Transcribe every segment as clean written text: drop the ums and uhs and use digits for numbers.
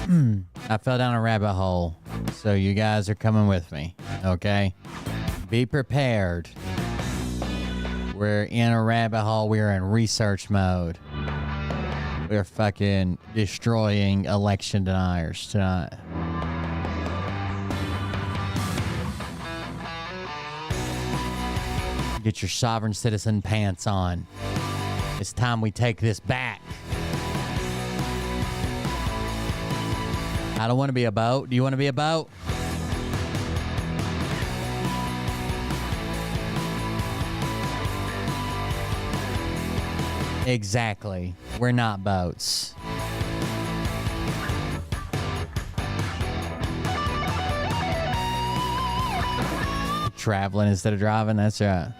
I fell down a rabbit hole, so you guys are coming with me, okay? Be prepared. We're in a rabbit hole. We're in research mode. We're fucking destroying election deniers tonight. Get your sovereign citizen pants on. It's time we take this back. I don't want to be a boat. Do you want to be a boat? Exactly. We're not boats. Traveling instead of driving, that's right.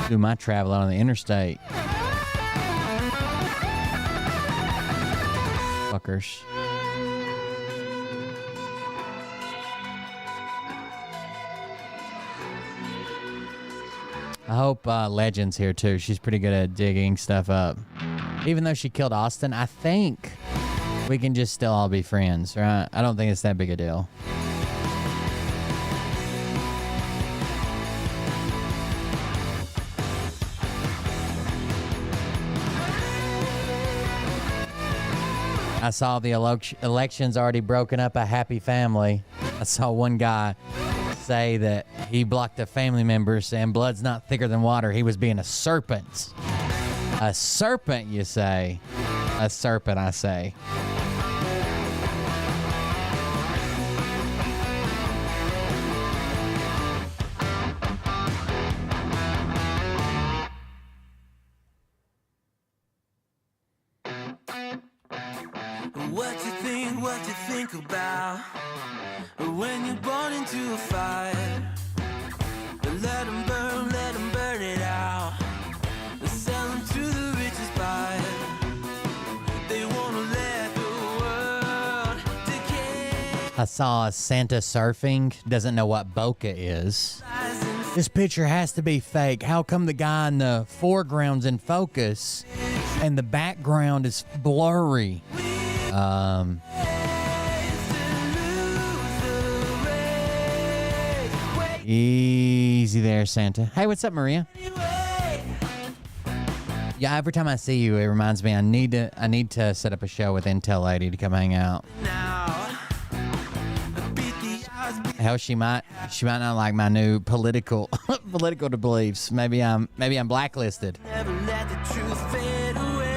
Do my traveling on the interstate. Fuckers. I hope Legend's here too. She's pretty good at digging stuff up. Even though she killed Austin, I think we can just still all be friends, right? I don't think it's that big a deal. I saw the elections already broken up a happy family. I saw one guy say that he blocked a family member saying blood's not thicker than water. He was being a serpent. A serpent, you say? A serpent, I say. What you think about when you're born into a fire. Let them burn it out. Sell them to the richest buyer. They want to let the world decay. I saw Santa surfing, doesn't know what bokeh is. This picture has to be fake. How come the guy in the foreground's in focus and the background is blurry? Easy there, Santa. Hey, what's up, Maria? Yeah, every time I see you, it reminds me I need to set up a show with Intel Lady to come hang out. Hell, she might not like my new political beliefs. Maybe I'm blacklisted. Never let the truth fade away.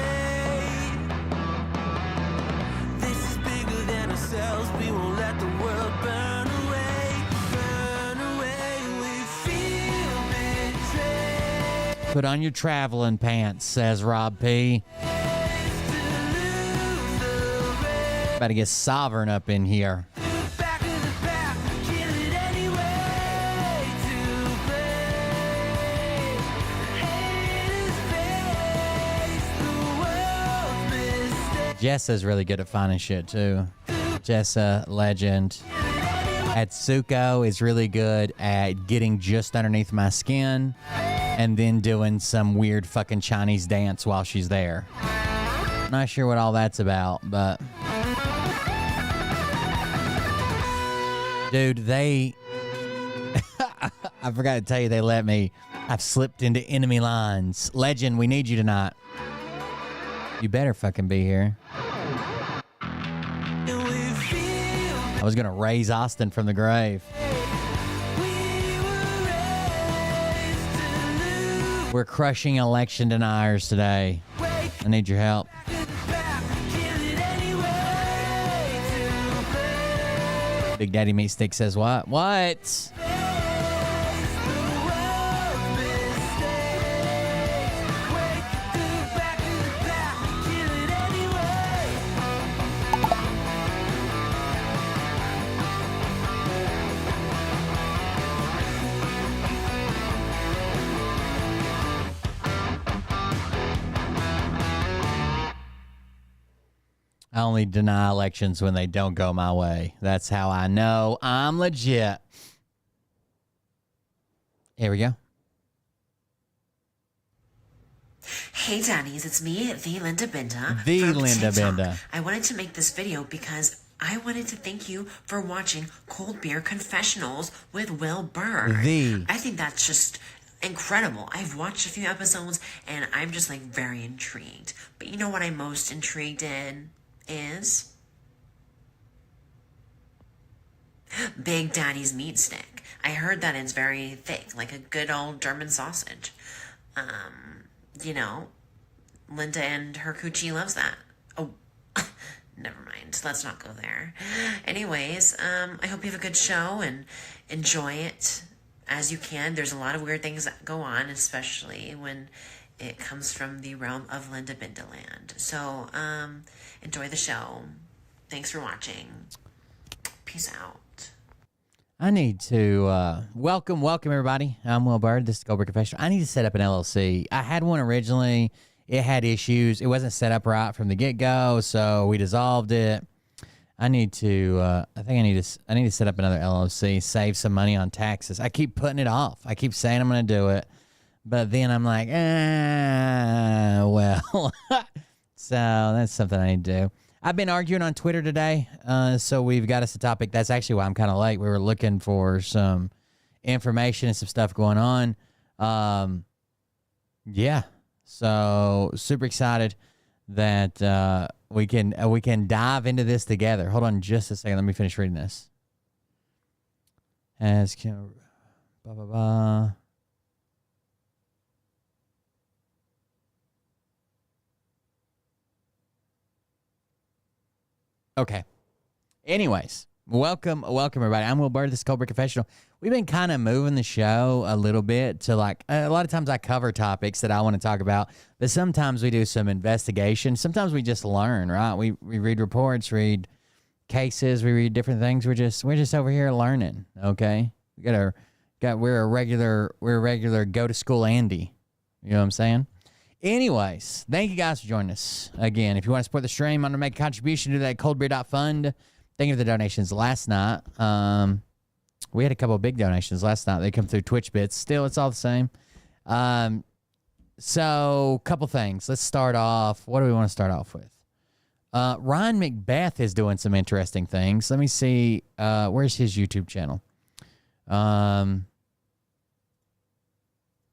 This is bigger than ourselves. We won't let the world burn away. Burn away. We feel betrayed. Put on your traveling pants, says Rob P. About to get sovereign up in here. Jessa's really good at finding shit too. Jessa, legend. Atsuko is really good at getting just underneath my skin and then doing some weird fucking Chinese dance while she's there. Not sure what all that's about, but dude, they I forgot to tell you, they let me. I've slipped into enemy lines. Legend, we need you tonight. You better fucking be here. I was gonna raise Austin from the grave. We're crushing election deniers today. I need your help. Big Daddy Meat Stick says what? What? I only deny elections when they don't go my way. That's how I know I'm legit. Here we go. Hey daddies, it's me, the Linda Binda. The from Linda TikTok. Binda. I wanted to make this video because I wanted to thank you for watching Cold Beer Confessionals with Will Burr. I think that's just incredible. I've watched a few episodes and I'm just like very intrigued. But you know what I'm most intrigued in is Big Daddy's meat stick. I heard that it's very thick, like a good old German sausage. You know, Linda and her coochie loves that. Oh, never mind. Let's not go there. Anyways, I hope you have a good show and enjoy it as you can. There's a lot of weird things that go on, especially when it comes from the realm of Linda Bindaland. So, enjoy the show. Thanks for watching. Peace out. I need to welcome everybody. I'm Will Bird. This is Goldberg Confessional. I need to set up an LLC. I had one originally. It had issues. It wasn't set up right from the get-go, so we dissolved it. I need to. I need to set up another LLC. Save some money on taxes. I keep putting it off. I keep saying I'm going to do it, but then I'm like, well. So that's something I need to do. I've been arguing on Twitter today, so we've got us a topic. That's actually why I'm kind of late. We were looking for some information and some stuff going on. Yeah, so super excited that we can dive into this together. Hold on just a second. Let me finish reading this. As can, blah blah blah. Okay. Anyways, welcome everybody. I'm Will Bird. This is Goldberg Confessional. We've been kind of moving the show a little bit to like a lot of times I cover topics that I want to talk about, but sometimes we do some investigation. Sometimes we just learn, right? We read reports, read cases, we read different things. We're just over here learning. Okay, we're a regular go to school Andy. You know what I'm saying? Anyways, thank you guys for joining us. Again, if you want to support the stream, I'm going to make a contribution to that coldbeer.fund. Thank you for the donations last night. We had a couple of big donations last night. They come through Twitch bits. Still, it's all the same. So, couple things. Let's start off. What do we want to start off with? Ryan Macbeth is doing some interesting things. Let me see. Where's his YouTube channel? Ryan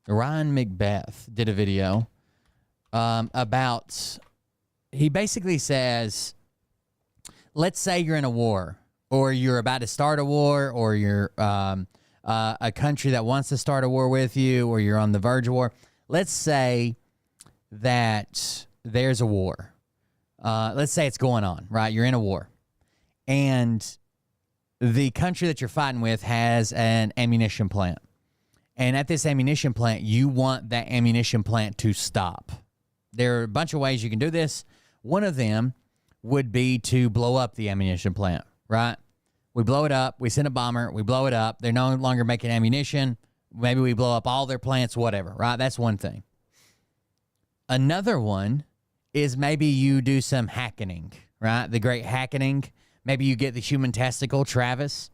Macbeth did a video about, he basically says, let's say you're in a war or you're about to start a war or you're a country that wants to start a war with you or you're on the verge of war. Let's say that there's a war. Let's say it's going on, right? You're in a war and the country that you're fighting with has an ammunition plant. And at this ammunition plant, you want that ammunition plant to stop. There are a bunch of ways you can do this. One of them would be to blow up the ammunition plant, right? We blow it up. We send a bomber. We blow it up. They're no longer making ammunition. Maybe we blow up all their plants, whatever, right? That's one thing. Another one is maybe you do some hackening, right? The great hackening. Maybe you get the human testicle, Travis,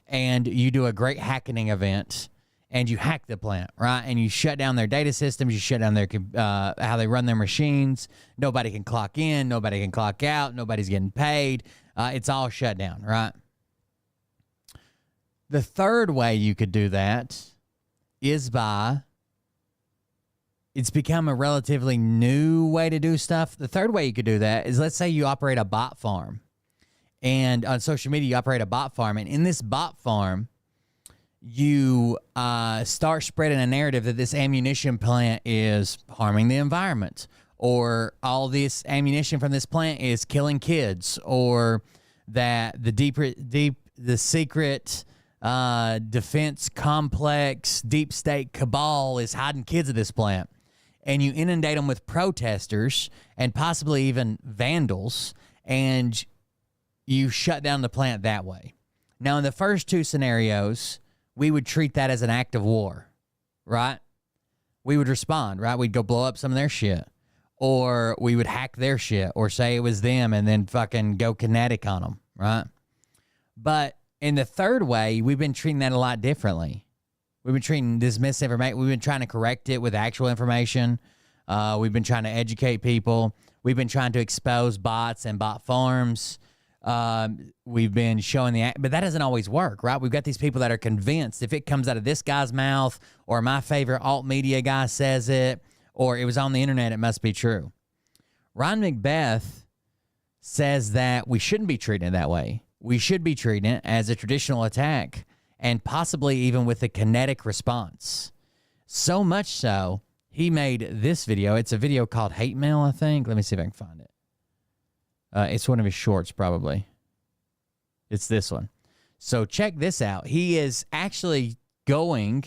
and you do a great hackening event. And you hack the plant, right? And you shut down their data systems. You shut down their how they run their machines. Nobody can clock in. Nobody can clock out. Nobody's getting paid. It's all shut down, right? The third way you could do that is by, it's become a relatively new way to do stuff. The third way you could do that is, let's say you operate a bot farm. And on social media, you operate a bot farm. And in this bot farm, you start spreading a narrative that this ammunition plant is harming the environment, or all this ammunition from this plant is killing kids, or that the secret defense complex deep state cabal is hiding kids at this plant. And you inundate them with protesters and possibly even vandals, and you shut down the plant that way. Now, in the first two scenarios, we would treat that as an act of war, right? We would respond, right? We'd go blow up some of their shit, or we would hack their shit, or say it was them and then fucking go kinetic on them, right? But in the third way, we've been treating that a lot differently. We've been treating this misinformation. We've been trying to correct it with actual information. We've been trying to educate people. We've been trying to expose bots and bot farms. We've been showing but that doesn't always work, right? We've got these people that are convinced if it comes out of this guy's mouth or my favorite alt media guy says it or it was on the internet, it must be true. Ron Macbeth says that we shouldn't be treating it that way. We should be treating it as a traditional attack and possibly even with a kinetic response. So much so, he made this video. It's a video called Hate Mail, I think. Let me see if I can find it. It's one of his shorts, probably. It's this one. So check this out. He is actually going,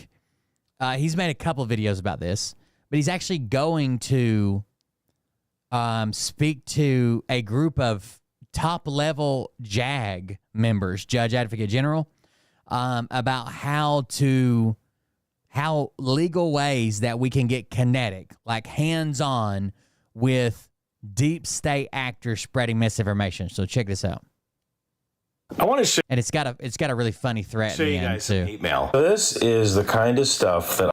he's made a couple videos about this, but he's actually going to speak to a group of top-level JAG members, Judge Advocate General, about how legal ways that we can get kinetic, like hands-on with deep state actors spreading misinformation. So check this out. I want to show, and it's got a really funny threat show in the you end guys too. some hate mail. This is the kind of stuff that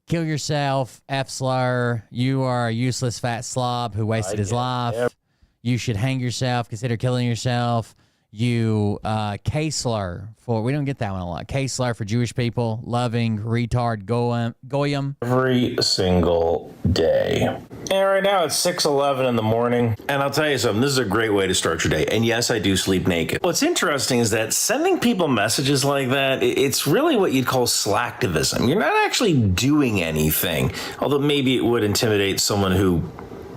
Kill yourself, F slur. You are a useless fat slob who wasted his life. You should hang yourself. Consider killing yourself. You K slur for, we don't get that one a lot. K slur for Jewish people, loving retard goyim. every single day. And right now it's 6:11 in the morning. And I'll tell you something, this is a great way to start your day. And yes, I do sleep naked. What's interesting is that sending people messages like that, it's really what you'd call slacktivism. You're not actually doing anything. Although maybe it would intimidate someone who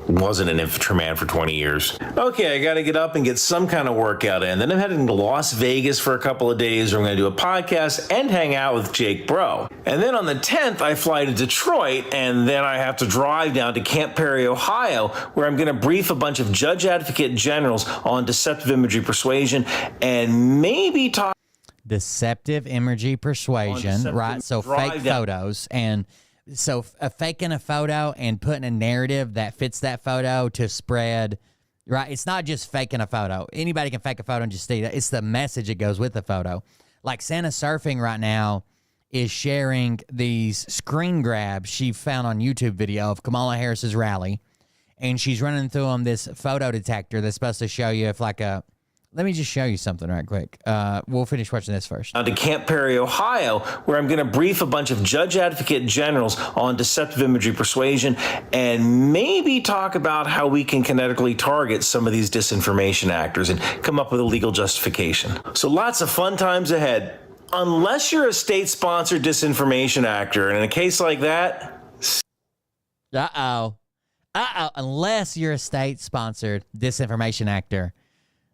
wasn't an infantryman for 20 years. Okay, I gotta get up and get some kind of workout in. Then I'm heading to Las Vegas for a couple of days where I'm gonna do a podcast and hang out with Jake Bro. And then on the 10th, I fly to Detroit, and then I have to drive down to Camp Perry, Ohio, where I'm gonna brief a bunch of Judge Advocate Generals on deceptive imagery persuasion and maybe talk Deceptive imagery persuasion, right? So fake photos and so faking a photo and putting a narrative that fits that photo to spread, right? It's not just faking a photo. Anybody can fake a photo and just see that. It's the message that goes with the photo. Like Santa Surfing right now is sharing these screen grabs she found on YouTube video of Kamala Harris's rally, and she's running through them this photo detector that's supposed to show you if like a, let me just show you something right quick. We'll finish watching this first. To Camp Perry, Ohio, where I'm going to brief a bunch of Judge Advocate Generals on deceptive imagery persuasion and maybe talk about how we can kinetically target some of these disinformation actors and come up with a legal justification. So lots of fun times ahead. Unless you're a state-sponsored disinformation actor, and in a case like that... Unless you're a state-sponsored disinformation actor.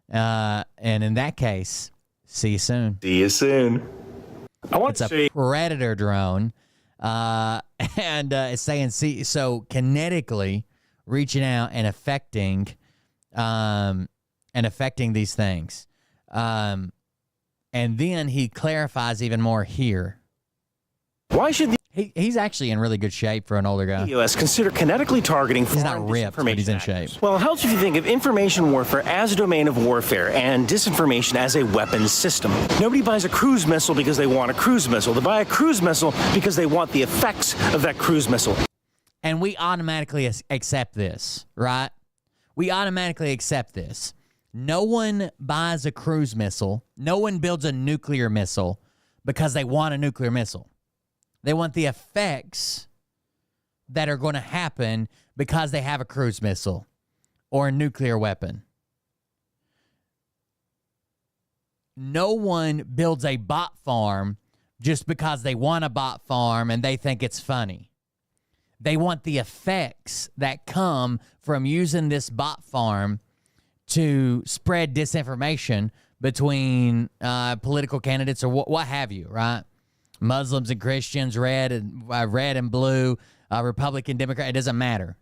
And in that case, see you soon. See you soon. It's a Predator drone, and it's saying so kinetically reaching out and affecting these things. And then he clarifies even more here. Why should the He's actually in really good shape for an older guy. U.S. consider kinetically targeting He's not ripped, but he's in shape. Well, it helps if you think of information warfare as a domain of warfare and disinformation as a weapons system. Nobody buys a cruise missile because they want a cruise missile. They buy a cruise missile because they want the effects of that cruise missile. And we automatically accept this, right? We automatically accept this. No one buys a cruise missile. No one builds a nuclear missile because they want a nuclear missile. They want the effects that are going to happen because they have a cruise missile or a nuclear weapon. No one builds a bot farm just because they want a bot farm and they think it's funny. They want the effects that come from using this bot farm to spread disinformation between political candidates or what have you, right? Muslims and Christians, red and blue, Republican, Democrat, it doesn't matter.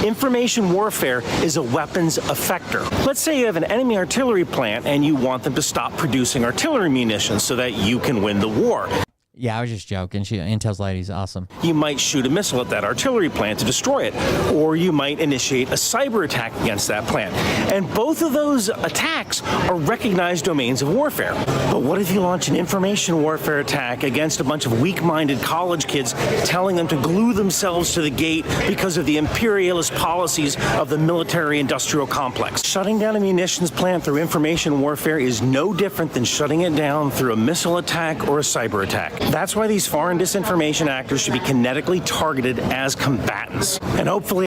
Information warfare is a weapons effector. Let's say you have an enemy artillery plant and you want them to stop producing artillery munitions so that you can win the war. Yeah, I was just joking. Intel's lady's awesome. You might shoot a missile at that artillery plant to destroy it, or you might initiate a cyber attack against that plant. And both of those attacks are recognized domains of warfare. But what if you launch an information warfare attack against a bunch of weak-minded college kids, telling them to glue themselves to the gate because of the imperialist policies of the military-industrial complex? Shutting down a munitions plant through information warfare is no different than shutting it down through a missile attack or a cyber attack. That's why these foreign disinformation actors should be kinetically targeted as combatants. And hopefully...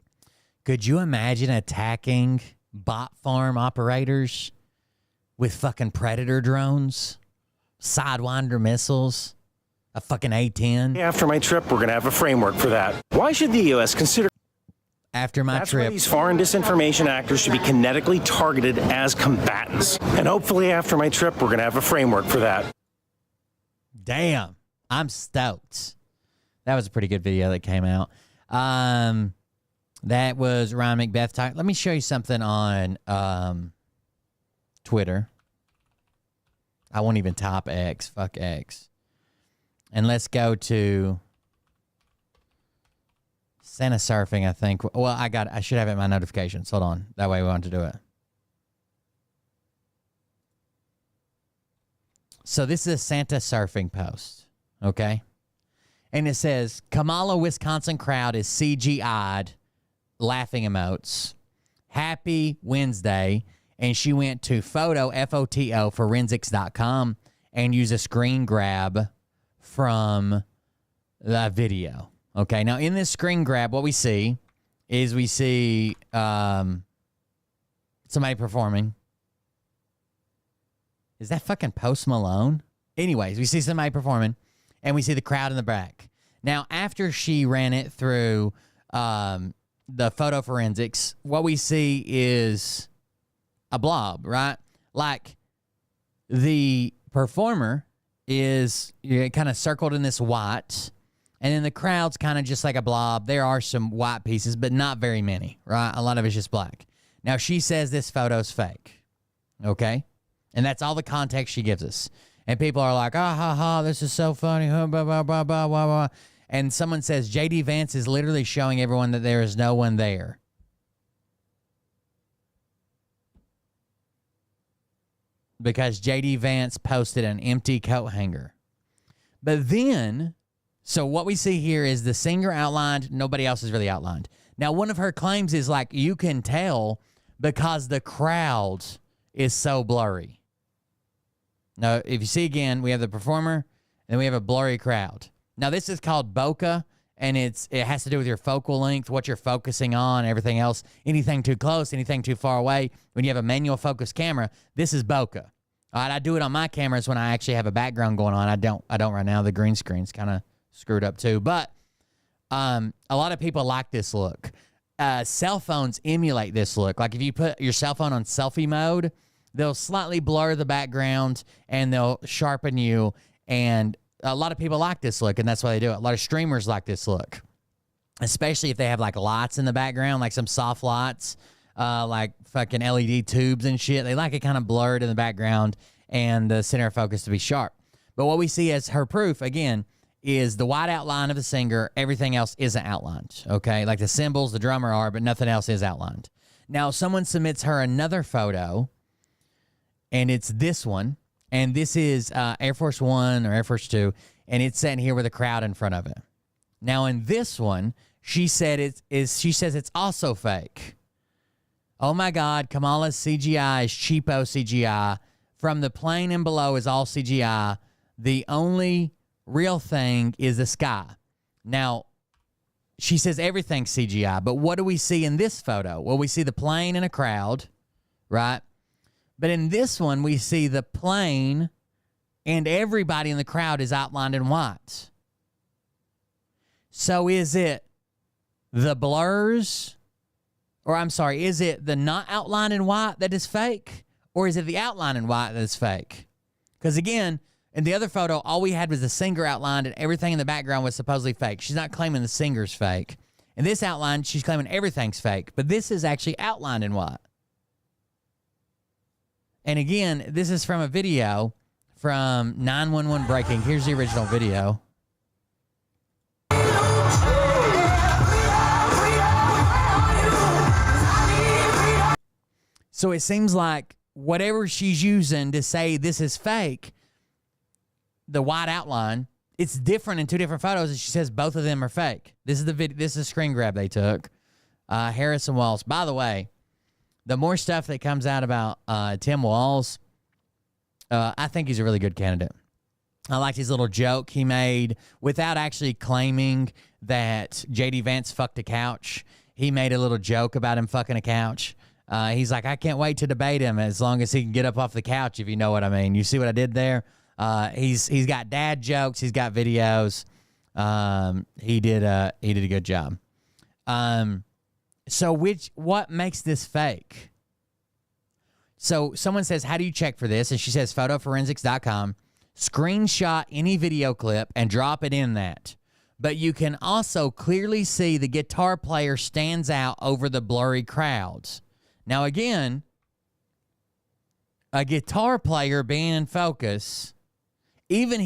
Could you imagine attacking bot farm operators with fucking Predator drones, Sidewinder missiles, a fucking A-10? After my trip, we're going to have a framework for that. Why should the U.S. consider... After my That's trip. why these foreign disinformation actors should be kinetically targeted as combatants. And hopefully after my trip, we're going to have a framework for that. Damn. I'm stoked. That was a pretty good video that came out. That was Ryan Macbeth talk. Let me show you something on Twitter. I won't even type X. Fuck X. And let's go to Santa Surfing, I think. Well, I should have it in my notifications. Hold on. That way we want to do it. So this is a Santa Surfing post. Okay. And it says, Kamala, Wisconsin crowd is CGI'd, laughing emotes. Happy Wednesday. And she went to FOTO forensics.com and used a screen grab from the video. Okay. Now, in this screen grab, what we see is somebody performing. Is that fucking Post Malone? Anyways, we see somebody performing. And we see the crowd in the back. Now, after she ran it through the photo forensics, what we see is a blob, right? Like the performer is kind of circled in this white, and then the crowd's kind of just like a blob. There are some white pieces, but not very many, right? A lot of it's just black. Now, she says this photo's fake, okay? And that's all the context she gives us. And people are like, ah, ha, ha, this is so funny. Blah, blah, blah, blah, blah, blah. And someone says, J.D. Vance is literally showing everyone that there is no one there. Because J.D. Vance posted an empty coat hanger. But then, so what we see here is the singer outlined. Nobody else is really outlined. Now, one of her claims is like, you can tell because the crowd is so blurry. Now, if you see again, we have the performer, and we have a blurry crowd. Now, this is called bokeh, and it has to do with your focal length, what you're focusing on, everything else. Anything too close, anything too far away. When you have a manual focus camera, this is bokeh. All right, I do it on my cameras when I actually have a background going on. I don't right now. The green screen's kind of screwed up too. But a lot of people like this look. Cell phones emulate this look. Like if you put your cell phone on selfie mode, they'll slightly blur the background and they'll sharpen you. And a lot of people like this look, and that's why they do it. A lot of streamers like this look, especially if they have like lights in the background, like some soft lights, like fucking LED tubes and shit. They like it kind of blurred in the background and the center of focus to be sharp. But what we see as her proof, again, is the white outline of the singer. Everything else isn't outlined, okay? Like the cymbals, the drummer are, but nothing else is outlined. Now, someone submits her another photo, and it's this one, and this is Air Force One or Air Force Two, and it's sitting here with a crowd in front of it. Now, in this one, she says it's also fake. Oh my God, Kamala's CGI is cheapo CGI. From the plane and below is all CGI. The only real thing is the sky. Now, she says everything's CGI, but what do we see in this photo? Well, we see the plane and a crowd, right? But in this one, we see the plane and everybody in the crowd is outlined in white. So is it the blurs, or I'm sorry, is it the not outlined in white that is fake? Or is it the outline in white that is fake? Because again, in the other photo, all we had was the singer outlined and everything in the background was supposedly fake. She's not claiming the singer's fake. In this outline, she's claiming everything's fake. But this is actually outlined in white. And again, this is from a video from 911 breaking. Here's the original video. So it seems like whatever she's using to say this is fake, the white outline, it's different in two different photos, and she says both of them are fake. This is the video. This is a screen grab they took. Harrison Walls. By the way, the more stuff that comes out about Tim Walls, I think he's a really good candidate. I liked his little joke he made without actually claiming that J.D. Vance fucked a couch. He made a little joke about him fucking a couch. He's like, I can't wait to debate him as long as he can get up off the couch, if you know what I mean. You see what I did there? He's got dad jokes. He's got videos. He did a good job. So what makes this fake? So someone says, how do you check for this? And she says, photoforensics.com. Screenshot any video clip and drop it in that. But you can also clearly see the guitar player stands out over the blurry crowds. Now, again, a guitar player being in focus, even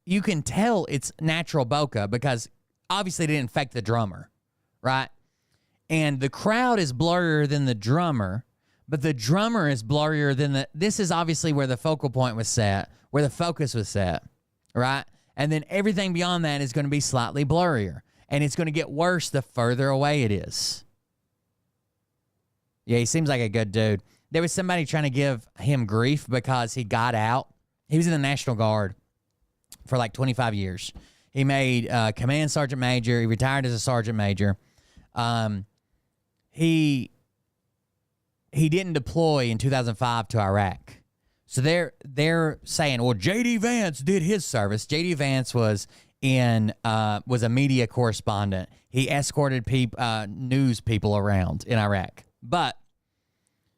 you can tell it's natural bokeh because obviously it didn't affect the drummer, right? And the crowd is blurrier than the drummer, but the drummer is blurrier than this is obviously where the focal point was set, where the focus was set, right? And then everything beyond that is going to be slightly blurrier. And it's going to get worse the further away it is. Yeah, he seems like a good dude. There was somebody trying to give him grief because he got out. He was in the National Guard for like 25 years. He made command sergeant major. He retired as a sergeant major. He didn't deploy in 2005 to Iraq. So they're saying, well, J.D. Vance did his service. J.D. Vance was a media correspondent. He escorted news people around in Iraq. But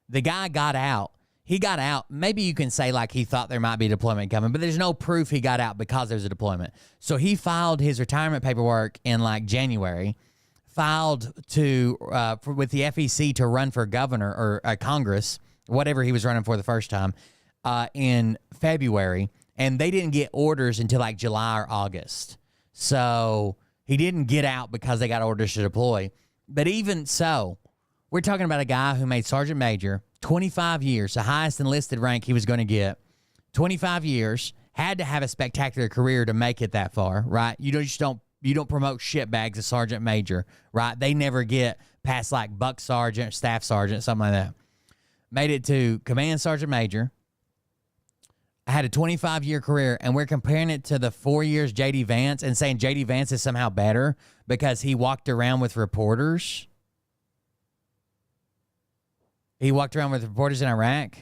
the guy got out. He got out. Maybe you can say like he thought there might be a deployment coming, but there's no proof he got out because there's a deployment. So he filed his retirement paperwork in like January, filed with the FEC to run for governor or Congress, whatever he was running for the first time, in February, and they didn't get orders until like July or August. So he didn't get out because they got orders to deploy. But even so, we're talking about a guy who made sergeant major, 25 years, the highest enlisted rank he was going to get, 25 years, had to have a spectacular career to make it that far, right? You don't promote shitbags as sergeant major, right? They never get past like buck sergeant, staff sergeant, something like that. Made it to command sergeant major, had a 25-year career, and we're comparing it to the 4 years J.D. Vance and saying J.D. Vance is somehow better because he walked around with reporters. He walked around with reporters in Iraq.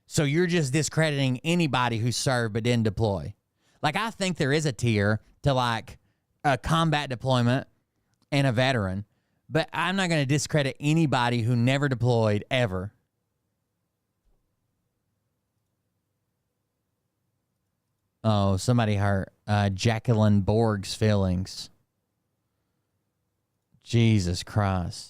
So you're just discrediting anybody who served but didn't deploy. Like, I think there is a tier to like a combat deployment and a veteran, but I'm not going to discredit anybody who never deployed ever. Oh, somebody hurt Jacqueline Borg's feelings. Jesus Christ.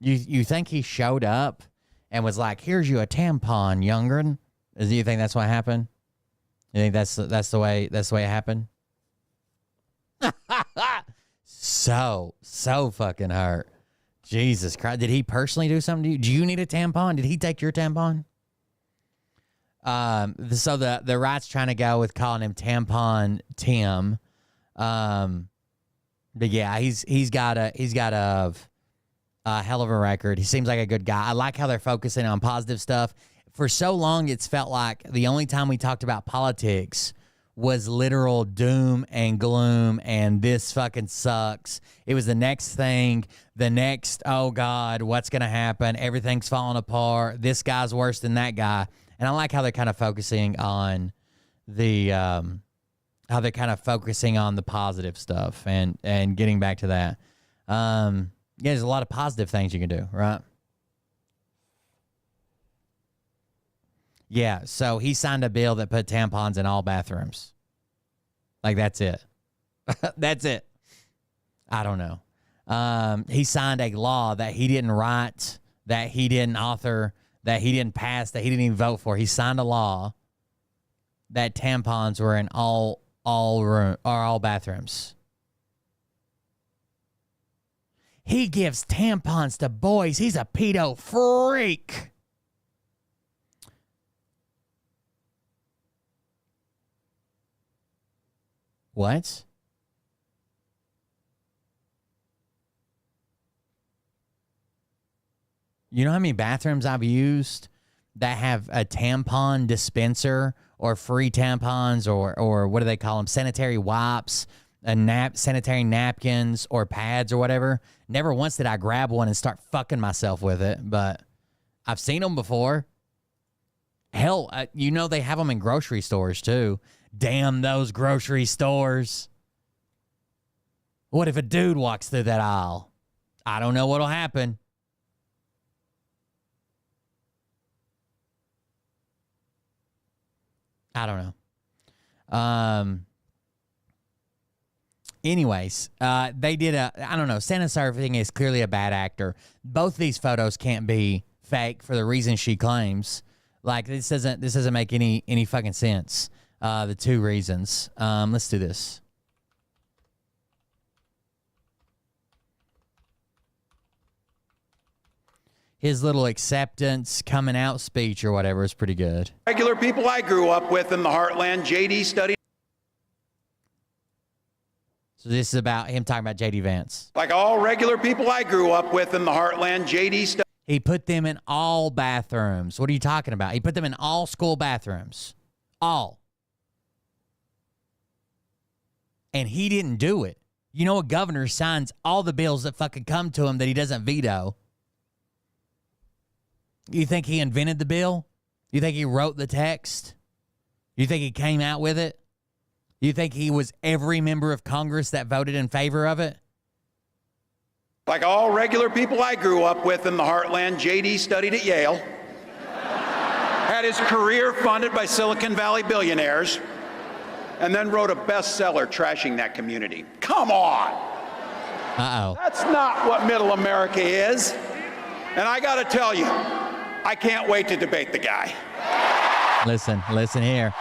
You think he showed up and was like, "Here's you a tampon, young'un"? Do you think that's what happened? You think that's the way it happened? So fucking hurt. Jesus Christ. Did he personally do something to you? Do you need a tampon? Did he take your tampon? So the right's trying to go with calling him Tampon Tim. But yeah, he's got a hell of a record. He seems like a good guy. I like how they're focusing on positive stuff. For so long, it's felt like the only time we talked about politics was literal doom and gloom and this fucking sucks. It was the next thing, oh God, what's going to happen? Everything's falling apart. This guy's worse than that guy. And I like how they're kind of focusing on the positive stuff and getting back to that. Yeah, there's a lot of positive things you can do, right? Yeah, so he signed a bill that put tampons in all bathrooms. Like, that's it. That's it. I don't know. He signed a law that he didn't write, that he didn't author, that he didn't pass, that he didn't even vote for. He signed a law that tampons were in all bathrooms. He gives tampons to boys. He's a pedo freak. What? You know how many bathrooms I've used that have a tampon dispenser or free tampons or what do they call them? Sanitary wipes, sanitary napkins or pads or whatever. Never once did I grab one and start fucking myself with it, but I've seen them before. Hell, you know they have them in grocery stores too. Damn those grocery stores. What if a dude walks through that aisle? I don't know what'll happen. I don't know. Anyways, they did I don't know. Santa Surfing is clearly a bad actor. Both these photos can't be fake for the reason she claims. Like, this doesn't make any fucking sense. The two reasons. Let's do this. His little acceptance coming out speech or whatever is pretty good. Regular people I grew up with in the heartland, JD studied. So this is about him talking about JD Vance. Like all regular people I grew up with in the heartland, JD studied. He put them in all bathrooms. What are you talking about? He put them in all school bathrooms. All. And he didn't do it. You know, a governor signs all the bills that fucking come to him that he doesn't veto. You think he invented the bill? You think he wrote the text? You think he came out with it? You think he was every member of Congress that voted in favor of it? Like all regular people I grew up with in the heartland, JD studied at Yale. Had his career funded by Silicon Valley billionaires. And then wrote a bestseller trashing that community. Come on. Uh-oh. That's not what middle America is. And I got to tell you, I can't wait to debate the guy. Listen here.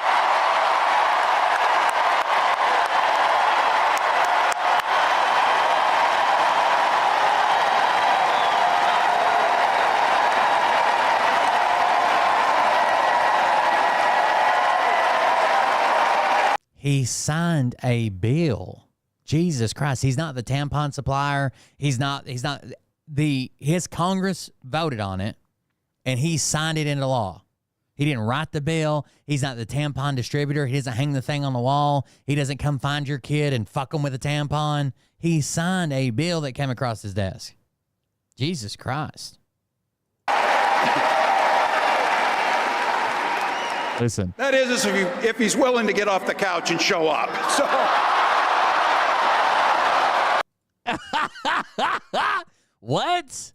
He signed a bill. Jesus Christ. He's not the tampon supplier. He's not his Congress voted on it and he signed it into law. He didn't write the bill. He's not the tampon distributor. He doesn't hang the thing on the wall. He doesn't come find your kid and fuck him with a tampon. He signed a bill that came across his desk. Jesus Christ. Listen. That is if he's willing to get off the couch and show up. So. What?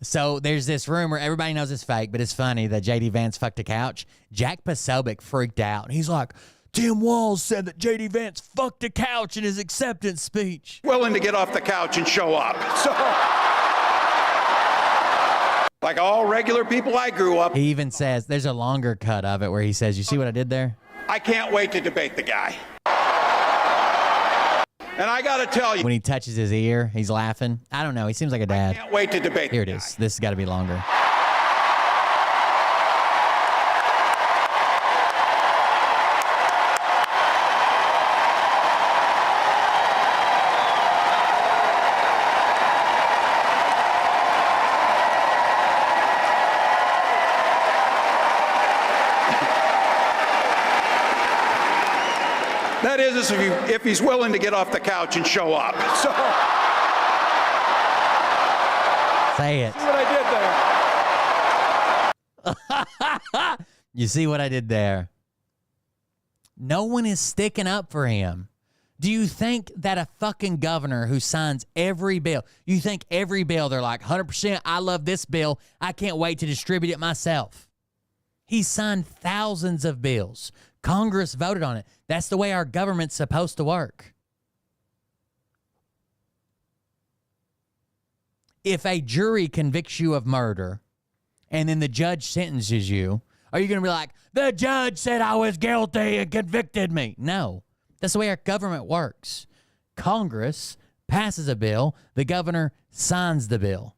So there's this rumor, everybody knows it's fake, but it's funny that JD Vance fucked a couch. Jack Posobiec freaked out. He's like, Tim Walz said that JD Vance fucked a couch in his acceptance speech. Willing to get off the couch and show up. So. Like all regular people I grew up. He even says, there's a longer cut of it where he says, you see what I did there? I can't wait to debate the guy. And I got to tell you. When he touches his ear, he's laughing. I don't know. He seems like a dad. I can't wait to debate Here it the is. guy. This has got to be longer. That is if he's willing to get off the couch and show up. So. Say it. See what I did there? You see what I did there? No one is sticking up for him. Do you think that a fucking governor who signs every bill, you think every bill, they're like, 100%, I love this bill. I can't wait to distribute it myself. He signed thousands of bills. Congress voted on it. That's the way our government's supposed to work. If a jury convicts you of murder and then the judge sentences you, are you going to be like, the judge said I was guilty and convicted me? No. That's the way our government works. Congress passes a bill, the governor signs the bill.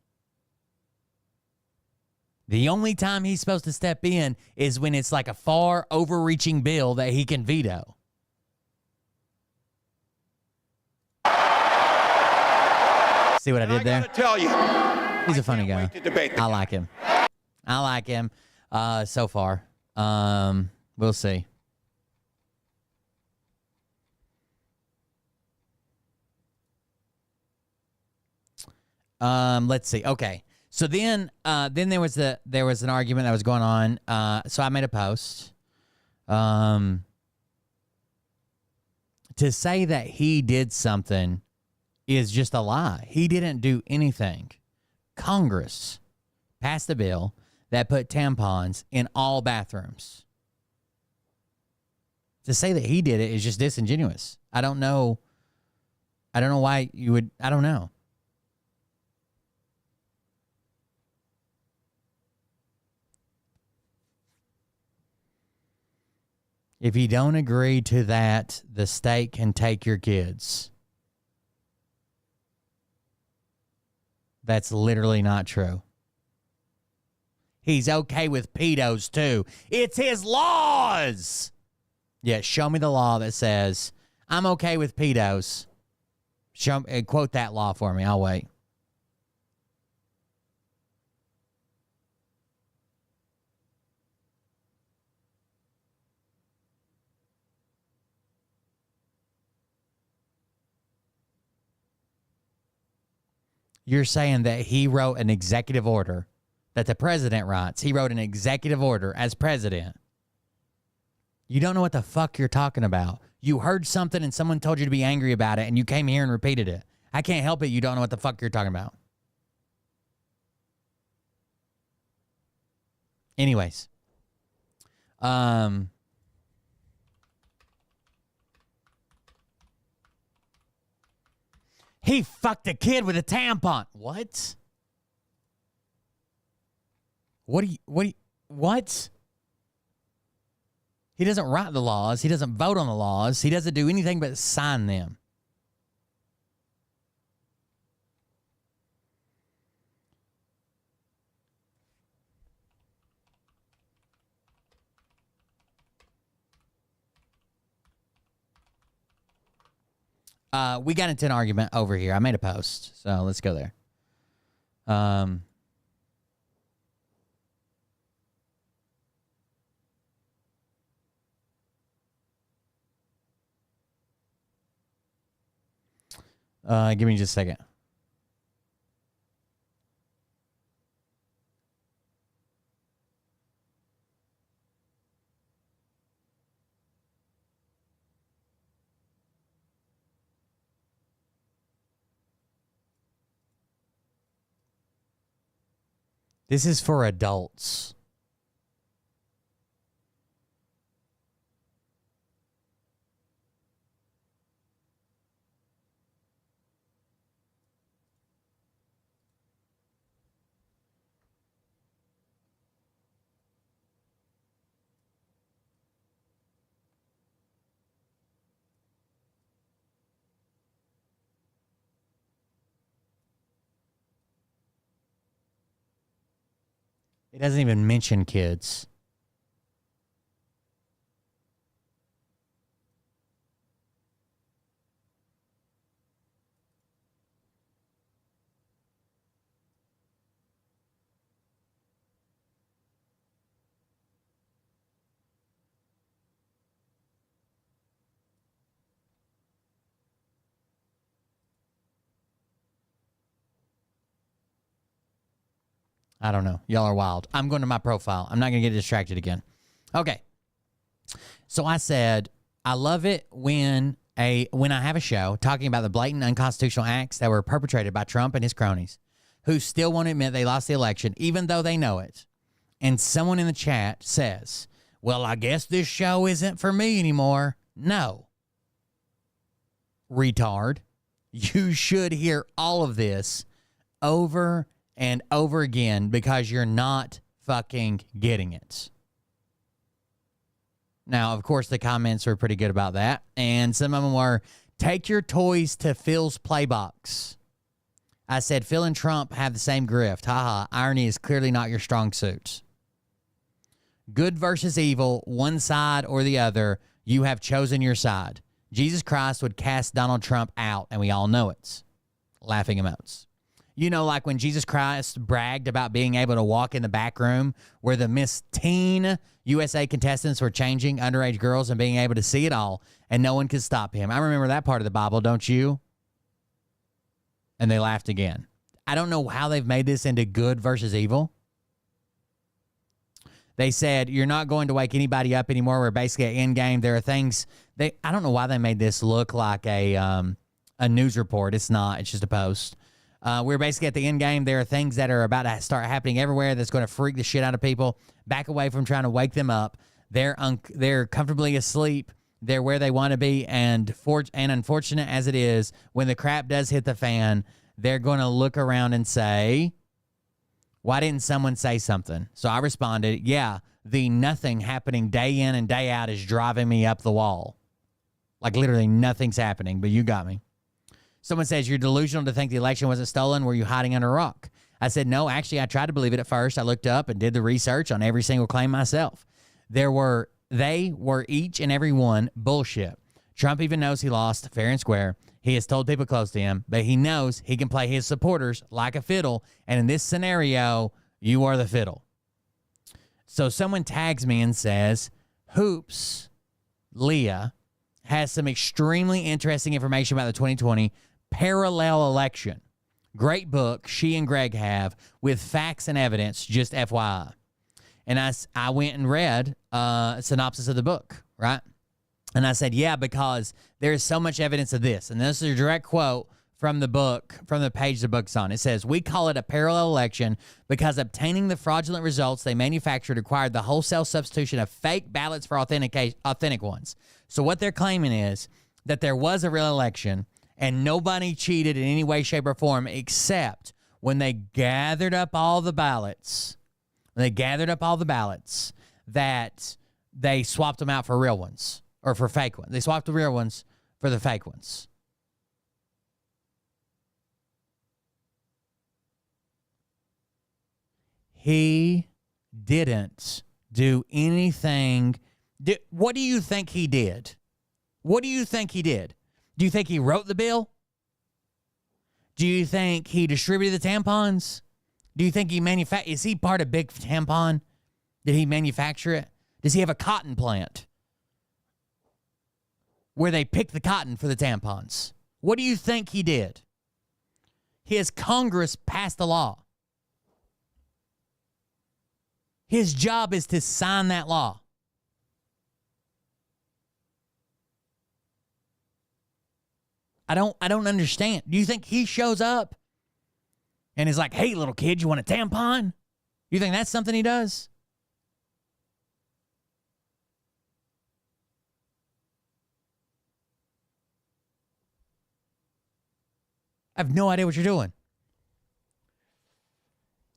The only time he's supposed to step in is when it's like a far overreaching bill that he can veto. See what I did there? I gotta tell you, He's a funny guy. wait to debate the I like him. I like him so far. We'll see. Let's see. Okay. So then there was an argument that was going on. So I made a post. To say that he did something is just a lie. He didn't do anything. Congress passed a bill that put tampons in all bathrooms. To say that he did it is just disingenuous. I don't know why you would. I don't know. If you don't agree to that, the state can take your kids. That's literally not true. He's okay with pedos too. It's his laws. Yeah, show me the law that says I'm okay with pedos. Quote that law for me. I'll wait. You're saying that he wrote an executive order that the president writes. He wrote an executive order as president. You don't know what the fuck you're talking about. You heard something and someone told you to be angry about it and you came here and repeated it. I can't help it. You don't know what the fuck you're talking about. Anyways. He fucked a kid with a tampon. What? What? He doesn't write the laws. He doesn't vote on the laws. He doesn't do anything but sign them. We got into an argument over here. I made a post, so let's go there. Give me just a second. This is for adults. It doesn't even mention kids. I don't know. Y'all are wild. I'm going to my profile. I'm not going to get distracted again. Okay. So I said, I love it when I have a show talking about the blatant unconstitutional acts that were perpetrated by Trump and his cronies, who still won't admit they lost the election, even though they know it. And someone in the chat says, well, I guess this show isn't for me anymore. No. Retard. You should hear all of this over and over again because you're not fucking getting it. Now, of course, the comments were pretty good about that. And some of them were, take your toys to Phil's playbox. I said, Phil and Trump have the same grift. Haha, irony is clearly not your strong suit. Good versus evil, one side or the other, you have chosen your side. Jesus Christ would cast Donald Trump out, and we all know it. Laughing emotes. You know, like when Jesus Christ bragged about being able to walk in the back room where the Miss Teen USA contestants were changing underage girls and being able to see it all, and no one could stop him. I remember that part of the Bible, don't you? And they laughed again. I don't know how they've made this into good versus evil. They said, you're not going to wake anybody up anymore. We're basically at end game. There are things I don't know why they made this look like a news report. It's not. It's just a post. We're basically at the end game. There are things that are about to start happening everywhere that's going to freak the shit out of people. Back away from trying to wake them up. They're comfortably asleep. They're where they want to be. And unfortunate as it is, when the crap does hit the fan, they're going to look around and say, why didn't someone say something? So I responded, yeah, the nothing happening day in and day out is driving me up the wall. Like literally nothing's happening, but you got me. Someone says, you're delusional to think the election wasn't stolen. Were you hiding under a rock? I said, no, actually, I tried to believe it at first. I looked up and did the research on every single claim myself. They were each and every one bullshit. Trump even knows he lost fair and square. He has told people close to him, but he knows he can play his supporters like a fiddle. And in this scenario, you are the fiddle. So someone tags me and says, Hoopes, Leah, has some extremely interesting information about the 2020 parallel election. Great book she and Greg have with facts and evidence, just FYI. And I went and read a synopsis of the book, right? And I said, yeah, because there's so much evidence of this. And this is a direct quote from the book, from the page the book's on. It says, we call it a parallel election because obtaining the fraudulent results they manufactured required the wholesale substitution of fake ballots for authentic ones. So what they're claiming is that there was a real election and nobody cheated in any way, shape, or form except when they gathered up all the ballots. That they swapped them out for real ones. Or for fake ones. They swapped the real ones for the fake ones. He didn't do anything. What do you think he did? What do you think he did? Do you think he wrote the bill? Do you think he distributed the tampons? Do you think he is he part of Big Tampon? Did he manufacture it? Does he have a cotton plant where they pick the cotton for the tampons? What do you think he did? His Congress passed a law. His job is to sign that law. I don't understand. Do you think he shows up and is like, hey, little kid, you want a tampon? You think that's something he does? I have no idea what you're doing.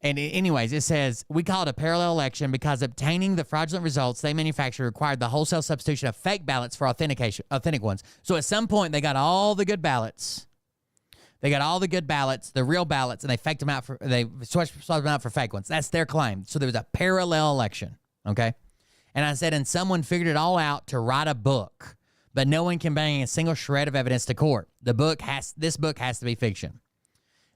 And anyways, it says, we call it a parallel election because obtaining the fraudulent results they manufactured required the wholesale substitution of fake ballots for authentic ones. So at some point, they got all the good ballots. The real ballots, and they faked them out they swapped them out for fake ones. That's their claim. So there was a parallel election, okay? And I said, and someone figured it all out to write a book, but no one can bring a single shred of evidence to court. This book has to be fiction.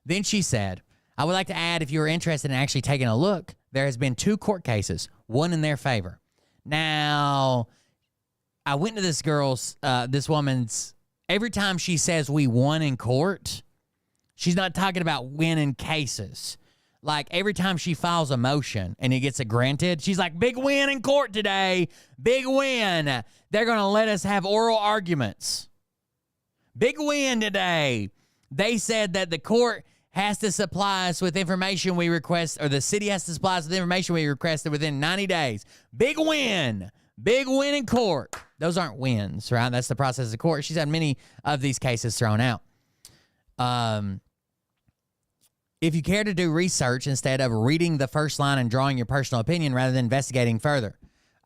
Then she said, I would like to add, if you are interested in actually taking a look, there has been 2 court cases, one in their favor. Now, I went to this woman's, every time she says we won in court, she's not talking about winning cases. Like every time she files a motion and it gets it granted, she's like, big win in court today. Big win. They're going to let us have oral arguments. Big win today. They said that the court has to supply us with information we request, or the city has to supply us with information we requested within 90 days. Big win. Big win in court. Those aren't wins, right? That's the process of court. She's had many of these cases thrown out. If you care to do research instead of reading the first line and drawing your personal opinion rather than investigating further.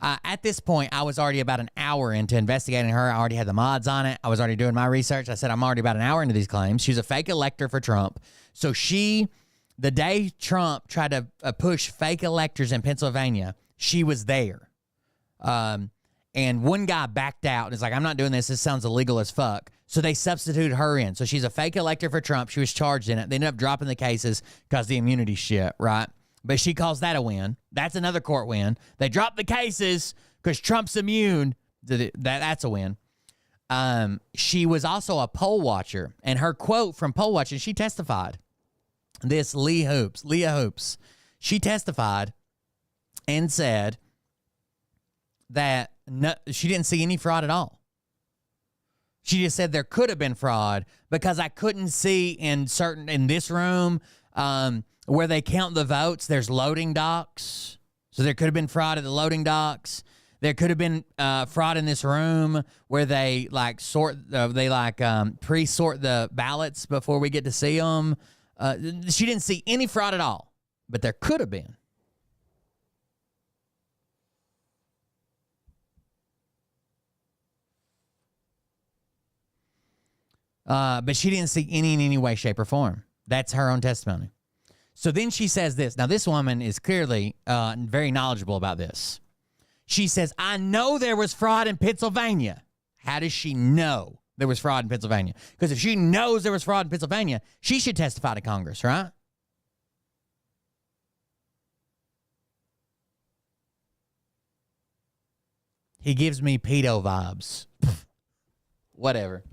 At this point, I was already about an hour into investigating her. I already had the mods on it. I was already doing my research. I said, I'm already about an hour into these claims. She's a fake elector for Trump. So the day Trump tried to push fake electors in Pennsylvania, she was there. And one guy backed out and is like, I'm not doing this. This sounds illegal as fuck. So they substituted her in. So she's a fake elector for Trump. She was charged in it. They ended up dropping the cases because the immunity shit, right? But she calls that a win. That's another court win. They dropped the cases because Trump's immune. That's a win. She was also a poll watcher. And her quote from poll watching, she testified. This Leah Hoopes, she testified and said that she didn't see any fraud at all. She just said there could have been fraud because I couldn't see in this room where they count the votes, there's loading docks. So there could have been fraud at the loading docks. There could have been fraud in this room where they pre-sort the ballots before we get to see them. She didn't see any fraud at all, but there could have been. But she didn't see any in any way, shape, or form. That's her own testimony. So then she says this. Now, this woman is clearly very knowledgeable about this. She says, I know there was fraud in Pennsylvania. How does she know there was fraud in Pennsylvania? Because if she knows there was fraud in Pennsylvania, she should testify to Congress, right? He gives me pedo vibes. Whatever.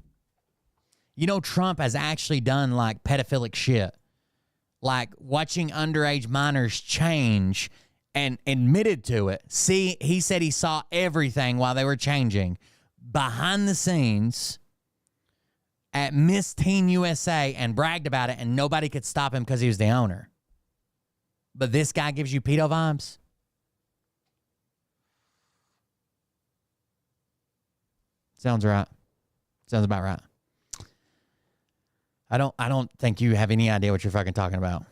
You know, Trump has actually done like pedophilic shit. Like watching underage minors change and admitted to it. See, he said he saw everything while they were changing behind the scenes at Miss Teen USA and bragged about it, and nobody could stop him because he was the owner. But this guy gives you pedo vibes? Sounds right. Sounds about right. I don't think you have any idea what you're fucking talking about.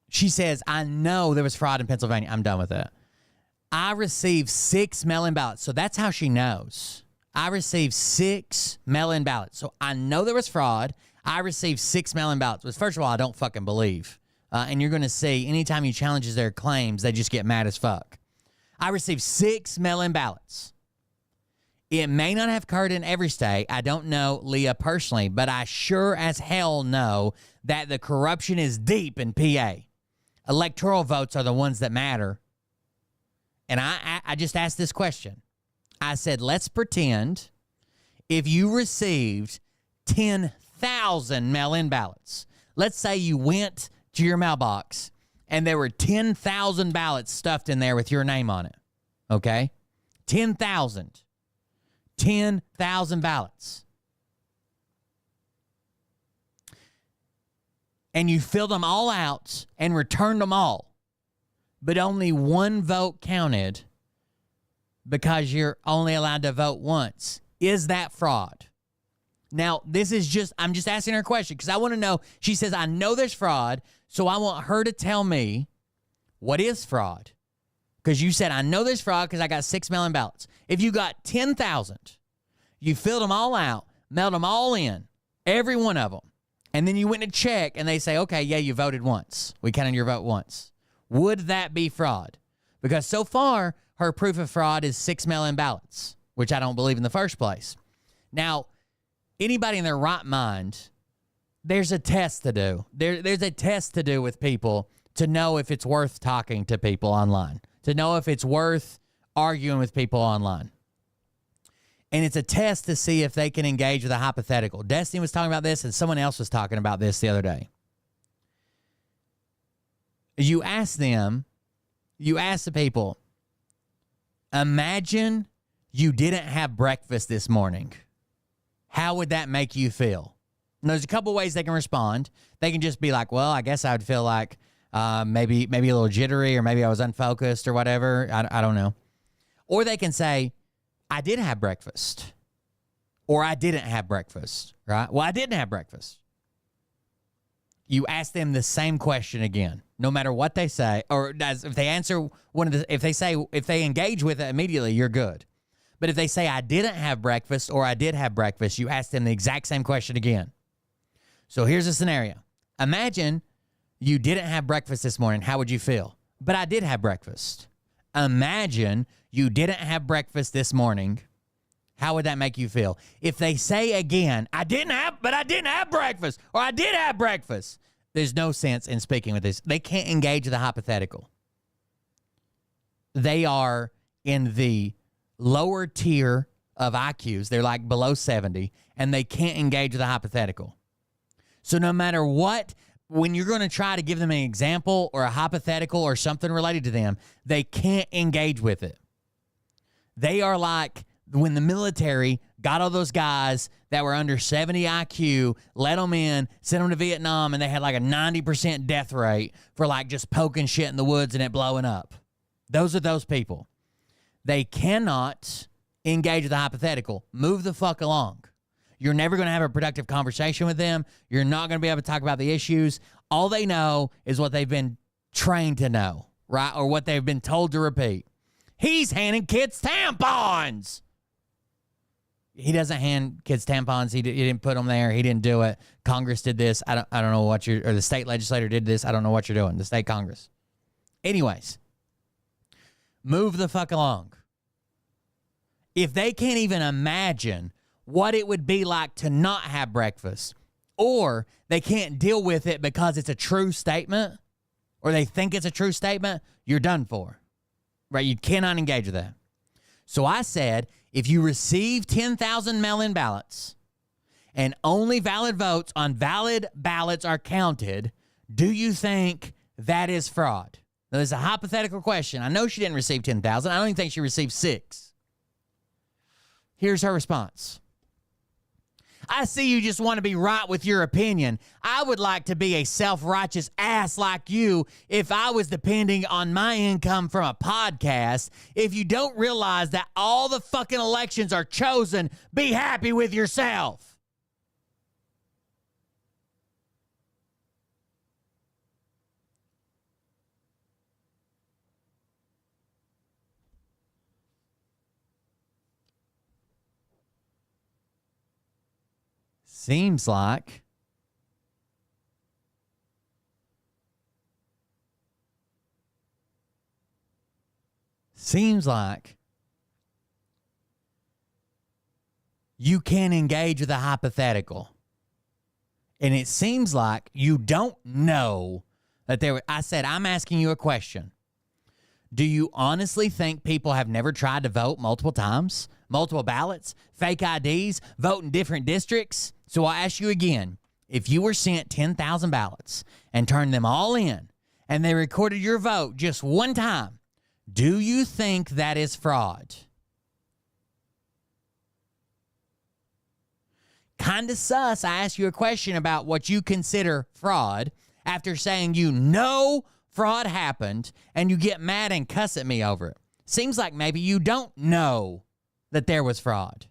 She says, I know there was fraud in Pennsylvania. I'm done with it. I received 6 mail-in ballots. So that's how she knows. I received 6 mail-in ballots. So I know there was fraud. I received 6 mail-in ballots. Which, first of all, I don't fucking believe. And you're going to see anytime he challenges their claims, they just get mad as fuck. I received 6 mail-in ballots. It may not have occurred in every state. I don't know Leah personally, but I sure as hell know that the corruption is deep in PA. Electoral votes are the ones that matter. And I just asked this question. I said, let's pretend if you received 10,000 mail-in ballots. Let's say you went to your mailbox and there were 10,000 ballots stuffed in there with your name on it. Okay? 10,000. 10,000 ballots. And you filled them all out and returned them all. But only one vote counted because you're only allowed to vote once. Is that fraud? Now, I'm just asking her a question because I want to know. She says, I know there's fraud, so I want her to tell me what is fraud. Because you said, I know there's fraud because I got 6 mail-in ballots. If you got 10,000, you filled them all out, mailed them all in, every one of them, and then you went to check and they say, okay, yeah, you voted once. We counted your vote once. Would that be fraud? Because so far, her proof of fraud is 6 mail-in ballots, which I don't believe in the first place. Now, anybody in their right mind, there's a test to do. There's a test to do with people to know if it's worth talking to people online, to know if it's worth arguing with people online. And it's a test to see if they can engage with a hypothetical. Destiny was talking about this, and someone else was talking about this the other day. You ask the people, imagine you didn't have breakfast this morning. How would that make you feel? And there's a couple ways they can respond. They can just be like, well, I guess I would feel like maybe a little jittery, or maybe I was unfocused or whatever. I don't know. Or they can say, I did have breakfast, or I didn't have breakfast, right? Well, I didn't have breakfast. You ask them the same question again, no matter what they say, or if they answer if they engage with it immediately, you're good. But if they say, I didn't have breakfast, or I did have breakfast, you ask them the exact same question again. So here's a scenario. Imagine you didn't have breakfast this morning. How would you feel? But I did have breakfast. Imagine you didn't have breakfast this morning. How would that make you feel? If they say again, I didn't have breakfast, or I did have breakfast, there's no sense in speaking with this. They can't engage the hypothetical. They are in the lower tier of IQs. They're like below 70, and they can't engage the hypothetical. So no matter what, when you're going to try to give them an example or a hypothetical or something related to them, they can't engage with it. They are like when the military got all those guys that were under 70 IQ, let them in, sent them to Vietnam, and they had like a 90% death rate for like just poking shit in the woods and it blowing up. Those are those people. They cannot engage with the hypothetical. Move the fuck along. You're never going to have a productive conversation with them. You're not going to be able to talk about the issues. All they know is what they've been trained to know, right? Or what they've been told to repeat. He's handing kids tampons. He doesn't hand kids tampons. He didn't put them there. He didn't do it. Congress did this. I don't know what or the state legislator did this. I don't know what you're doing. The state Congress. Anyways, move the fuck along. If they can't even imagine what it would be like to not have breakfast, or they can't deal with it because it's a true statement, or they think it's a true statement, you're done for, right? You cannot engage with that. So I said, if you receive 10,000 mail-in ballots and only valid votes on valid ballots are counted, do you think that is fraud? Now, there's a hypothetical question. I know she didn't receive 10,000. I don't even think she received 6. Here's her response. I see you just want to be right with your opinion. I would like to be a self-righteous ass like you if I was depending on my income from a podcast. If you don't realize that all the fucking elections are chosen, be happy with yourself. Seems like you can engage with a hypothetical. And it seems like you don't know that I said, I'm asking you a question. Do you honestly think people have never tried to vote multiple times, multiple ballots, fake IDs, vote in different districts? So I'll ask you again, if you were sent 10,000 ballots and turned them all in and they recorded your vote just one time, do you think that is fraud? Kind of sus. I asked you a question about what you consider fraud after saying you know fraud happened and you get mad and cuss at me over it. Seems like maybe you don't know that there was fraud.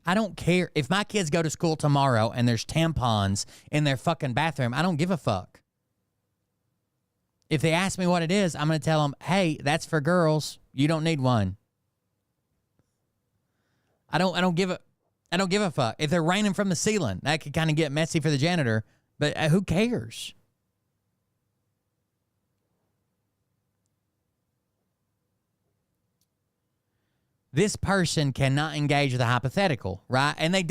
I don't care. If my kids go to school tomorrow and there's tampons in their fucking bathroom, I don't give a fuck. If they ask me what it is, I'm going to tell them, hey, that's for girls. You don't need one. I don't give a fuck. If they're raining from the ceiling, that could kind of get messy for the janitor, but who cares? This person cannot engage with a hypothetical, right? And they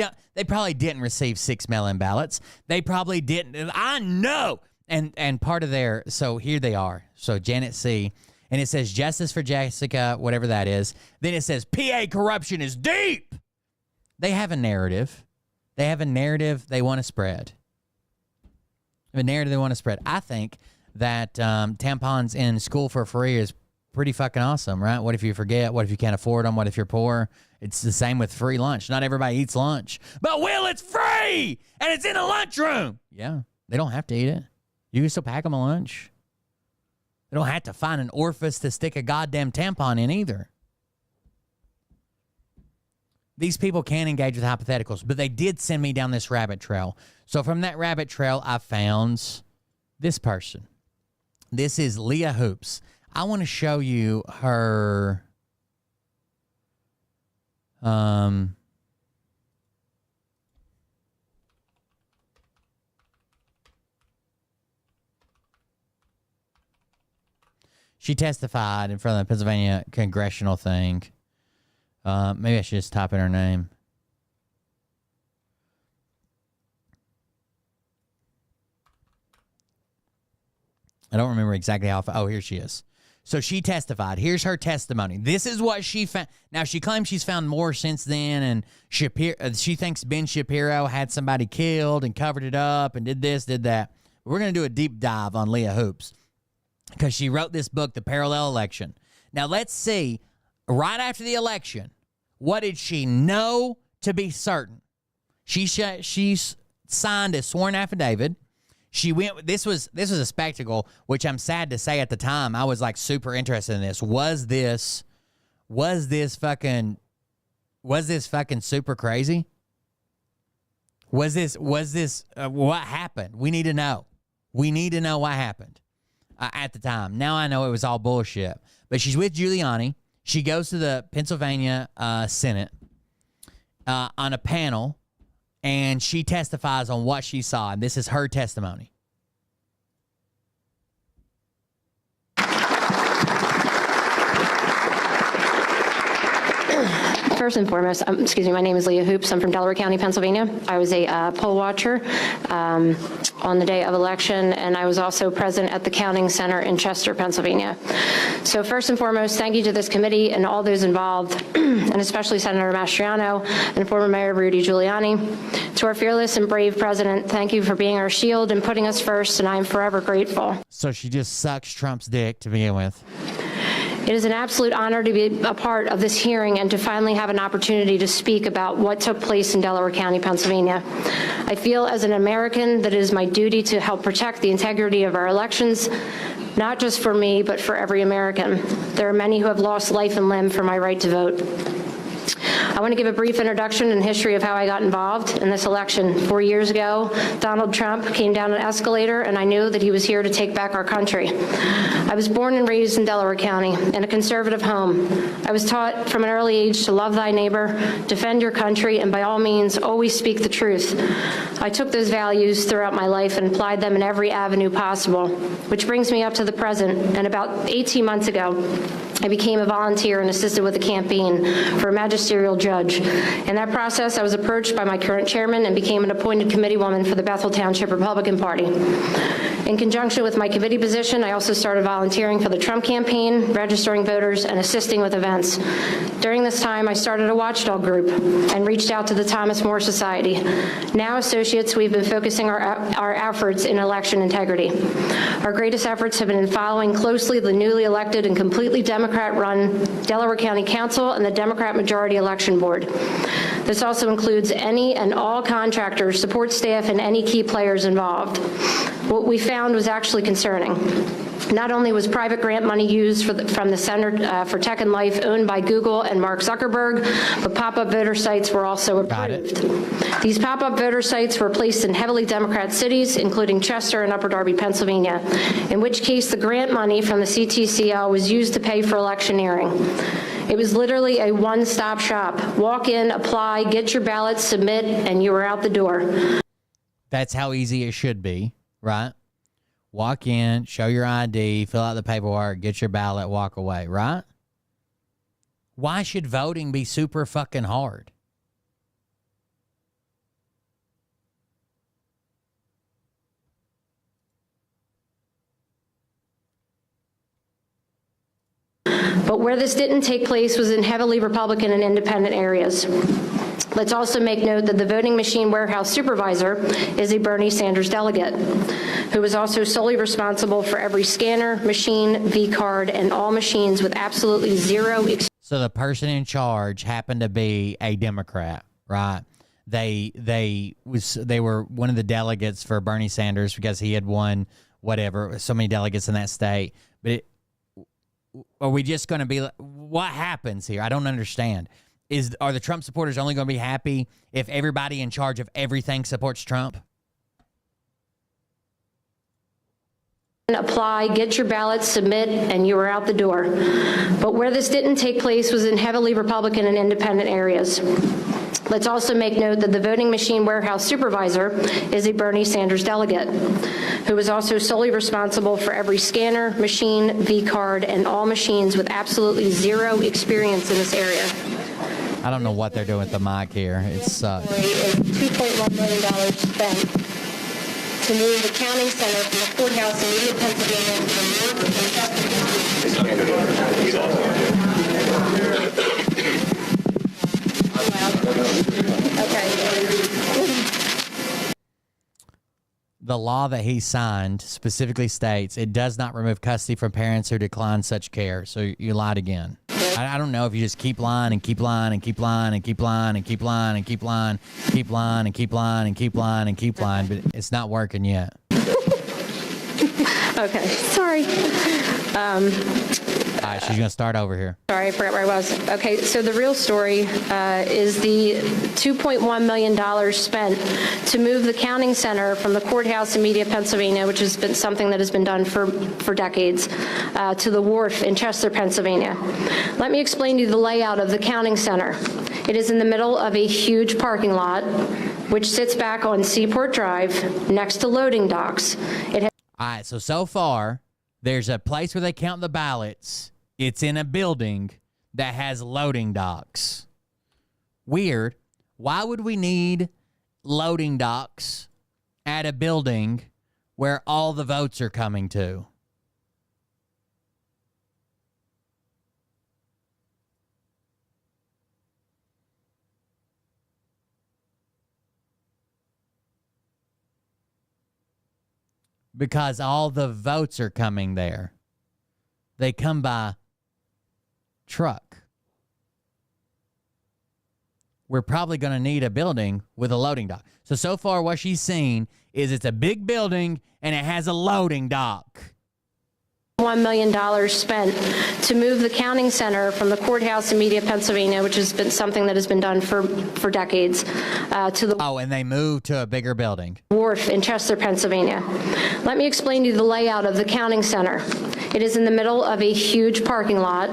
probably didn't receive 6 mail-in ballots. They probably didn't. I know. And part of their, so here they are. So Janet C. And it says justice for Jessica, whatever that is. Then it says PA corruption is deep. They have a narrative. They have a narrative they want to spread. I think that tampons in school for free is pretty fucking awesome, right? What if you forget? What if you can't afford them? What if you're poor? It's the same with free lunch. Not everybody eats lunch. But, Will, it's free, and it's in a lunchroom. Yeah, they don't have to eat it. You can still pack them a lunch. They don't have to find an orifice to stick a goddamn tampon in either. These people can engage with hypotheticals, but they did send me down this rabbit trail. So from that rabbit trail, I found this person. This is Leah Hoopes. I want to show you her... She testified in front of the Pennsylvania congressional thing. Maybe I should just type in her name. I don't remember exactly how. Oh, here she is. So she testified. Here's her testimony. This is what she found. Now, she claims she's found more since then, and she thinks Ben Shapiro had somebody killed and covered it up and did this, did that. We're going to do a deep dive on Leah Hoopes because she wrote this book, The Parallel Election. Now, let's see, right after the election, what did she know to be certain? She signed a sworn affidavit. She went. This was a spectacle, which I'm sad to say at the time I was like super interested in this. Was this fucking super crazy? Was this what happened? We need to know. We need to know what happened at the time. Now I know it was all bullshit. But she's with Giuliani. She goes to the Pennsylvania Senate on a panel, and she testifies on what she saw. And this is her testimony. First and foremost, my name is Leah Hoopes. I'm from Delaware County, Pennsylvania. I was a poll watcher on the day of election, and I was also present at the counting center in Chester, Pennsylvania. So first and foremost, thank you to this committee and all those involved, and especially Senator Mastriano and former Mayor Rudy Giuliani. To our fearless and brave president, thank you for being our shield and putting us first, and I am forever grateful. So she just sucks Trump's dick to begin with. It is an absolute honor to be a part of this hearing and to finally have an opportunity to speak about what took place in Delaware County, Pennsylvania. I feel as an American that it is my duty to help protect the integrity of our elections, not just for me, but for every American. There are many who have lost life and limb for my right to vote. I want to give a brief introduction and history of how I got involved in this election. 4 years ago, Donald Trump came down an escalator, and I knew that he was here to take back our country. I was born and raised in Delaware County in a conservative home. I was taught from an early age to love thy neighbor, defend your country, and by all means, always speak the truth. I took those values throughout my life and applied them in every avenue possible, which brings me up to the present. And about 18 months ago, I became a volunteer and assisted with a campaign for a magisterial judge. In that process, I was approached by my current chairman and became an appointed committeewoman for the Bethel Township Republican Party. In conjunction with my committee position, I also started volunteering for the Trump campaign, registering voters, and assisting with events. During this time, I started a watchdog group and reached out to the Thomas More Society. Now associates, we've been focusing our efforts in election integrity. Our greatest efforts have been in following closely the newly elected and completely Democrat-run Delaware County Council and the Democrat Majority Election Board. This also includes any and all contractors, support staff, and any key players involved. What we found was actually concerning. Not only was private grant money used from the Center for Tech and Life owned by Google and Mark Zuckerberg, but pop-up voter sites were also approved. These pop-up voter sites were placed in heavily Democrat cities, including Chester and Upper Darby, Pennsylvania, in which case the grant money from the CTCL was used to pay for electioneering. It was literally a one-stop shop. Walk in, apply, get your ballot, submit, and you were out the door. That's how easy it should be, right? Walk in, show your ID, fill out the paperwork, get your ballot, walk away, right? Why should voting be super fucking hard? But where this didn't take place was in heavily Republican and independent areas. Let's also make note that the voting machine warehouse supervisor is a Bernie Sanders delegate, who is also solely responsible for every scanner, machine, V-card, and all machines with absolutely zero experience. So the person in charge happened to be a Democrat, right? They were one of the delegates for Bernie Sanders because he had won whatever, so many delegates in that state. But are we just going to be like, what happens here? I don't understand. Are the Trump supporters only going to be happy if everybody in charge of everything supports Trump? Apply, get your ballots, submit, and you are out the door. But where this didn't take place was in heavily Republican and independent areas. Let's also make note that the voting machine warehouse supervisor is a Bernie Sanders delegate, who is also solely responsible for every scanner, machine, V-card, and all machines with absolutely zero experience in this area. I don't know what they're doing with the mic here. It sucks. $2.1 million spent to move the counting center from the courthouse in Media, Pennsylvania Okay. The law that he signed specifically states it does not remove custody from parents who decline such care. So you lied again. I don't know if you just keep lying and keep lying and keep lying and keep lying and keep lying and keep lying, keep lying and keep lying and keep lying and keep lying, but it's not working yet. Okay, sorry. All right, she's going to start over here. Sorry, I forgot where I was. Okay, so the real story is the $2.1 million spent to move the counting center from the courthouse in Media, Pennsylvania, which has been something that has been done for decades, to the wharf in Chester, Pennsylvania. Let me explain to you the layout of the counting center. It is in the middle of a huge parking lot, which sits back on Seaport Drive next to loading docks. All right, so far, there's a place where they count the ballots. It's in a building that has loading docks. Weird. Why would we need loading docks at a building where all the votes are coming to? Because all the votes are coming there. They come by truck. We're probably going to need a building with a loading dock. So far what she's seen is it's a big building and it has a loading dock. $1 million spent to move the counting center from the courthouse in Media, Pennsylvania, which has been something that has been done for decades, to the and they moved to a bigger building. Wharf in Chester, Pennsylvania. Let me explain to you the layout of the counting center. It is in the middle of a huge parking lot,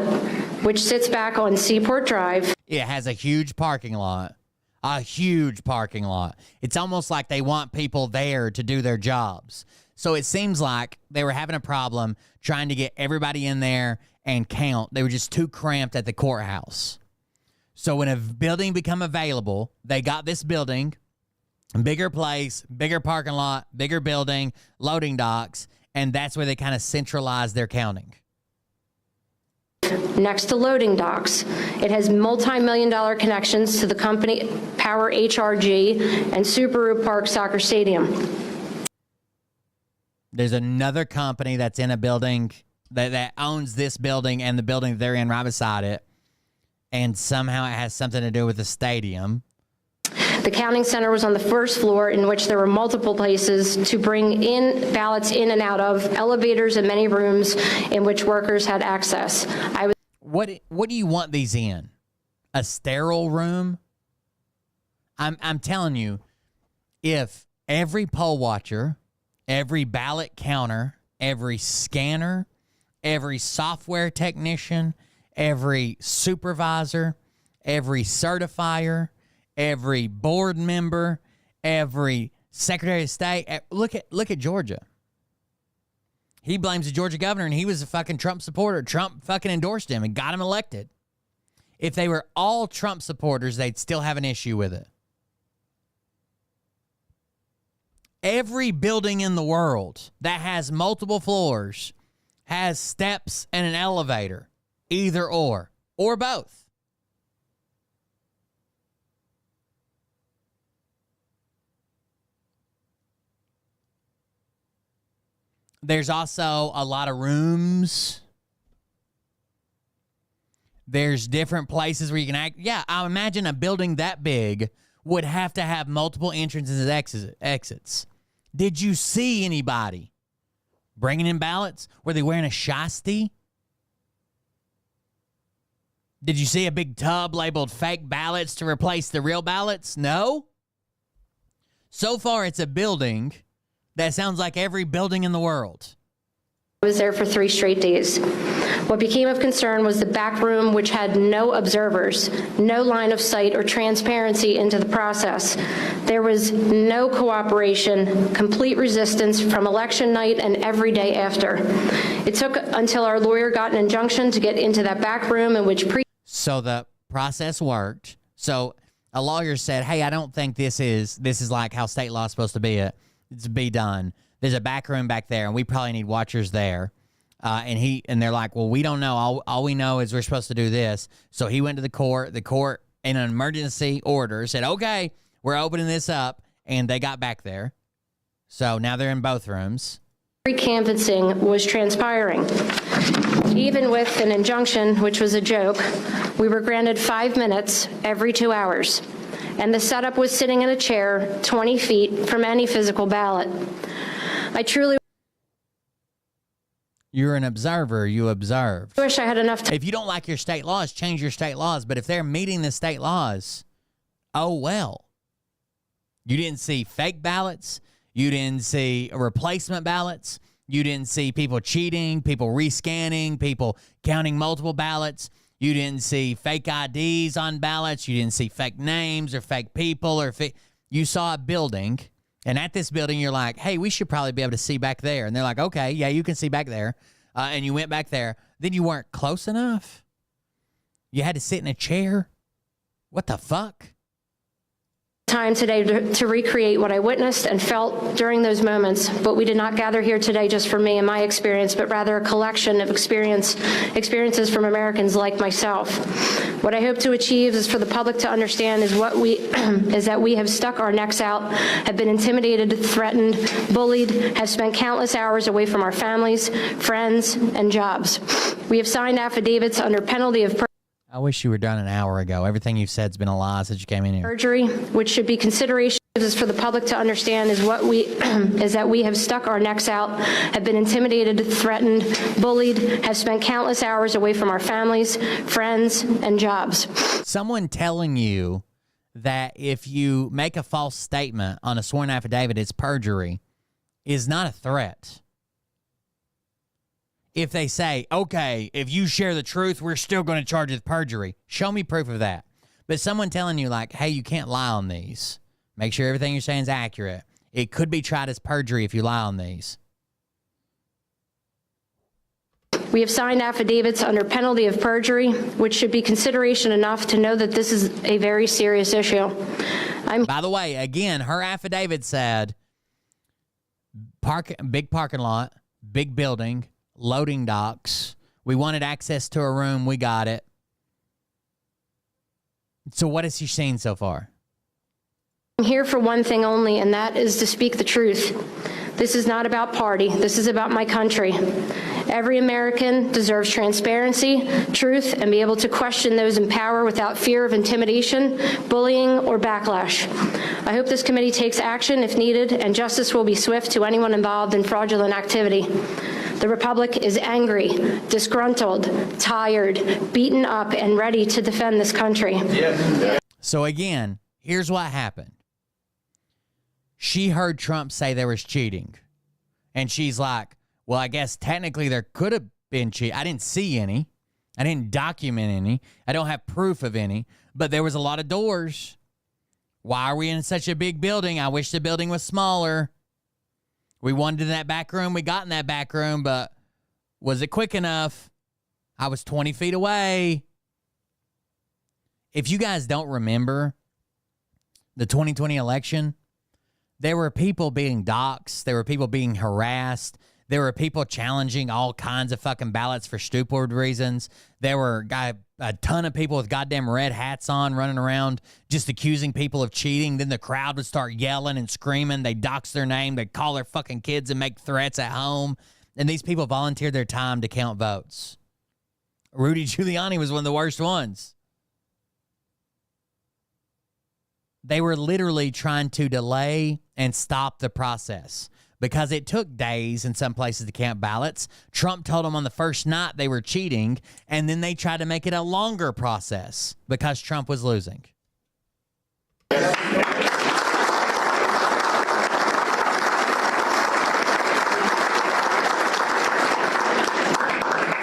which sits back on Seaport Drive. It has a huge parking lot. A huge parking lot. It's almost like they want people there to do their jobs. So it seems like they were having a problem trying to get everybody in there and count. They were just too cramped at the courthouse. So when a building became available, they got this building, bigger place, bigger parking lot, bigger building, loading docks, and that's where they kind of centralized their counting. Next to loading docks. It has multi-million-dollar connections to the company Power HRG and Subaru Park Soccer Stadium. There's another company that's in a building that owns this building and the building they're in right beside it. And somehow it has something to do with the stadium. The counting center was on the first floor, in which there were multiple places to bring in ballots in and out of, elevators and many rooms in which workers had access. What do you want these in? A sterile room? I'm telling you, if every poll watcher, every ballot counter, every scanner, every software technician, every supervisor, every certifier, every board member, every secretary of state, look at Georgia. He blames the Georgia governor, and he was a fucking Trump supporter. Trump fucking endorsed him and got him elected. If they were all Trump supporters, they'd still have an issue with it. Every building in the world that has multiple floors has steps and an elevator, either or both. There's also a lot of rooms. There's different places where you can act. Yeah, I imagine a building that big would have to have multiple entrances and exits. Did you see anybody bringing in ballots? Were they wearing a shiesty? Did you see a big tub labeled fake ballots to replace the real ballots? No. So far, it's a building that sounds like every building in the world. I was there for 3 straight days. What became of concern was the back room, which had no observers, no line of sight or transparency into the process. There was no cooperation, complete resistance from election night and every day after. It took until our lawyer got an injunction to get into that back room in which So the process worked. So a lawyer said, hey, I don't think this is like how state law is supposed to be done. There's a back room back there, and we probably need watchers there. And they're like, well, we don't know. All we know is we're supposed to do this. So he went to the court. The court, in an emergency order, said, okay, we're opening this up. And they got back there. So now they're in both rooms. Pre-canvassing was transpiring. Even with an injunction, which was a joke, we were granted 5 minutes every 2 hours. And the setup was sitting in a chair 20 feet from any physical ballot. I truly You're an observer. You observed. wish I had enough time. If you don't like your state laws, change your state laws. But if they're meeting the state laws, oh, well. You didn't see fake ballots. You didn't see replacement ballots. You didn't see people cheating, people rescanning, people counting multiple ballots. You didn't see fake IDs on ballots. You didn't see fake names or fake people. You saw a building, and at this building, you're like, hey, we should probably be able to see back there. And they're like, okay, yeah, you can see back there. And you went back there. Then you weren't close enough. You had to sit in a chair. What the fuck? Time today to recreate what I witnessed and felt during those moments, but we did not gather here today just for me and my experience, but rather a collection of experiences from Americans like myself. What I hope to achieve is for the public to understand is that we have stuck our necks out, have been intimidated, threatened, bullied, have spent countless hours away from our families, friends, and jobs. We have signed affidavits under penalty of I wish you were done an hour ago. Everything you've said's been a lie since you came in here. perjury, which should be consideration is for the public to understand is that we have stuck our necks out, have been intimidated, threatened, bullied, have spent countless hours away from our families, friends, and jobs. Someone telling you that if you make a false statement on a sworn affidavit, it's perjury, is not a threat. If they say, okay, if you share the truth, we're still going to charge you with perjury. Show me proof of that. But someone telling you like, hey, you can't lie on these. Make sure everything you're saying is accurate. It could be tried as perjury if you lie on these. We have signed affidavits under penalty of perjury, which should be consideration enough to know that this is a very serious issue. By the way, again, her affidavit said big parking lot, big building, loading docks. We wanted access to a room. We got it. So what has she seen so far? I'm here for one thing only, and that is to speak the truth. This is not about party. This is about my country. Every American deserves transparency, truth, and be able to question those in power without fear of intimidation, bullying, or backlash. I hope this committee takes action if needed, and justice will be swift to anyone involved in fraudulent activity. The Republic is angry, disgruntled, tired, beaten up, and ready to defend this country. So again, here's what happened. She heard Trump say there was cheating. And she's like, well, I guess technically there could have been cheating. I didn't see any. I didn't document any. I don't have proof of any. But there was a lot of doors. Why are we in such a big building? I wish the building was smaller. We wanted in that back room. We got in that back room, but was it quick enough? I was 20 feet away. If you guys don't remember the 2020 election, there were people being doxxed. There were people being harassed. There were people challenging all kinds of fucking ballots for stupid reasons. There were a ton of people with goddamn red hats on running around just accusing people of cheating. Then the crowd would start yelling and screaming. They'd dox their name. They'd call their fucking kids and make threats at home. And these people volunteered their time to count votes. Rudy Giuliani was one of the worst ones. They were literally trying to delay and stop the process because it took days in some places to count ballots. Trump told them on the first night they were cheating, and then they tried to make it a longer process because Trump was losing.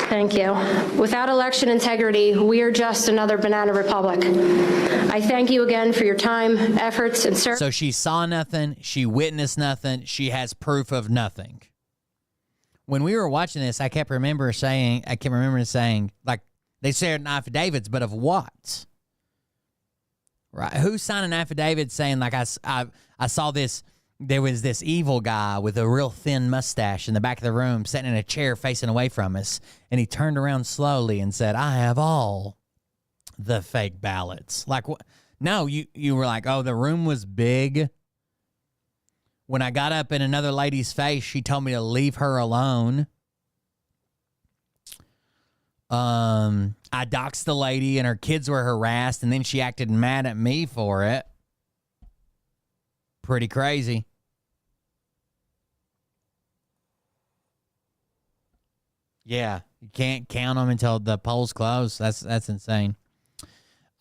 Thank you. Without election integrity, we are just another banana republic. I thank you again for your time, efforts, and service. So she saw nothing. She witnessed nothing. She has proof of nothing. When we were watching this, I kept remembering saying, like, they said affidavits, but of what? Right? Who signed an affidavit saying, like, I saw this, there was this evil guy with a real thin mustache in the back of the room sitting in a chair facing away from us, and he turned around slowly and said, I have all the fake ballots. Like, what? No, you were like, oh, the room was big. When I got up in another lady's face, she told me to leave her alone. I doxed the lady and her kids were harassed, and then she acted mad at me for it. Pretty crazy. Yeah, you can't count them until the polls close. That's insane.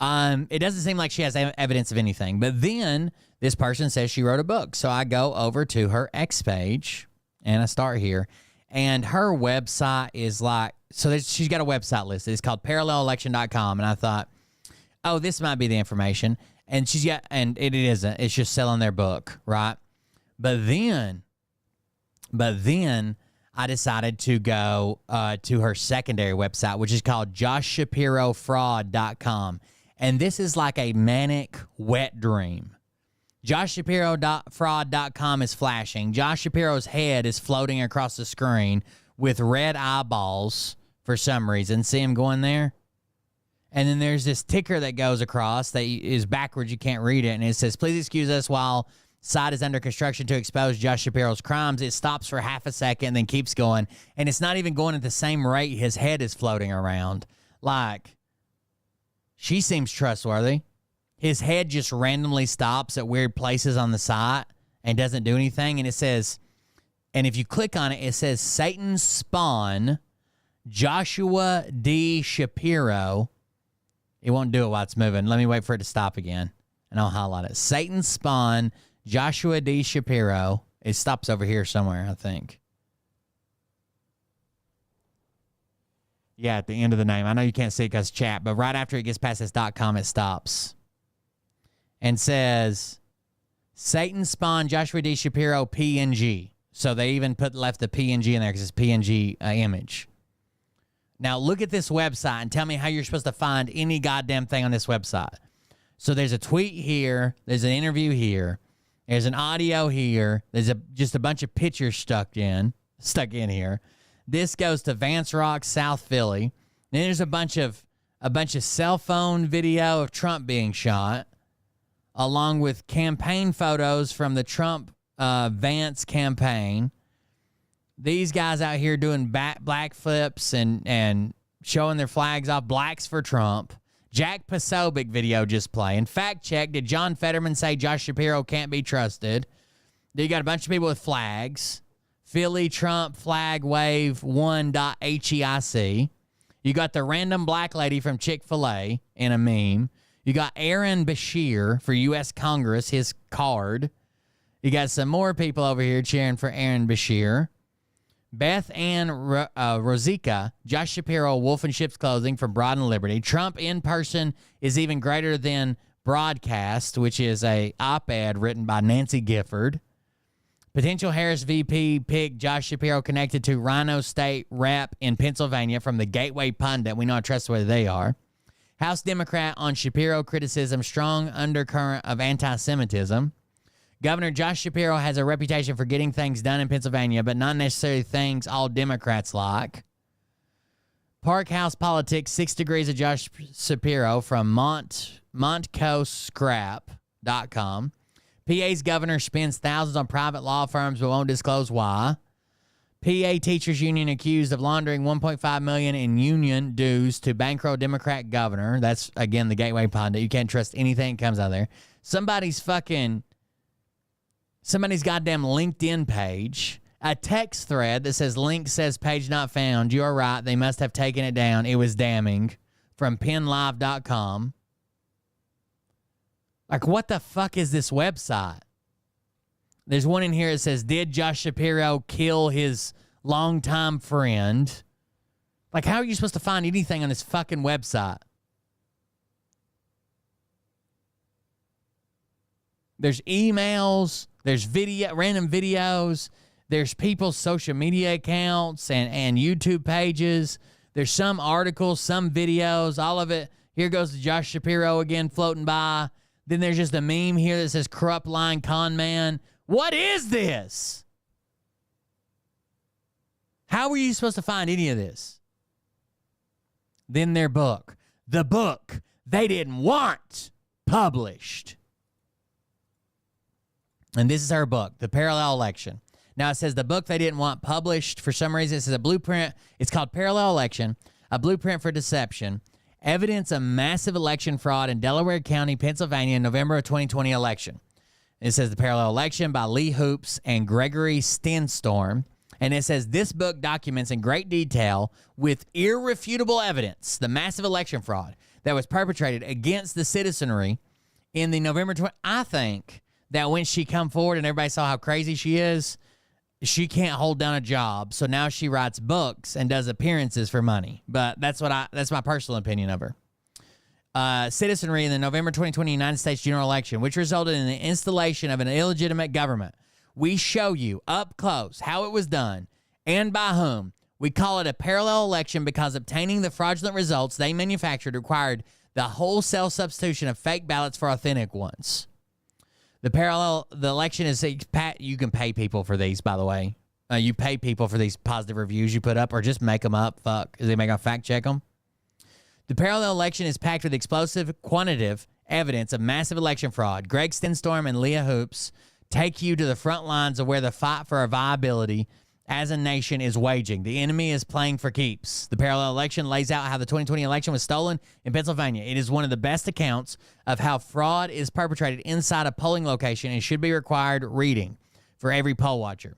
It doesn't seem like she has evidence of anything. But then this person says she wrote a book. So I go over to her X page, and I start here. And her website is like, so she's got a website listed. It's called parallelelection.com. And I thought, oh, this might be the information. And she's got, and it isn't. It's just selling their book, right? But then I decided to go to her secondary website, which is called joshshapirofraud.com. And this is like a manic wet dream. joshshapirofraud.com is flashing. Josh Shapiro's head is floating across the screen with red eyeballs for some reason. See him going there? And then there's this ticker that goes across that is backwards. You can't read it. And it says, please excuse us while site is under construction to expose Josh Shapiro's crimes. It stops for half a second, then keeps going. And it's not even going at the same rate his head is floating around. Like, she seems trustworthy. His head just randomly stops at weird places on the site and doesn't do anything. And it says, and if you click on it, it says Satan spawn Joshua D. Shapiro. It won't do it while it's moving. Let me wait for it to stop again, and I'll highlight it. Satan spawn Joshua D. Shapiro. It stops over here somewhere, I think. Yeah, at the end of the name. I know you can't see it because chat, but right after it gets past this .com, it stops. And says, Satan spawn Joshua D. Shapiro PNG. So they even left the PNG in there because it's PNG image. Now, look at this website and tell me how you're supposed to find any goddamn thing on this website. So there's a tweet here. There's an interview here. There's an audio here. There's just a bunch of pictures stuck in here. This goes to Vance Rock, South Philly. Then there's a bunch of cell phone video of Trump being shot, along with campaign photos from the Trump Vance campaign. These guys out here doing black flips and showing their flags off. Blacks for Trump. Jack Posobiec video just playing. Fact check. Did John Fetterman say Josh Shapiro can't be trusted? Then you got a bunch of people with flags. Philly Trump flag wave 1.heic. You got the random black lady from Chick-fil-A in a meme. You got Aaron Beshear for U.S. Congress, his card. You got some more people over here cheering for Aaron Beshear. Beth Ann Rosica, Josh Shapiro, Wolf and Ship's Clothing from Broad and Liberty. Trump in person is even greater than broadcast, which is a op-ed written by Nancy Gifford. Potential Harris VP pick Josh Shapiro connected to Rhino State Rep in Pennsylvania from the Gateway Pundit. We know how trustworthy they are. House Democrat on Shapiro criticism, strong undercurrent of anti-Semitism. Governor Josh Shapiro has a reputation for getting things done in Pennsylvania, but not necessarily things all Democrats like. Park House Politics, 6 Degrees of Josh Shapiro from montcoscrap.com. PA's governor spends thousands on private law firms but won't disclose why. PA Teachers Union accused of laundering $1.5 million in union dues to bankroll Democrat governor. That's, again, the Gateway Pundit. You can't trust anything that comes out of there. Somebody's goddamn LinkedIn page. A text thread that says, link says page not found. You are right. They must have taken it down. It was damning. From penlive.com. Like, what the fuck is this website? There's one in here that says, did Josh Shapiro kill his longtime friend? Like, how are you supposed to find anything on this fucking website? There's emails, there's random videos, there's people's social media accounts and YouTube pages. There's some articles, some videos, all of it. Here goes to Josh Shapiro again floating by. Then there's just a meme here that says corrupt lying con man. What is this? How were you supposed to find any of this? Then their book. The book they didn't want published. And this is her book, The Parallel Election. Now it says the book they didn't want published. For some reason, it says a blueprint. It's called Parallel Election, a blueprint for deception. Evidence of massive election fraud in Delaware County, Pennsylvania, in November of 2020 election. It says The Parallel Election by Leah Hoopes and Gregory Stenstorm. And it says this book documents in great detail with irrefutable evidence the massive election fraud that was perpetrated against the citizenry in the November 20. I think that when she come forward and everybody saw how crazy she is, she can't hold down a job. So now she writes books and does appearances for money. But that's my personal opinion of her. Citizenry in the November 2020 United States general election, which resulted in the installation of an illegitimate government. We show you up close how it was done and by whom. We call it a parallel election because obtaining the fraudulent results they manufactured required the wholesale substitution of fake ballots for authentic ones. The election is, you can pay people for these, by the way. You pay people for these positive reviews you put up or just make them up. Fuck. Is anybody going to fact check them? The parallel election is packed with explosive, quantitative evidence of massive election fraud. Greg Stenstorm and Leah Hoopes take you to the front lines of where the fight for our viability as a nation is waging. The enemy is playing for keeps. The parallel election lays out how the 2020 election was stolen in Pennsylvania. It is one of the best accounts of how fraud is perpetrated inside a polling location and should be required reading for every poll watcher.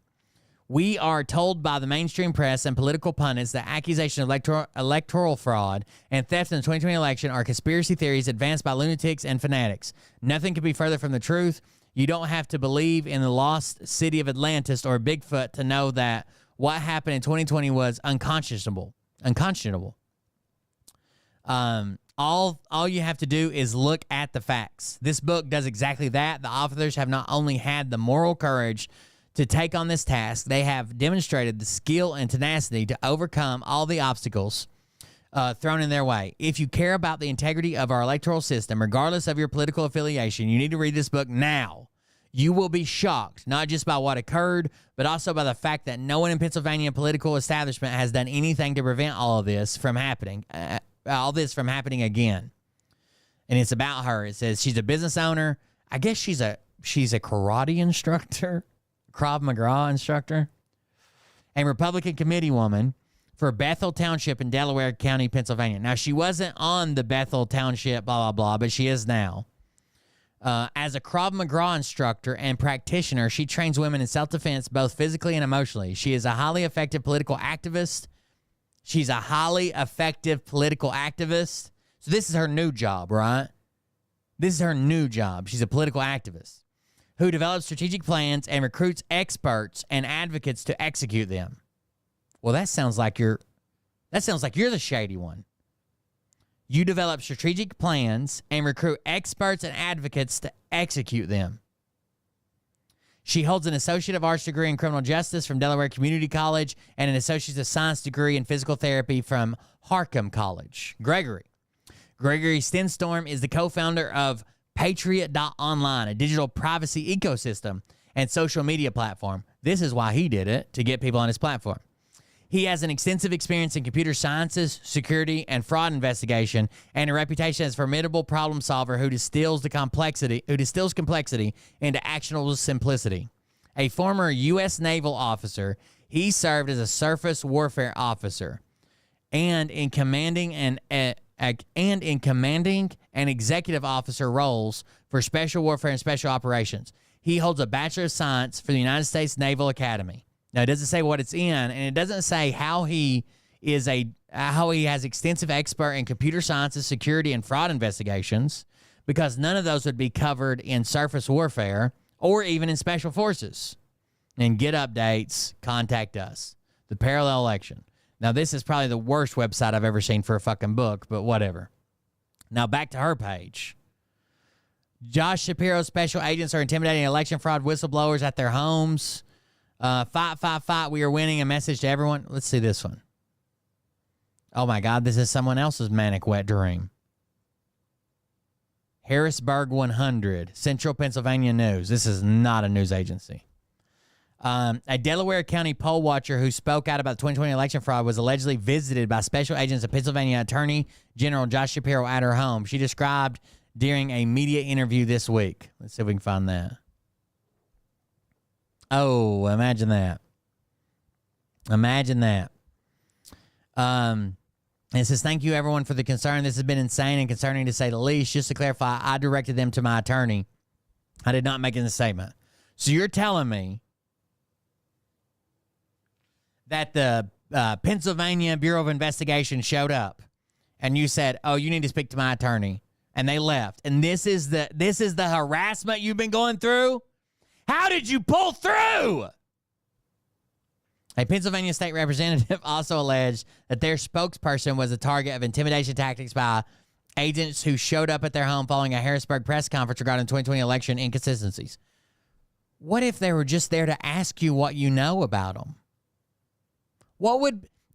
We are told by the mainstream press and political pundits that accusations of electoral fraud and theft in the 2020 election are conspiracy theories advanced by lunatics and fanatics. Nothing could be further from the truth. You don't have to believe in the lost city of Atlantis or Bigfoot to know that what happened in 2020 was unconscionable. All you have to do is look at the facts. This book does exactly that. The authors have not only had the moral courage to take on this task, they have demonstrated the skill and tenacity to overcome all the obstacles thrown in their way. If you care about the integrity of our electoral system, regardless of your political affiliation, you need to read this book now. You will be shocked, not just by what occurred, but also by the fact that no one in Pennsylvania political establishment has done anything to prevent all this from happening again. And it's about her. It says she's a business owner. I guess she's a karate instructor, Krav Maga instructor, and Republican committee woman for Bethel Township in Delaware County, Pennsylvania. Now, she wasn't on the Bethel Township, blah, blah, blah, but she is now. As a Krav Maga instructor and practitioner, she trains women in self-defense both physically and emotionally. She is a highly effective political activist. So this is her new job, right? This is her new job. She's a political activist who develops strategic plans and recruits experts and advocates to execute them. Well, that sounds like you're the shady one. You develop strategic plans and recruit experts and advocates to execute them. She holds an Associate of Arts degree in Criminal Justice from Delaware Community College and an Associate of Science degree in Physical Therapy from Harcum College. Gregory Stenstorm is the co-founder of Patriot.online, a digital privacy ecosystem and social media platform. This is why he did it, to get people on his platform. He has an extensive experience in computer sciences, security, and fraud investigation, and a reputation as a formidable problem solver who distills complexity into actionable simplicity. A former U.S. naval officer, He served as a surface warfare officer and in commanding and executive officer roles for special warfare and special operations. He holds a Bachelor of Science for the United States Naval Academy. Now, it doesn't say what it's in, and it doesn't say how he has extensive expert in computer sciences, security, and fraud investigations, because none of those would be covered in surface warfare or even in special forces. And get updates, contact us. The Parallel Election. Now, this is probably the worst website I've ever seen for a fucking book, but whatever. Now, back to her page. Josh Shapiro's special agents are intimidating election fraud whistleblowers at their homes. Fight, fight, fight. We are winning. A message to everyone. Let's see this one. Oh, my God. This is someone else's manic wet dream. Harrisburg 100, Central Pennsylvania News. This is not a news agency. A Delaware County poll watcher who spoke out about the 2020 election fraud was allegedly visited by special agents of Pennsylvania Attorney General Josh Shapiro at her home. She described during a media interview this week. Let's see if we can find that. Oh, imagine that. Imagine that. It says, thank you, everyone, for the concern. This has been insane and concerning, to say the least. Just to clarify, I directed them to my attorney. I did not make a statement. So you're telling me that the Pennsylvania Bureau of Investigation showed up and you said, oh, you need to speak to my attorney, and they left. And this is the harassment you've been going through? How did you pull through? A Pennsylvania state representative also alleged that their spokesperson was a target of intimidation tactics by agents who showed up at their home following a Harrisburg press conference regarding 2020 election inconsistencies. What if they were just there to ask you what you know about them?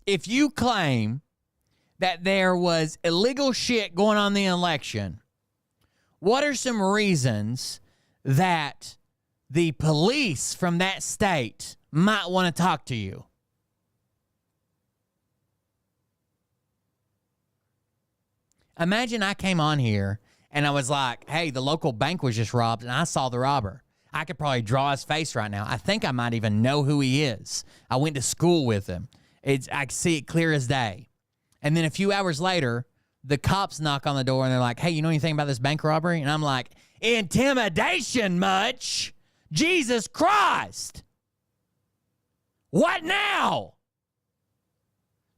If you claim that there was illegal shit going on in the election, what are some reasons that the police from that state might want to talk to you? Imagine I came on here and I was like, hey, the local bank was just robbed and I saw the robber. I could probably draw his face right now. I think I might even know who he is. I went to school with him. I can see it clear as day. And then a few hours later, the cops knock on the door and they're like, hey, you know anything about this bank robbery? And I'm like, intimidation much? Jesus Christ. What now?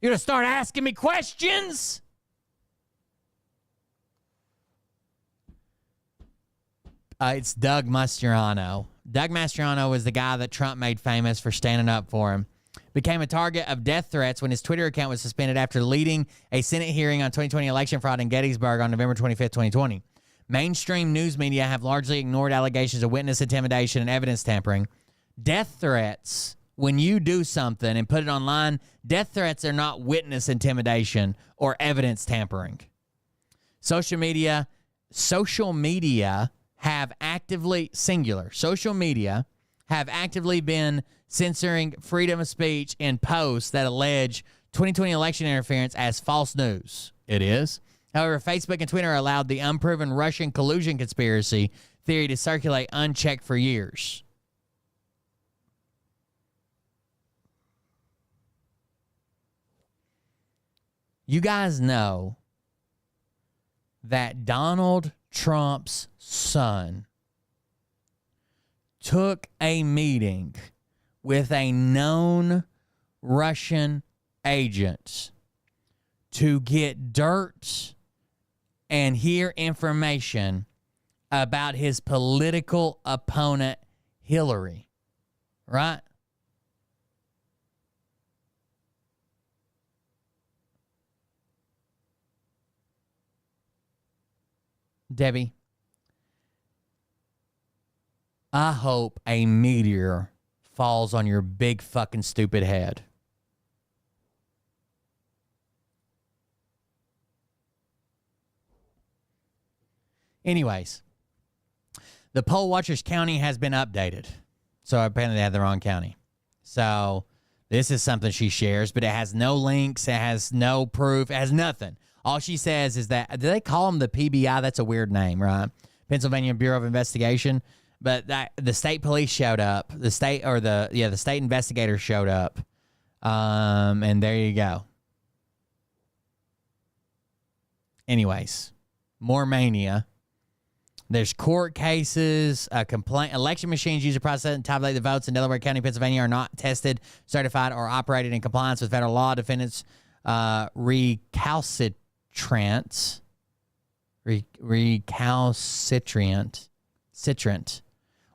You're going to start asking me questions? It's Doug Mastriano. Doug Mastriano was the guy that Trump made famous for standing up for him. Became a target of death threats when his Twitter account was suspended after leading a Senate hearing on 2020 election fraud in Gettysburg on November 25th, 2020. Mainstream news media have largely ignored allegations of witness intimidation and evidence tampering. Death threats, when you do something and put it online, death threats are not witness intimidation or evidence tampering. Social media have actively, singular, social media have actively been censoring freedom of speech in posts that allege 2020 election interference as false news. It is. However, Facebook and Twitter allowed the unproven Russian collusion conspiracy theory to circulate unchecked for years. You guys know that Donald Trump's son took a meeting with a known Russian agent to get dirt and hear information about his political opponent, Hillary, right? Debbie, I hope a meteor falls on your big fucking stupid head. Anyways, the poll watchers county has been updated. So apparently they had the wrong county. So this is something she shares, but it has no links. It has no proof. It has nothing. All she says is that, do they call them the PBI? That's a weird name, right? Pennsylvania Bureau of Investigation. But the state police showed up. The state investigators showed up And there you go. Anyways, more mania. There's court cases, complaint. Election machines used to process and tabulate the votes in Delaware County, Pennsylvania are not tested, certified, or operated in compliance with federal law. Defendants recalcitrant.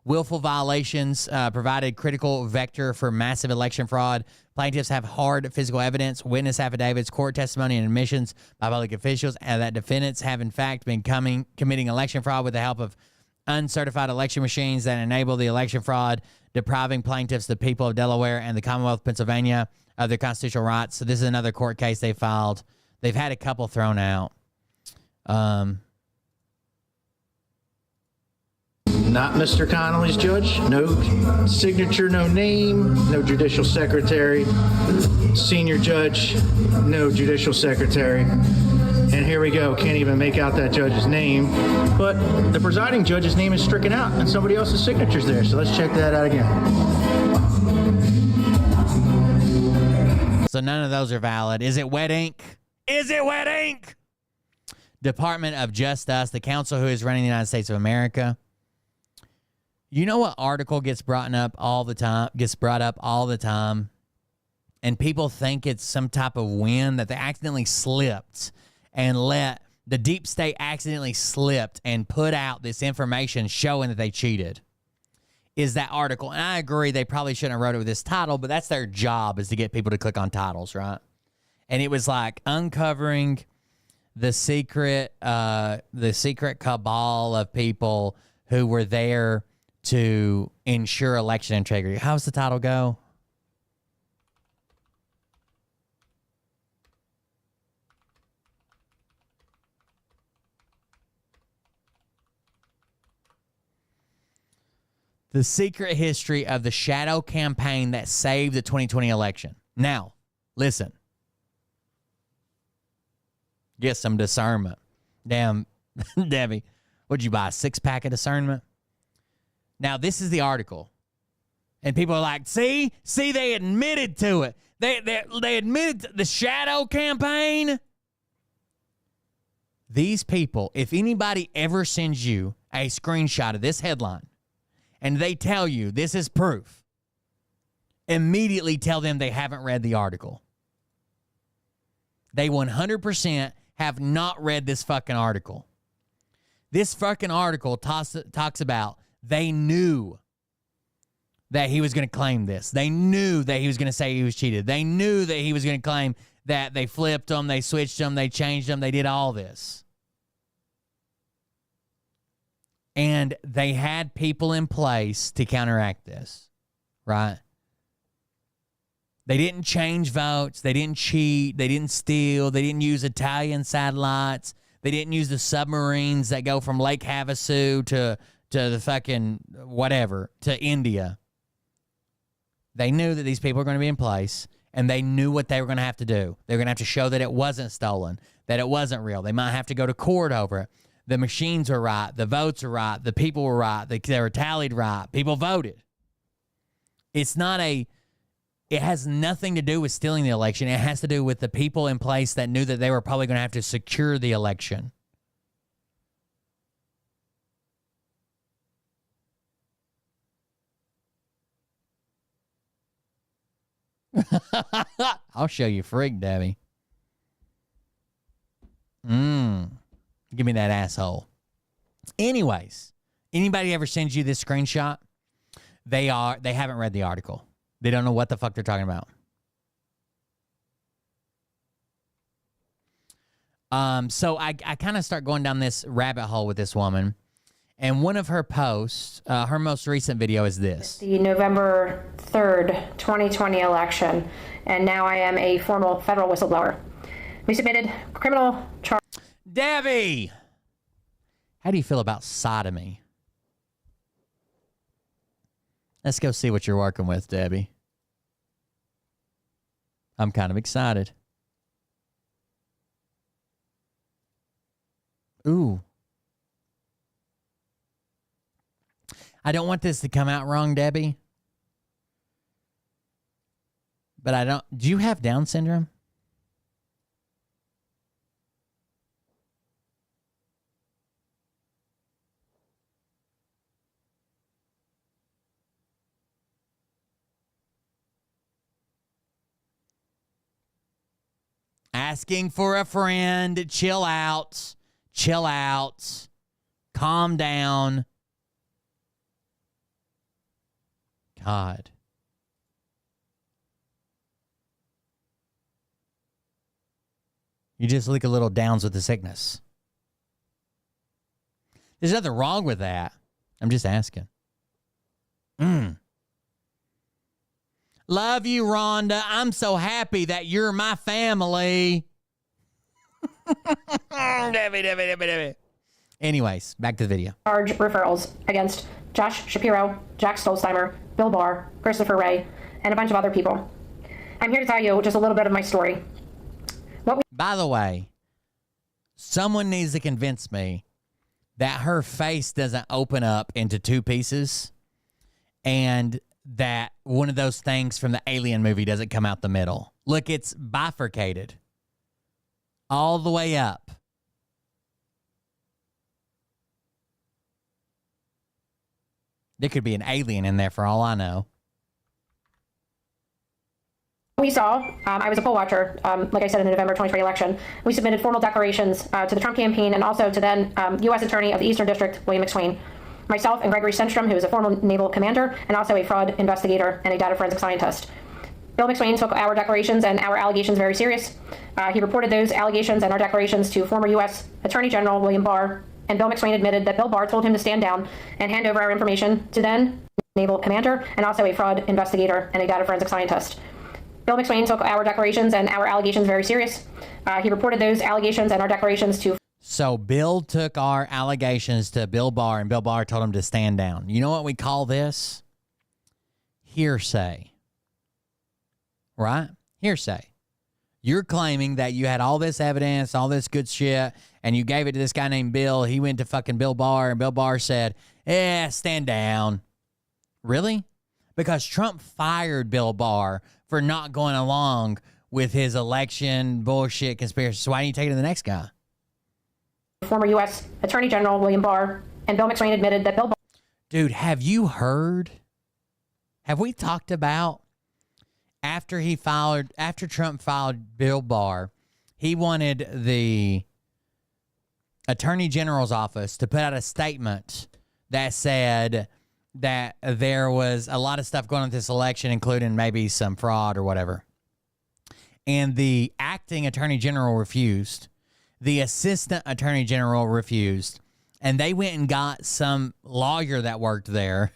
Willful violations provided critical vector for massive election fraud. Plaintiffs have hard physical evidence, witness affidavits, court testimony, and admissions by public officials, and that defendants have in fact been committing election fraud with the help of uncertified election machines that enable the election fraud, depriving plaintiffs, the people of Delaware, and the Commonwealth of Pennsylvania of their constitutional rights. So this is another court case they filed. They've had a couple thrown out. Not Mr. Connolly's judge. No signature, no name, no judicial secretary. Senior judge, no judicial secretary. And here we go. Can't even make out that judge's name. But the presiding judge's name is stricken out and somebody else's signature's there. So let's check that out again. So none of those are valid. Is it wet ink? Is it wet ink? Department of Justice, the council who is running the United States of America. You know what article gets brought up all the time, and people think it's some type of win that they accidentally slipped and let the deep state accidentally slipped and put out this information showing that they cheated. Is that article? And I agree, they probably shouldn't have wrote it with this title, but that's their job, is to get people to click on titles, right? And it was like uncovering the secret cabal of people who were there to ensure election integrity. How's the title go? The secret history of the shadow campaign that saved the 2020 election. Now, listen. Get some discernment. Damn, Debbie, what'd you buy, a 6-pack of discernment? Now, this is the article. And people are like, see, they admitted to it. They admitted to the shadow campaign. These people, if anybody ever sends you a screenshot of this headline and they tell you this is proof, immediately tell them they haven't read the article. They 100% have not read this fucking article. This fucking article talks about they knew that he was going to claim this. They knew that he was going to say he was cheated. They knew that he was going to claim that they flipped them, they switched them, they changed them, they did all this. And they had people in place to counteract this, right? They didn't change votes. They didn't cheat. They didn't steal. They didn't use Italian satellites. They didn't use the submarines that go from Lake Havasu to the fucking whatever, to India. They knew that these people were going to be in place, and they knew what they were going to have to do. They were going to have to show that it wasn't stolen, that it wasn't real. They might have to go to court over it. The machines were right. The votes were right. The people were right. They were tallied right. People voted. It has nothing to do with stealing the election. It has to do with the people in place that knew that they were probably going to have to secure the election. I'll show you freak, Debbie. Give me that asshole. Anyways, anybody ever sends you this screenshot? They haven't read the article. They don't know what the fuck they're talking about. So I kind of start going down this rabbit hole with this woman. And one of her posts, her most recent video is this. The November 3rd, 2020 election, and now I am a formal federal whistleblower. We submitted criminal charge. Debbie! How do you feel about sodomy? Let's go see what you're working with, Debbie. I'm kind of excited. Ooh. I don't want this to come out wrong, Debbie. but I don't. Do you have Down syndrome? Asking for a friend. Chill out. Chill out. Calm down. God. You just look a little downs with the sickness. There's nothing wrong with that. I'm just asking. Love you, Rhonda. I'm so happy that you're my family. Anyways, back to the video. Charge referrals against Josh Shapiro, Jack Stolzheimer, Bill Barr, Christopher Wray, and a bunch of other people. I'm here to tell you just a little bit of my story. By the way, someone needs to convince me that her face doesn't open up into two pieces and that one of those things from the Alien movie doesn't come out the middle. Look, it's bifurcated all the way up. There could be an alien in there for all I know. We saw, I was a poll watcher, like I said, in the November 2020 election. We submitted formal declarations to the Trump campaign and also to then U.S. Attorney of the Eastern District, William McSwain. Myself and Gregory Stenstrom, who is a former naval commander and also a fraud investigator and a data forensic scientist. Bill McSwain took our declarations and our allegations very serious. He reported those allegations and our declarations to former U.S. Attorney General William Barr, and Bill McSwain admitted that Bill Barr told him to stand down and hand over our information to then naval commander and also a fraud investigator and a data forensic scientist. Bill McSwain took our declarations and our allegations very serious. He reported those allegations and our declarations to... So Bill took our allegations to Bill Barr, and Bill Barr told him to stand down. You know what we call this? Hearsay. Right? Hearsay. You're claiming that you had all this evidence, all this good shit, and you gave it to this guy named Bill. He went to fucking Bill Barr, and Bill Barr said, stand down. Really? Because Trump fired Bill Barr for not going along with his election bullshit conspiracy. So why didn't you take it to the next guy? Former U.S. Attorney General William Barr, and Bill McSwain admitted that Bill Barr... Dude, have you heard? Have we talked about after Trump filed Bill Barr, he wanted the Attorney General's office to put out a statement that said that there was a lot of stuff going on with this election, including maybe some fraud or whatever. And the acting Attorney General refused. The Assistant Attorney General refused. And they went and got some lawyer that worked there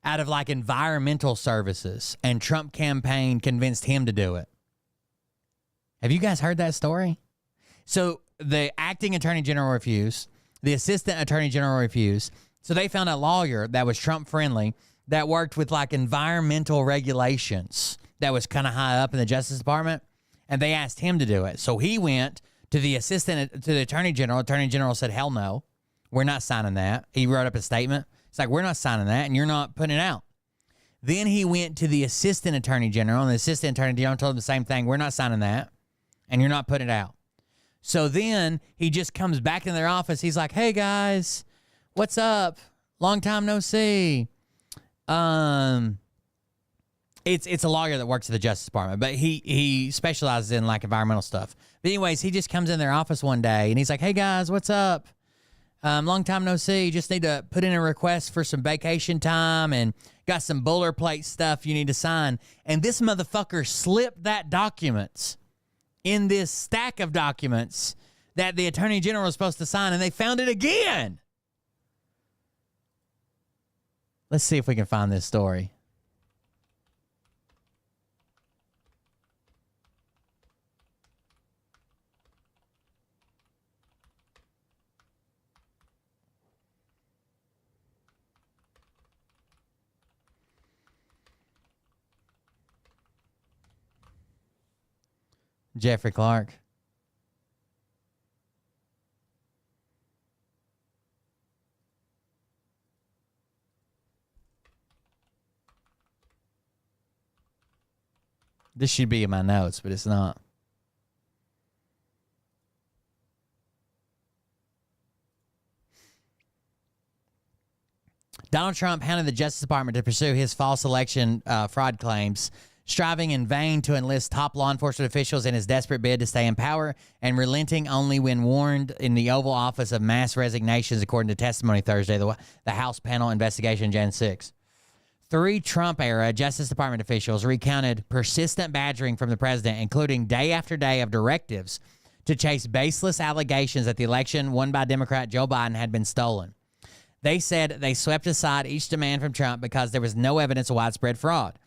out of like environmental services. And Trump campaign convinced him to do it. Have you guys heard that story? So the acting Attorney General refused. The Assistant Attorney General refused. So they found a lawyer that was Trump friendly that worked with like environmental regulations that was kind of high up in the Justice Department. And they asked him to do it. So he went to the Attorney General. Attorney General said, hell no, we're not signing that. He wrote up a statement. It's like, we're not signing that and you're not putting it out. Then he went to the Assistant Attorney General, and the Assistant Attorney General told him the same thing. We're not signing that and you're not putting it out. So then he just comes back in their office. He's like, hey guys, what's up? Long time no see. It's a lawyer that works at the Justice Department, but he specializes in like environmental stuff. But anyways, he just comes in their office one day and he's like, hey guys, what's up? Long time no see. Just need to put in a request for some vacation time and got some boilerplate stuff you need to sign. And this motherfucker slipped that document in this stack of documents that the Attorney General was supposed to sign, and they found it again. Let's see if we can find this story. Jeffrey Clark. This should be in my notes, but it's not. Donald Trump hounded the Justice Department to pursue his false election fraud claims, striving in vain to enlist top law enforcement officials in his desperate bid to stay in power and relenting only when warned in the Oval Office of mass resignations, according to testimony Thursday, the House panel investigation Jan 6. 3 Trump-era Justice Department officials recounted persistent badgering from the president, including day after day of directives to chase baseless allegations that the election won by Democrat Joe Biden had been stolen. They said they swept aside each demand from Trump because there was no evidence of widespread fraud.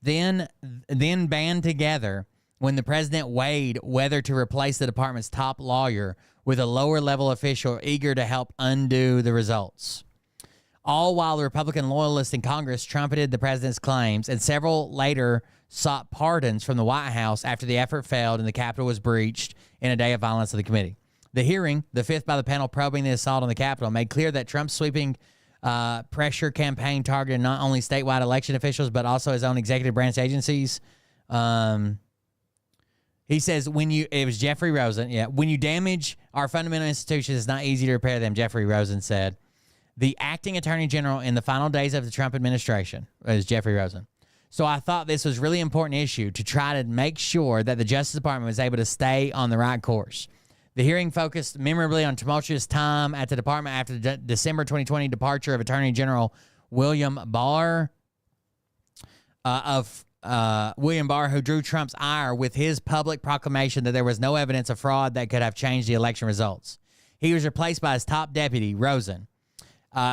Then band together when the president weighed whether to replace the department's top lawyer with a lower-level official eager to help undo the results. All while the Republican loyalists in Congress trumpeted the president's claims, and several later sought pardons from the White House after the effort failed and the Capitol was breached in a day of violence of the committee. The hearing, the 5th by the panel probing the assault on the Capitol, made clear that Trump's sweeping pressure campaign targeted not only statewide election officials, but also his own executive branch agencies. He says, it was Jeffrey Rosen. Yeah. When you damage our fundamental institutions, it's not easy to repair them, Jeffrey Rosen said. The acting attorney general in the final days of the Trump administration is Jeffrey Rosen. So I thought this was a really important issue to try to make sure that the Justice Department was able to stay on the right course. The hearing focused memorably on tumultuous time at the department after the December 2020 departure of Attorney General William Barr, who drew Trump's ire with his public proclamation that there was no evidence of fraud that could have changed the election results. He was replaced by his top deputy, Rosen,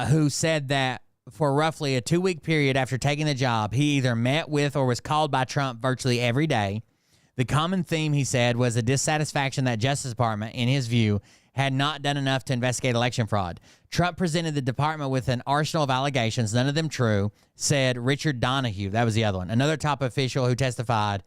who said that for roughly a 2-week period after taking the job, he either met with or was called by Trump virtually every day. The common theme, he said, was a dissatisfaction that Justice Department, in his view, had not done enough to investigate election fraud. Trump presented the department with an arsenal of allegations, none of them true, said Richard Donahue. That was the other one, another top official who testified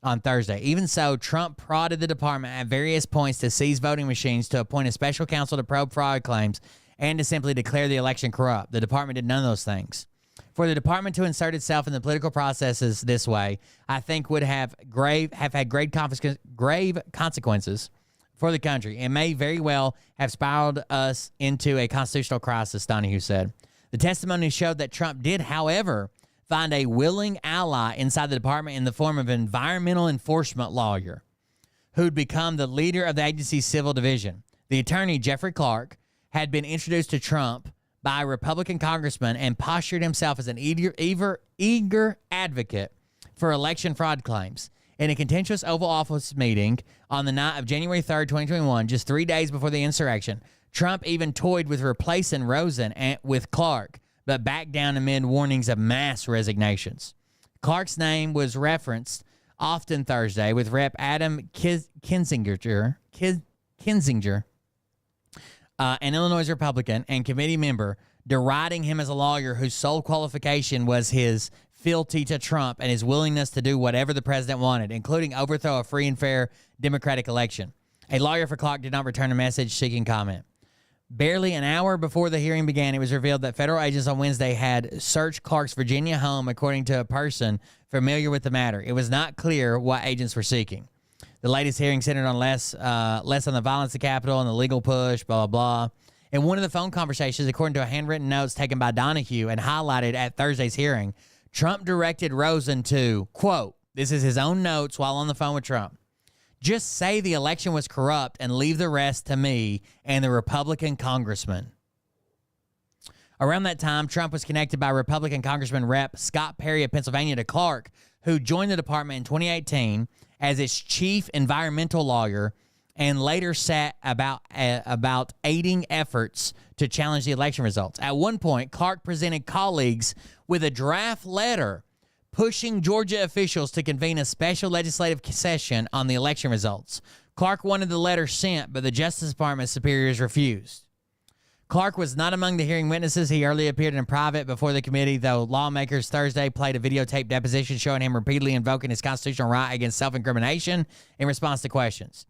on Thursday. Even so, Trump prodded the department at various points to seize voting machines, to appoint a special counsel to probe fraud claims, and to simply declare the election corrupt. The department did none of those things. For the department to insert itself in the political processes this way, I think would have had grave consequences for the country. It may very well have spiraled us into a constitutional crisis, Donahue said. The testimony showed that Trump did, however, find a willing ally inside the department in the form of an environmental enforcement lawyer who'd become the leader of the agency's civil division. The attorney, Jeffrey Clark, had been introduced to Trump by a Republican congressman and postured himself as an eager advocate for election fraud claims. In a contentious Oval Office meeting on the night of January 3rd, 2021, just 3 days before the insurrection, Trump even toyed with replacing Rosen with Clark, but backed down amid warnings of mass resignations. Clark's name was referenced often Thursday, with Rep. Adam Kinzinger, an Illinois Republican and committee member, deriding him as a lawyer whose sole qualification was his fealty to Trump and his willingness to do whatever the president wanted, including overthrow a free and fair Democratic election. A lawyer for Clark did not return a message seeking comment. Barely an hour before the hearing began, it was revealed that federal agents on Wednesday had searched Clark's Virginia home, according to a person familiar with the matter. It was not clear what agents were seeking. The latest hearing centered on less on the violence at the Capitol and the legal push, blah, blah, blah. In one of the phone conversations, according to a handwritten notes taken by Donahue and highlighted at Thursday's hearing, Trump directed Rosen to, quote, this is his own notes while on the phone with Trump, just say the election was corrupt and leave the rest to me and the Republican congressman. Around that time, Trump was connected by Republican Congressman Rep. Scott Perry of Pennsylvania to Clark, who joined the department in 2018 as its chief environmental lawyer and later sat about aiding efforts to challenge the election results. At one point, Clark presented colleagues with a draft letter pushing Georgia officials to convene a special legislative session on the election results. Clark wanted the letter sent, but the Justice Department superiors refused. Clark was not among the hearing witnesses. He earlier appeared in private before the committee, though lawmakers Thursday played a videotaped deposition showing him repeatedly invoking his constitutional right against self-incrimination in response to questions.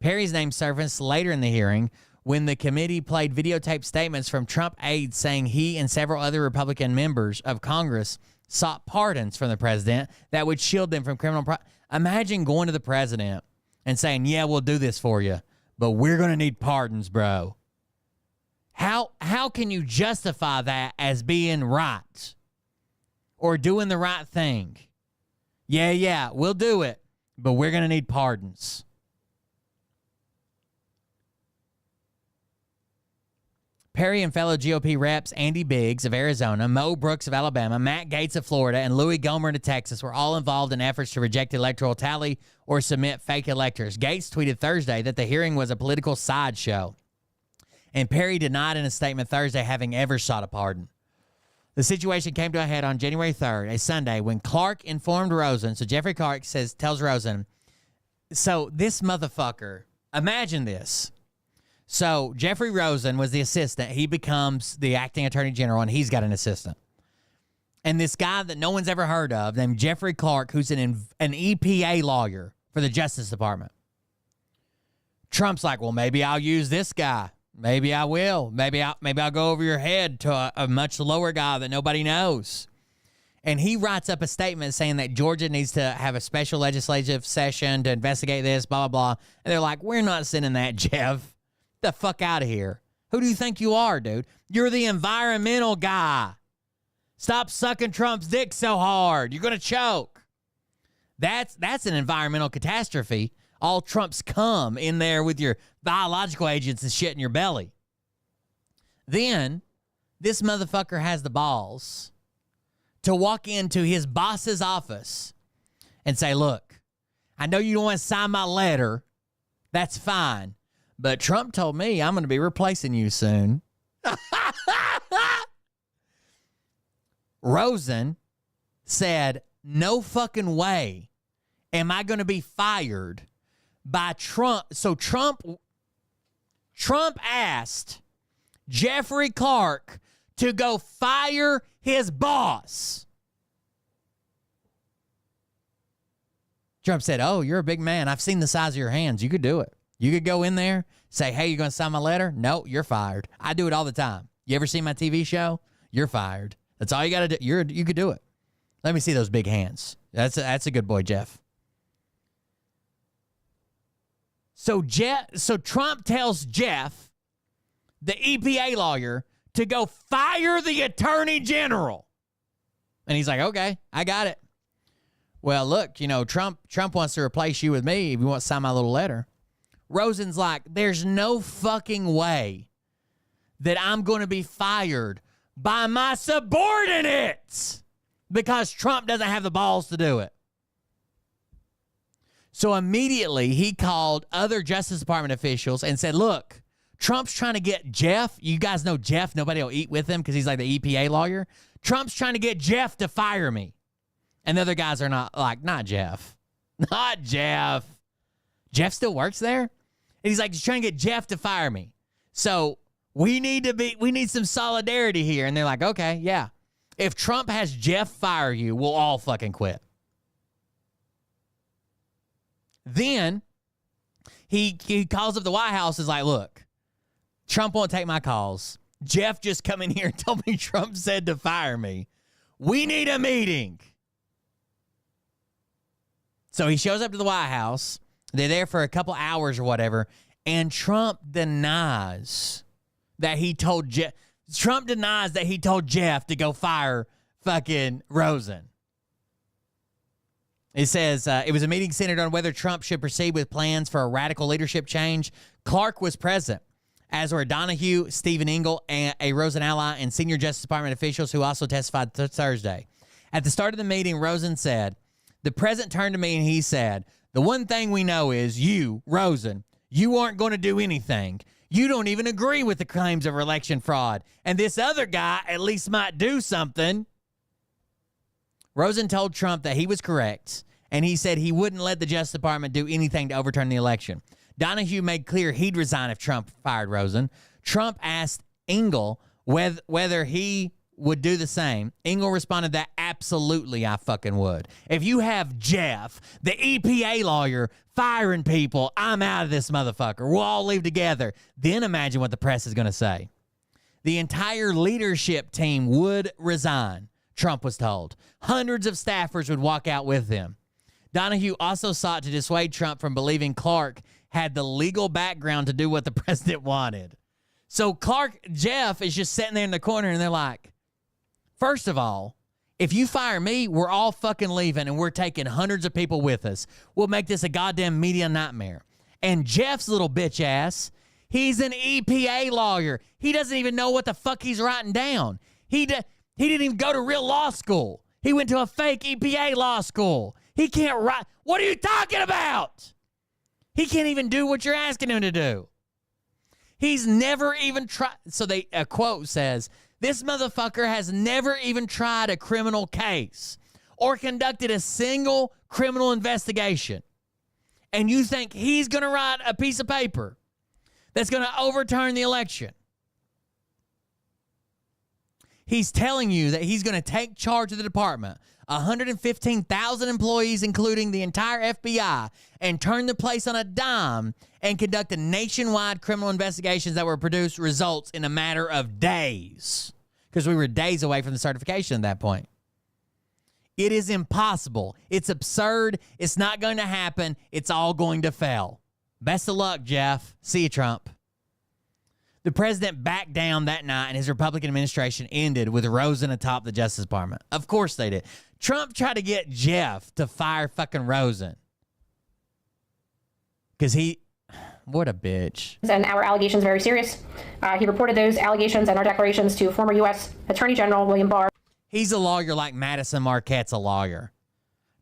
Perry's name surfaced later in the hearing when the committee played videotaped statements from Trump aides saying he and several other Republican members of Congress sought pardons from the president that would shield them from criminal Imagine going to the president and saying, yeah, we'll do this for you, but we're going to need pardons, bro. How can you justify that as being right or doing the right thing? Yeah, we'll do it, but we're going to need pardons. Perry and fellow GOP reps Andy Biggs of Arizona, Mo Brooks of Alabama, Matt Gaetz of Florida, and Louis Gohmert of Texas were all involved in efforts to reject electoral tally or submit fake electors. Gaetz tweeted Thursday that the hearing was a political sideshow, and Perry denied in a statement Thursday having ever sought a pardon. The situation came to a head on January 3rd, a Sunday, when Clark informed Rosen. So Jeffrey Clark tells Rosen, so this motherfucker, imagine this. So Jeffrey Rosen was the assistant. He becomes the acting attorney general, and he's got an assistant. And this guy that no one's ever heard of, named Jeffrey Clark, who's an EPA lawyer for the Justice Department. Trump's like, well, maybe I'll use this guy. Maybe I will. Maybe I'll go over your head to a much lower guy that nobody knows. And he writes up a statement saying that Georgia needs to have a special legislative session to investigate this, blah, blah, blah. And they're like, we're not sending that, Jeff. The fuck out of here. Who do you think you are, dude? You're the environmental guy. Stop sucking Trump's dick so hard. You're going to choke. That's an environmental catastrophe. All Trump's cum in there with your biological agents and shit in your belly. Then this motherfucker has the balls to walk into his boss's office and say, look, I know you don't want to sign my letter. That's fine. But Trump told me I'm going to be replacing you soon. Rosen said, no fucking way am I going to be fired by Trump. So Trump asked Jeffrey Clark to go fire his boss. Trump said, oh, you're a big man. I've seen the size of your hands. You could do it. You could go in there, say, hey, you going to sign my letter? No, you're fired. I do it all the time. You ever seen my TV show? You're fired. That's all you got to do. You could do it. Let me see those big hands. That's a good boy, Jeff. So Trump tells Jeff, the EPA lawyer, to go fire the attorney general. And he's like, okay, I got it. Well, look, Trump wants to replace you with me if you want to sign my little letter. Rosen's like, there's no fucking way that I'm going to be fired by my subordinates because Trump doesn't have the balls to do it. So immediately he called other Justice Department officials and said, look, Trump's trying to get Jeff. You guys know Jeff. Nobody will eat with him because he's like the EPA lawyer. Trump's trying to get Jeff to fire me. And the other guys are not Jeff. Not Jeff. Jeff still works there? And he's like, he's trying to get Jeff to fire me. So we need some solidarity here. And they're like, okay, yeah. If Trump has Jeff fire you, we'll all fucking quit. Then he calls up the White House, is like, look, Trump won't take my calls. Jeff just come in here and told me Trump said to fire me. We need a meeting. So he shows up to the White House. They're there for a couple hours or whatever, and Trump denies that he told Jeff. Trump denies that he told Jeff to go fire fucking Rosen. It says it was a meeting centered on whether Trump should proceed with plans for a radical leadership change. Clark was present, as were Donahue, Stephen Engel, and a Rosen ally, and senior Justice Department officials who also testified Thursday. At the start of the meeting, Rosen said, the president turned to me and he said, the one thing we know is you, Rosen, you aren't going to do anything. You don't even agree with the claims of election fraud. And this other guy at least might do something. Rosen told Trump that he was correct, and he said he wouldn't let the Justice Department do anything to overturn the election. Donahue made clear he'd resign if Trump fired Rosen. Trump asked Engel whether he would do the same. Engel responded that absolutely I fucking would. If you have Jeff, the EPA lawyer, firing people, I'm out of this motherfucker. We'll all leave together. Then imagine what the press is going to say. The entire leadership team would resign, Trump was told. Hundreds of staffers would walk out with them. Donahue also sought to dissuade Trump from believing Clark had the legal background to do what the president wanted. So Jeff is just sitting there in the corner, and they're like, first of all, if you fire me, we're all fucking leaving, and we're taking hundreds of people with us. We'll make this a goddamn media nightmare. And Jeff's little bitch ass, he's an EPA lawyer. He doesn't even know what the fuck he's writing down. He didn't even go to real law school. He went to a fake EPA law school. He can't write. What are you talking about? He can't even do what you're asking him to do. He's never even tried. So a quote says, this motherfucker has never even tried a criminal case or conducted a single criminal investigation. And you think he's going to write a piece of paper that's going to overturn the election? He's telling you that he's going to take charge of the department, 115,000 employees, including the entire FBI, and turn the place on a dime and conduct a nationwide criminal investigations that were produced results in a matter of days, because we were days away from the certification at that point. It is impossible. It's absurd. It's not going to happen. It's all going to fail. Best of luck, Jeff. See you, Trump. The president backed down that night, and his Republican administration ended with Rosen atop the Justice Department. Of course they did. Trump tried to get Jeff to fire fucking Rosen. Because what a bitch. And our allegations are very serious. He reported those allegations and our declarations to former U.S. Attorney General William Barr. He's a lawyer like Madison Marquette's a lawyer.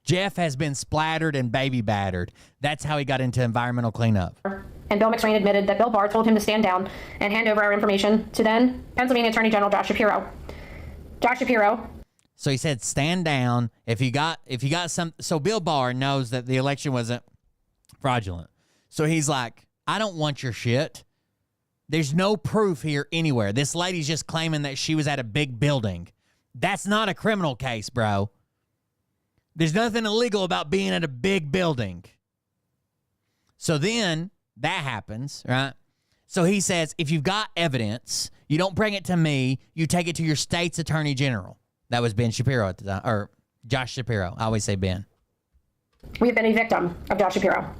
Jeff has been splattered and baby battered. That's how he got into environmental cleanup. And Bill McSwain admitted that Bill Barr told him to stand down and hand over our information to then Pennsylvania Attorney General Josh Shapiro. Josh Shapiro. So he said, stand down. If you got some, so Bill Barr knows that the election wasn't fraudulent. So he's like, I don't want your shit. There's no proof here anywhere. This lady's just claiming that she was at a big building. That's not a criminal case, bro. There's nothing illegal about being at a big building. So then that happens, right? So he says, if you've got evidence, you don't bring it to me, you take it to your state's attorney general. That was Ben Shapiro at the time, or Josh Shapiro. I always say Ben. We have been a victim of Josh Shapiro.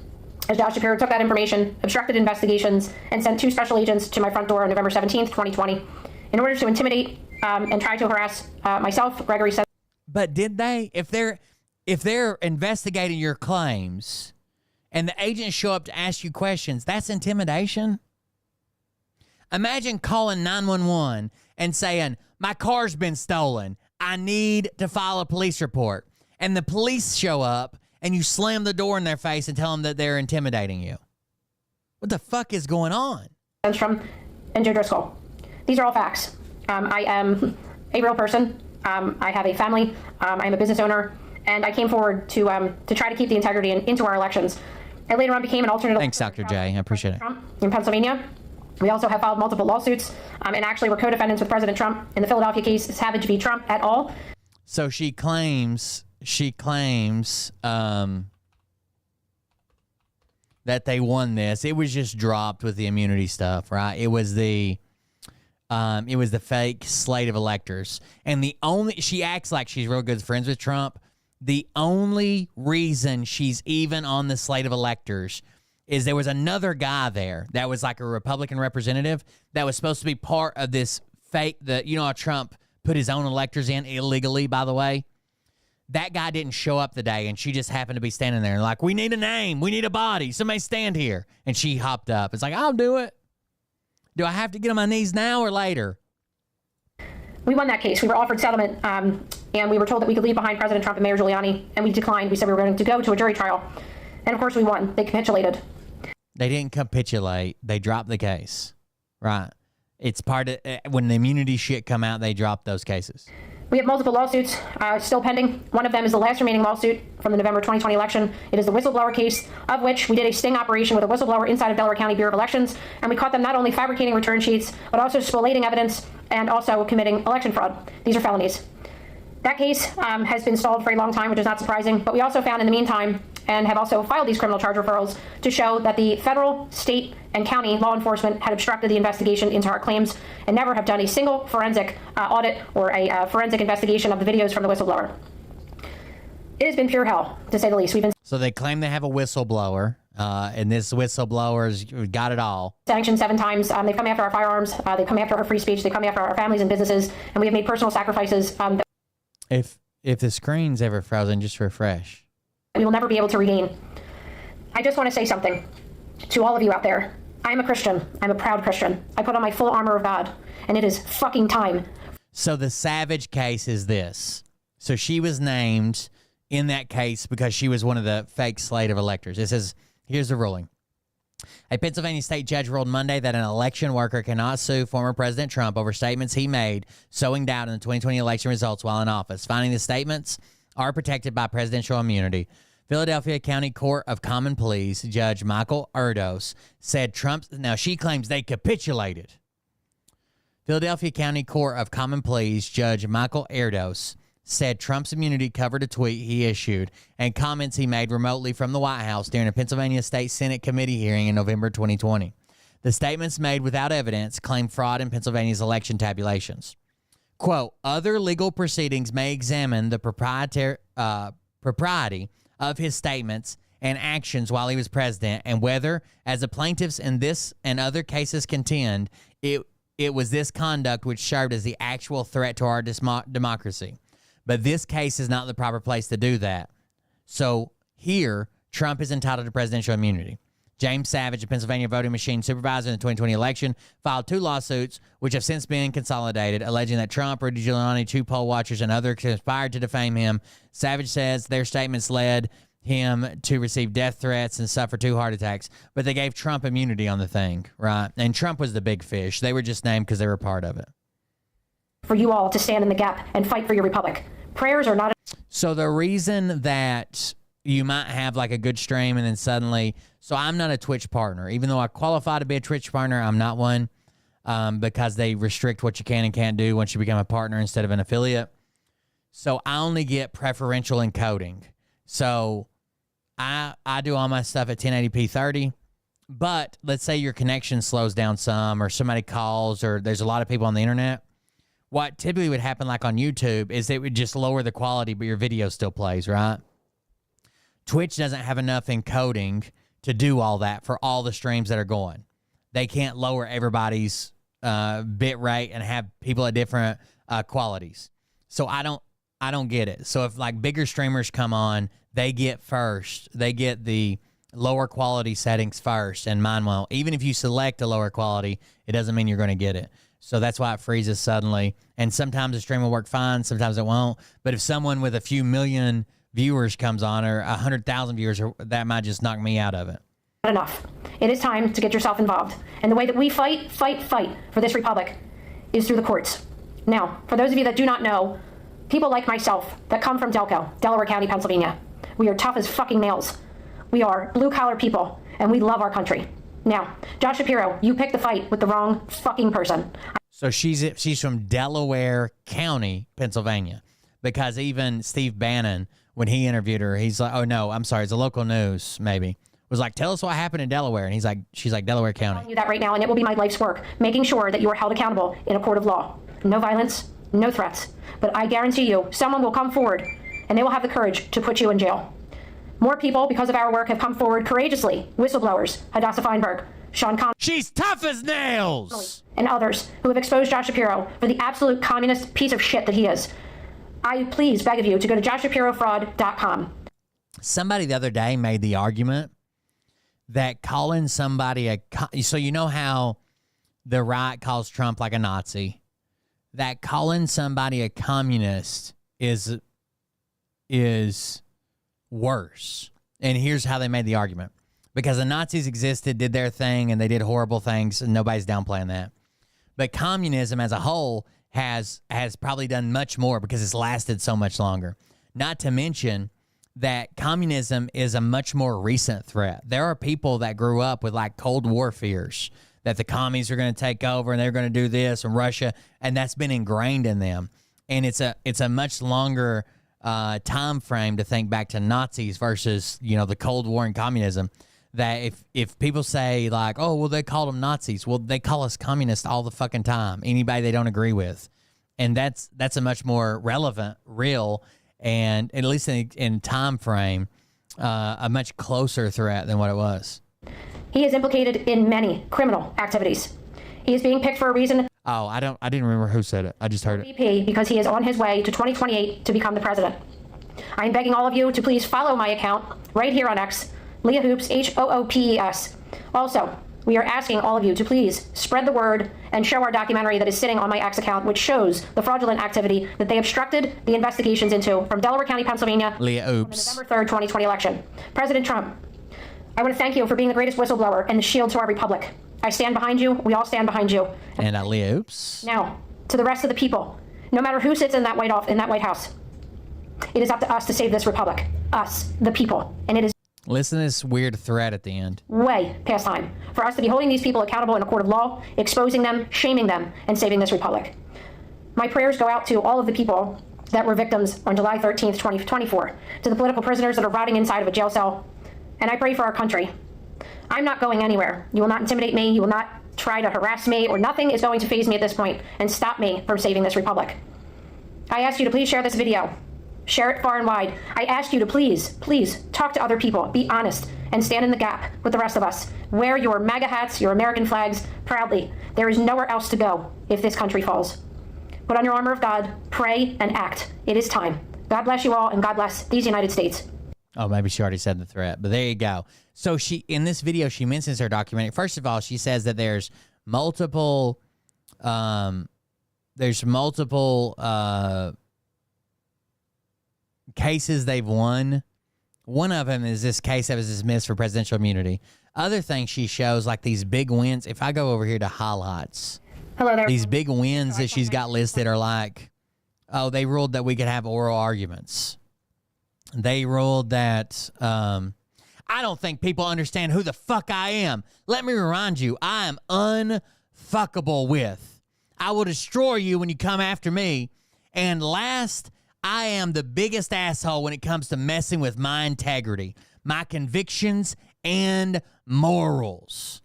As Josh Shapiro took that information, obstructed investigations, and sent 2 special agents to my front door on November 17th, 2020, in order to intimidate and try to harass myself, Gregory said. But did they? If they're investigating your claims and the agents show up to ask you questions, that's intimidation? Imagine calling 911 and saying, my car's been stolen. I need to file a police report. And the police show up and you slam the door in their face and tell them that they're intimidating you. What the fuck is going on? From and Joe Driscoll. These are all facts. I am a real person. I have a family. I am a business owner. And I came forward to try to keep the integrity into our elections. I later on became an alternate. Thanks, Dr. J. I appreciate it. Trump in Pennsylvania. We also have filed multiple lawsuits and actually were co-defendants with President Trump in the Philadelphia case, Savage v. Trump et al. So she claims that they won this. It was just dropped with the immunity stuff, right? It was the fake slate of electors. And she acts like she's real good friends with Trump. The only reason she's even on the slate of electors is there was another guy there that was like a Republican representative that was supposed to be part of this fake, you know how Trump put his own electors in illegally, by the way? That guy didn't show up the day, and she just happened to be standing there and like, we need a name, we need a body, somebody stand here. And she hopped up. It's like, I'll do it. Do I have to get on my knees now or later? We won that case. We were offered settlement, and we were told that we could leave behind President Trump and Mayor Giuliani, and we declined. We said we were going to go to a jury trial. And of course we won. They capitulated. They didn't capitulate. They dropped the case. Right. It's part of, when the immunity shit come out, they drop those cases. We have multiple lawsuits still pending. One of them is the last remaining lawsuit from the November 2020 election. It is the whistleblower case, of which we did a sting operation with a whistleblower inside of Delaware County Bureau of Elections, and we caught them not only fabricating return sheets, but also spoliating evidence and also committing election fraud. These are felonies. That case has been stalled for a long time, which is not surprising, but we also found in the meantime, and have also filed these criminal charge referrals to show that the federal, state, and county law enforcement had obstructed the investigation into our claims and never have done a single forensic audit or a forensic investigation of the videos from the whistleblower. It has been pure hell, to say the least. We've been So they claim they have a whistleblower, and this whistleblower's got it all. sanctioned 7 times. They've come after our firearms. They've come after our free speech. They come after our families and businesses, and we have made personal sacrifices If the screen's ever frozen, just refresh. we will never be able to regain. I just want to say something to all of you out there. I am a Christian. I'm a proud Christian. I put on my full armor of God, and it is fucking time. So the Savage case is this. So she was named in that case because she was one of the fake slate of electors. It says, here's the ruling. A Pennsylvania state judge ruled Monday that an election worker cannot sue former President Trump over statements he made sowing doubt in the 2020 election results while in office, finding the statements are protected by presidential immunity. Philadelphia County Court of Common Pleas Judge Michael Erdos said Trump. Now, she claims they capitulated. Philadelphia County Court of Common Pleas Judge Michael Erdos said Trump's immunity covered a tweet he issued and comments he made remotely from the White House during a Pennsylvania State Senate committee hearing in November 2020. The statements made without evidence claim fraud in Pennsylvania's election tabulations. Quote, other legal proceedings may examine the propriety of his statements and actions while he was president and whether, as the plaintiffs in this and other cases contend, it was this conduct which served as the actual threat to our democracy. But this case is not the proper place to do that. So here, Trump is entitled to presidential immunity. James Savage, a Pennsylvania voting machine supervisor in the 2020 election, filed 2 lawsuits, which have since been consolidated, alleging that Trump, Rudy Giuliani, 2 poll watchers, and others conspired to defame him. Savage says their statements led him to receive death threats and suffer 2 heart attacks, but they gave Trump immunity on the thing, right? And Trump was the big fish. They were just named because they were part of it. For you all to stand in the gap and fight for your republic. Prayers are not. So the reason that you might have like a good stream and then suddenly, so I'm not a Twitch partner, even though I qualify to be a Twitch partner, I'm not one, because they restrict what you can and can't do once you become a partner instead of an affiliate. So I only get preferential encoding. So I do all my stuff at 1080p 30, but let's say your connection slows down some or somebody calls or there's a lot of people on the internet. What typically would happen like on YouTube is it would just lower the quality, but your video still plays, right? Twitch doesn't have enough encoding to do all that for all the streams that are going. They can't lower everybody's bit rate and have people at different qualities. So I don't get it. So if like bigger streamers come on, they get first. They get the lower quality settings first, and mine won't. Even if you select a lower quality, it doesn't mean you're going to get it. So that's why it freezes suddenly. And sometimes the stream will work fine, sometimes it won't. But if someone with a few million viewers comes on or 100,000 viewers, that might just knock me out of it. Enough. It is time to get yourself involved. And the way that we fight for this republic is through the courts. Now, for those of you that do not know, people like myself that come from Delco, Delaware County, Pennsylvania, we are tough as fucking nails. We are blue-collar people, and we love our country. Now, Josh Shapiro, you picked the fight with the wrong fucking person. So she's from Delaware County, Pennsylvania, because even Steve Bannon, when he interviewed her, he's like, oh no, I'm sorry, it's a local news maybe, was like, tell us what happened in Delaware. And she's like, Delaware County. I'm telling you that right now, and it will be my life's work, making sure that you are held accountable in a court of law. No violence, no threats. But I guarantee you, someone will come forward, and they will have the courage to put you in jail. More people, because of our work, have come forward courageously. Whistleblowers, Hadassah Feinberg, Sean Connery. She's tough as nails! And others who have exposed Josh Shapiro for the absolute communist piece of shit that he is. I please beg of you to go to joshshapirofraud.com. Somebody the other day made the argument that calling somebody so you know how the right calls Trump like a Nazi, that calling somebody a communist is worse. And here's how they made the argument. Because the Nazis existed, did their thing, and they did horrible things, and nobody's downplaying that. But communism as a whole has probably done much more because it's lasted so much longer. Not to mention that communism is a much more recent threat. There are people that grew up with like Cold War fears that the commies are going to take over and they're going to do this, and Russia, and that's been ingrained in them. And it's a much longer time frame to think back to Nazis versus, the Cold War and communism. That if people say like, oh, well, they called them Nazis. Well, they call us communists all the fucking time. Anybody they don't agree with. And that's a much more relevant, real, and at least in time frame, a much closer threat than what it was. He is implicated in many criminal activities. He is being picked for a reason. Oh, I didn't remember who said it. I just heard it. VP because he is on his way to 2028 to become the president. I am begging all of you to please follow my account right here on X, Leah Hoopes, Hoopes. Also, we are asking all of you to please spread the word and show our documentary that is sitting on my X account, which shows the fraudulent activity that they obstructed the investigations into from Delaware County, Pennsylvania, Leah Hoopes. on the November 3rd, 2020 election. President Trump, I want to thank you for being the greatest whistleblower and the shield to our republic. I stand behind you. We all stand behind you. And Leah Hoopes. Now, to the rest of the people, no matter who sits in that White House, it is up to us to save this republic. Us, the people. And it is Listen to this weird threat at the end. way past time for us to be holding these people accountable in a court of law, exposing them, shaming them, and saving this republic. My prayers go out to all of the people that were victims on July 13th, 2024, to the political prisoners that are rotting inside of a jail cell, and I pray for our country. I'm not going anywhere. You will not intimidate me. You will not try to harass me, or nothing is going to faze me at this point and stop me from saving this republic. I ask you to please share this video. Share it far and wide. I ask you to please talk to other people, be honest, and stand in the gap with the rest of us. Wear your MAGA hats, your American flags, proudly. There is nowhere else to go if this country falls. Put on your armor of God, pray, and act. It is time. God bless you all, and God bless these United States. Oh, maybe she already said the threat, but there you go. So in this video, she mentions her documentary. First of all, she says that there's multiple cases they've won. One of them is this case that was dismissed for presidential immunity. Other things she shows, like these big wins. If I go over here to highlights, Hello there. these big wins that she's got listed are like, oh, they ruled that we could have oral arguments. They ruled that I don't think people understand who the fuck I am. Let me remind you, I am unfuckable with. I will destroy you when you come after me. And last, I am the biggest asshole when it comes to messing with my integrity, my convictions, and morals.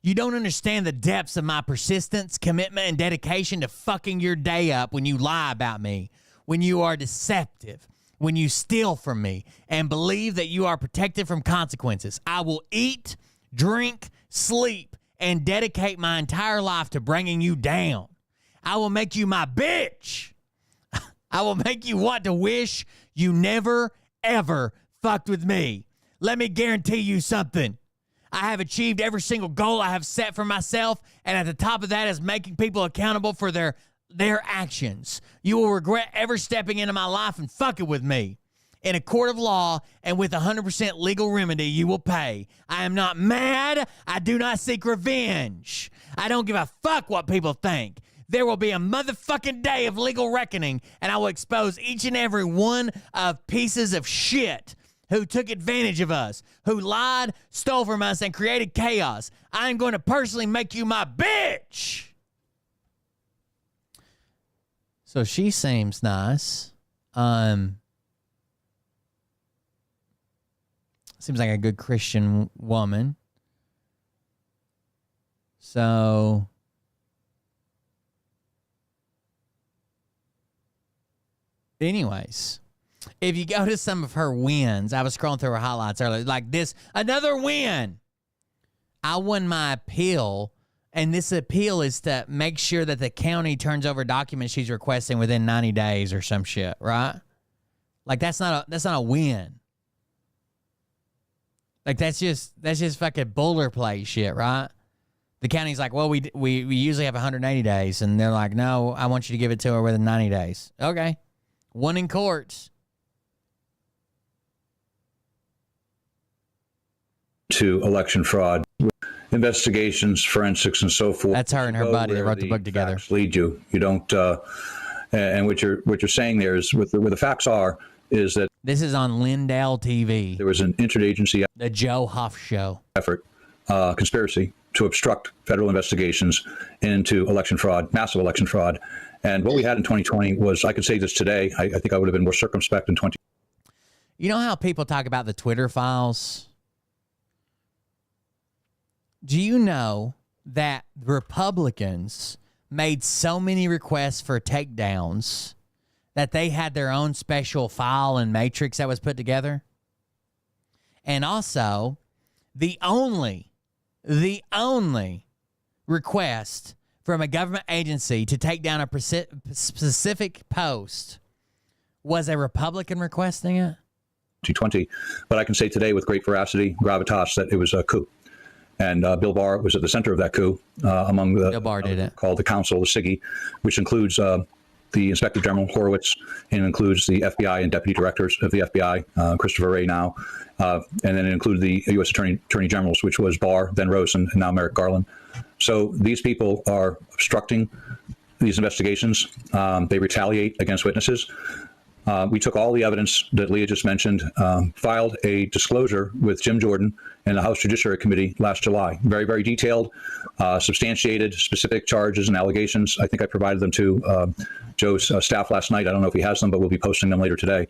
You don't understand the depths of my persistence, commitment, and dedication to fucking your day up when you lie about me, when you are deceptive, when you steal from me, and believe that you are protected from consequences. I will eat, drink, sleep, and dedicate my entire life to bringing you down. I will make you my bitch. I will make you want to wish you never, ever fucked with me. Let me guarantee you something. I have achieved every single goal I have set for myself, and at the top of that is making people accountable for their actions. You will regret ever stepping into my life and fucking with me. In a court of law and with 100% legal remedy, you will pay. I am not mad. I do not seek revenge. I don't give a fuck what people think. There will be a motherfucking day of legal reckoning, and I will expose each and every one of pieces of shit who took advantage of us, who lied, stole from us, and created chaos. I am going to personally make you my bitch. So she seems nice. Seems like a good Christian woman. So anyways, if you go to some of her wins, I was scrolling through her highlights earlier, like this, another win. I won my appeal, and this appeal is to make sure that the county turns over documents she's requesting within 90 days or some shit, right? Like that's not a win. Like that's just fucking boilerplate shit, right? The county's like, well, we usually have 180 days, and they're like, no, I want you to give it to her within 90 days. Okay. One in courts. To election fraud, investigations, forensics, and so forth. That's her and her buddy that wrote the book together. Facts lead you. You don't. And what you're saying there is, what the facts are, is that this is on Lindell TV. There was an interagency, the Joe Huff Show effort, conspiracy to obstruct federal investigations into election fraud, massive election fraud. And what we had in 2020 was, I could say this today, I think I would have been more circumspect in 20. You know how people talk about the Twitter files? Do you know that Republicans made so many requests for takedowns that they had their own special file and matrix that was put together? And also, the only request from a government agency to take down a specific post was a Republican requesting it? 2020, but I can say today with great veracity, gravitas, that it was a coup. And Bill Barr was at the center of that coup among the Bill Barr did it. Called the Council, the SIGI, which includes the Inspector General Horowitz, and includes the FBI and deputy directors of the FBI, Christopher Wray now, and then it included the U.S. Attorney Generals, which was Barr, then Rosen, and now Merrick Garland. So these people are obstructing these investigations. They retaliate against witnesses. We took all the evidence that Leah just mentioned, filed a disclosure with Jim Jordan and the House Judiciary Committee last July. Very, very detailed, substantiated, specific charges and allegations. I think I provided them to Joe's staff last night. I don't know if he has them, but we'll be posting them later today.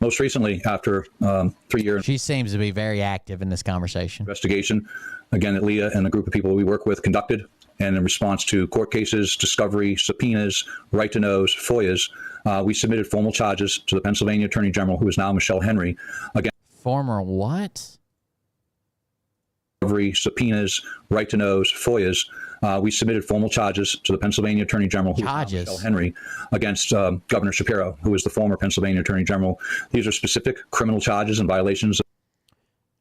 Most recently, after 3 years. She seems to be very active in this conversation. Investigation, again, that Leah and the group of people we work with conducted, and in response to court cases, discovery, subpoenas, right to knows, FOIAs, we submitted formal charges to the Pennsylvania Attorney General, who is now Michelle Henry. Again, former what? Discovery, subpoenas, right to knows, FOIAs. We submitted formal charges to the Pennsylvania Attorney General, who is now Michelle Henry, against Governor Shapiro, who is the former Pennsylvania Attorney General. These are specific criminal charges and violations.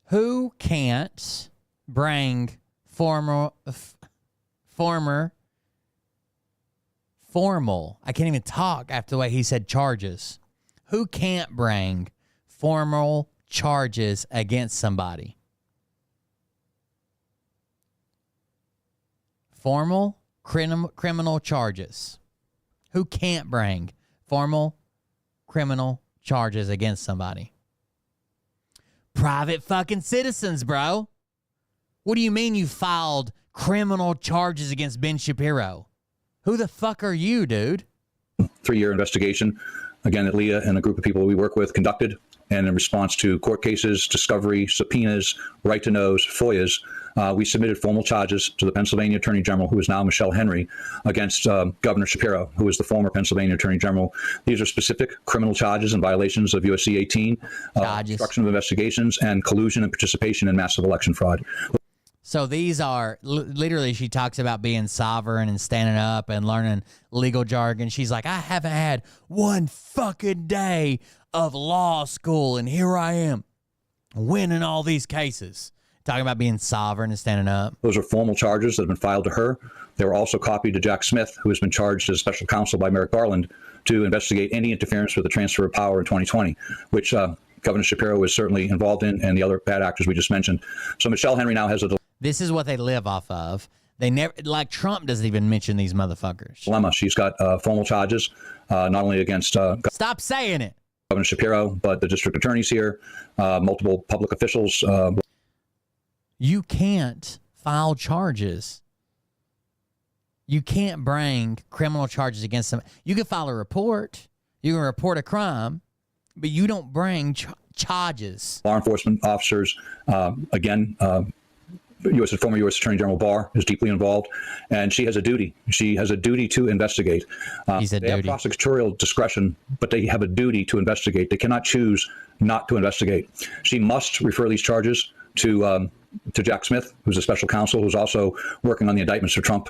Who can't bring formal, I can't even talk after the way he said charges. Who can't bring formal charges against somebody? Formal criminal charges. Who can't bring formal criminal charges against somebody? Private fucking citizens, bro. What do you mean you filed criminal charges against Ben Shapiro? Who the fuck are you, dude? 3-year investigation, again, that Leah and a group of people we work with conducted, and in response to court cases, discovery, subpoenas, right to knows, FOIAs, we submitted formal charges to the Pennsylvania Attorney General, who is now Michelle Henry, against Governor Shapiro, who is the former Pennsylvania Attorney General. These are specific criminal charges and violations of USC 18, obstruction of investigations, and collusion and participation in massive election fraud. So these are literally, she talks about being sovereign and standing up and learning legal jargon. She's like, I haven't had one fucking day of law school, and here I am winning all these cases. Talking about being sovereign and standing up. Those are formal charges that have been filed to her. They were also copied to Jack Smith, who has been charged as special counsel by Merrick Garland to investigate any interference with the transfer of power in 2020, which Governor Shapiro was certainly involved in, and the other bad actors we just mentioned. So Michelle Henry now has a This is what they live off of. They never, like Trump doesn't even mention these motherfuckers. dilemma. She's got formal charges, not only against Stop saying it. Governor Shapiro, but the district attorneys here, multiple public officials. You can't file charges. You can't bring criminal charges against them. You can file a report. You can report a crime, but you don't bring charges. Law enforcement officers, again, former U.S. Attorney General Barr is deeply involved, and she has a duty. She has a duty to investigate. They have prosecutorial discretion, but they have a duty to investigate. They cannot choose not to investigate. She must refer these charges to Jack Smith, who's a special counsel, who's also working on the indictments for Trump.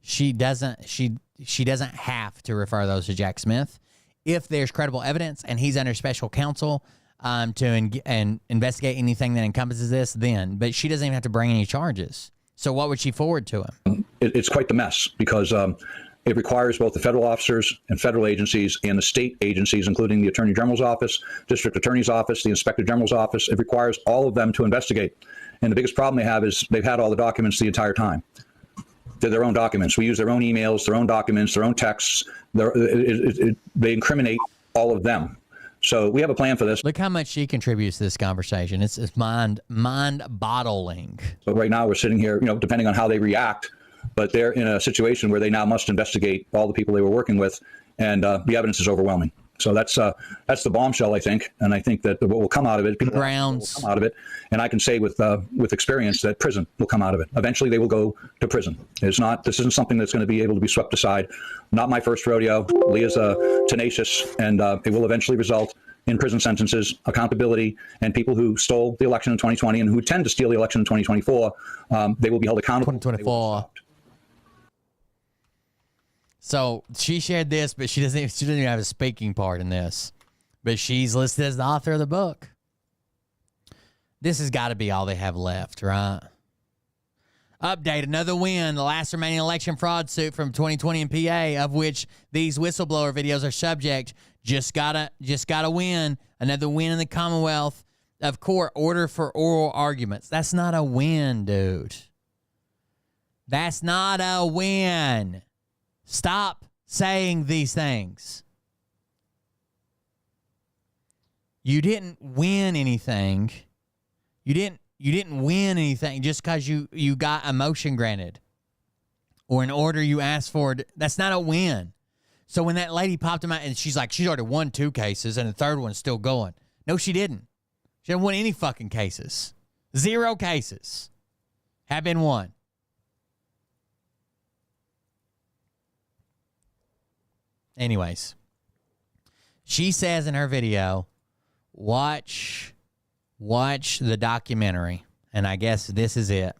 She doesn't have to refer those to Jack Smith. If there's credible evidence and he's under special counsel to investigate anything that encompasses this, then. But she doesn't even have to bring any charges. So what would she forward to him? It's quite the mess, because it requires both the federal officers and federal agencies and the state agencies, including the Attorney General's office, District Attorney's office, the Inspector General's office. It requires all of them to investigate. And the biggest problem they have is they've had all the documents the entire time. They're their own documents. We use their own emails, their own documents, their own texts. They incriminate all of them. So we have a plan for this. Look how much she contributes to this conversation. It's mind-boggling. So right now we're sitting here, depending on how they react, but they're in a situation where they now must investigate all the people they were working with, and the evidence is overwhelming. So that's the bombshell, I think, and I think that what will come out of it, people Grounds will come out of it, and I can say with experience that prison will come out of it. Eventually, they will go to prison. This isn't something that's going to be able to be swept aside. Not my first rodeo. Leah's tenacious, and it will eventually result in prison sentences, accountability, and people who stole the election in 2020 and who tend to steal the election in 2024, they will be held accountable. 2024. So she shared this, but she doesn't even have a speaking part in this. But she's listed as the author of the book. This has got to be all they have left, right? Update, another win. The last remaining election fraud suit from 2020 in PA, of which these whistleblower videos are subject. Just gotta win. Another win in the Commonwealth of Court order for oral arguments. That's not a win, dude. That's not a win. Stop saying these things. You didn't win anything. You didn't win anything just because you got a motion granted or an order you asked for. That's not a win. So when that lady popped him out and she's like, she's already won 2 cases and the third one's still going. No, she didn't. She didn't win any fucking cases. 0 cases have been won. Anyways, she says in her video, watch the documentary. And I guess this is it.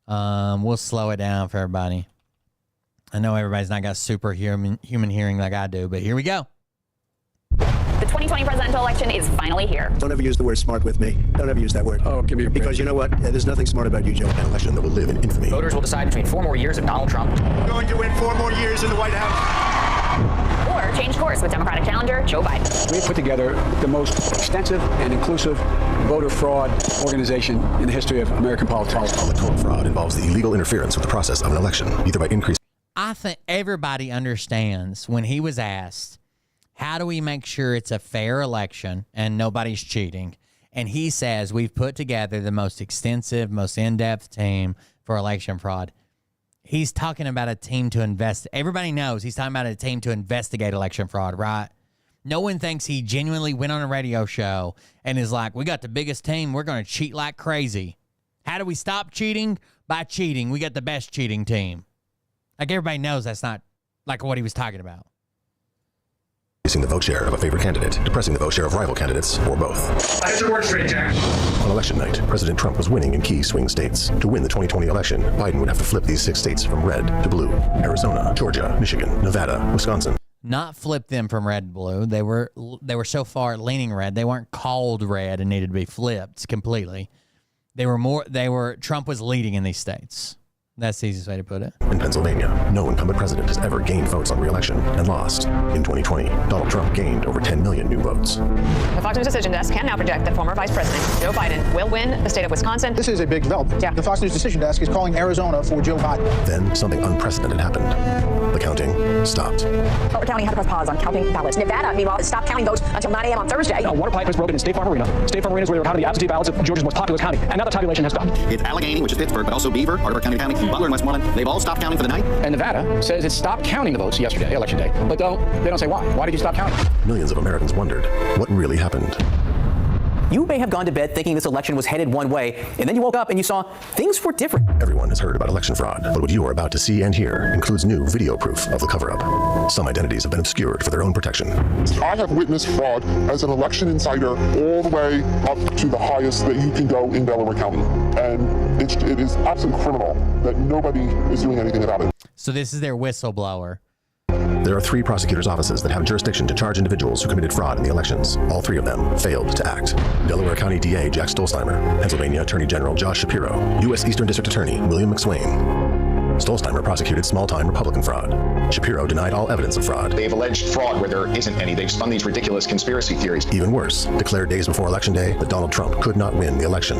We'll slow it down for everybody. I know everybody's not got superhuman hearing like I do, but here we go. The 2020 presidential election is finally here. Don't ever use the word smart with me. Don't ever use that word. Oh, give me a break. Because you know what? There's nothing smart about you, Joe. An election that will live in infamy. Voters will decide between 4 more years of Donald Trump. We're going to win 4 more years in the White House. Or change course with Democratic challenger Joe Biden. We have put together the most extensive and inclusive voter fraud organization in the history of American politics. Electoral fraud involves the illegal interference with the process of an election, either by increasing. I think everybody understands when he was asked, how do we make sure it's a fair election and nobody's cheating? And he says, we've put together the most extensive, most in-depth team for election fraud. He's talking about a team to invest. Everybody knows he's talking about a team to investigate election fraud, right? No one thinks he genuinely went on a radio show and is like, we got the biggest team. We're going to cheat like crazy. How do we stop cheating? By cheating. We got the best cheating team. Like, everybody knows that's not like what he was talking about. Increasing the vote share of a favored candidate, depressing the vote share of rival candidates, or both. I have to work straight, Jack. On election night, President Trump was winning in key swing states. To win the 2020 election, Biden would have to flip these 6 states from red to blue. Arizona, Georgia, Michigan, Nevada, Wisconsin. Not flip them from red to blue. They were so far leaning red. They weren't called red and needed to be flipped completely. Trump was leading in these states. That's the easiest way to put it. In Pennsylvania, no incumbent president has ever gained votes on re-election and lost. In 2020, Donald Trump gained over 10 million new votes. The Fox News Decision Desk can now project that former Vice President Joe Biden will win the state of Wisconsin. This is a big development. Yeah. The Fox News Decision Desk is calling Arizona for Joe Biden. Then something unprecedented happened. The counting stopped. Butler County had to press pause on counting ballots. Nevada, meanwhile, stopped counting votes until 9 a.m. on Thursday. A water pipe was broken in State Farm Arena. State Farm Arena is where they were counting the absentee ballots of Georgia's most populous county. And now the tabulation has stopped. It's Allegheny, which is Pittsburgh, but also Beaver, Hartford County, Butler, and Westmoreland. They've all stopped counting for the night. And Nevada says it stopped counting the votes yesterday, election day. But they don't say why. Why did you stop counting? Millions of Americans wondered what really happened. You may have gone to bed thinking this election was headed one way, and then you woke up and you saw things were different. Everyone has heard about election fraud, but what you are about to see and hear includes new video proof of the cover-up. Some identities have been obscured for their own protection. I have witnessed fraud as an election insider all the way up to the highest that you can go in Delaware County. And it is absolutely criminal that nobody is doing anything about it. So this is their whistleblower. There are 3 prosecutors' offices that have jurisdiction to charge individuals who committed fraud in the elections. All 3 of them failed to act. Delaware County DA Jack Stolzheimer, Pennsylvania Attorney General Josh Shapiro, U.S. Eastern District Attorney William McSwain. Stolzheimer prosecuted small-time Republican fraud. Shapiro denied all evidence of fraud. They've alleged fraud where there isn't any. They've spun these ridiculous conspiracy theories. Even worse, declared days before Election Day that Donald Trump could not win the election.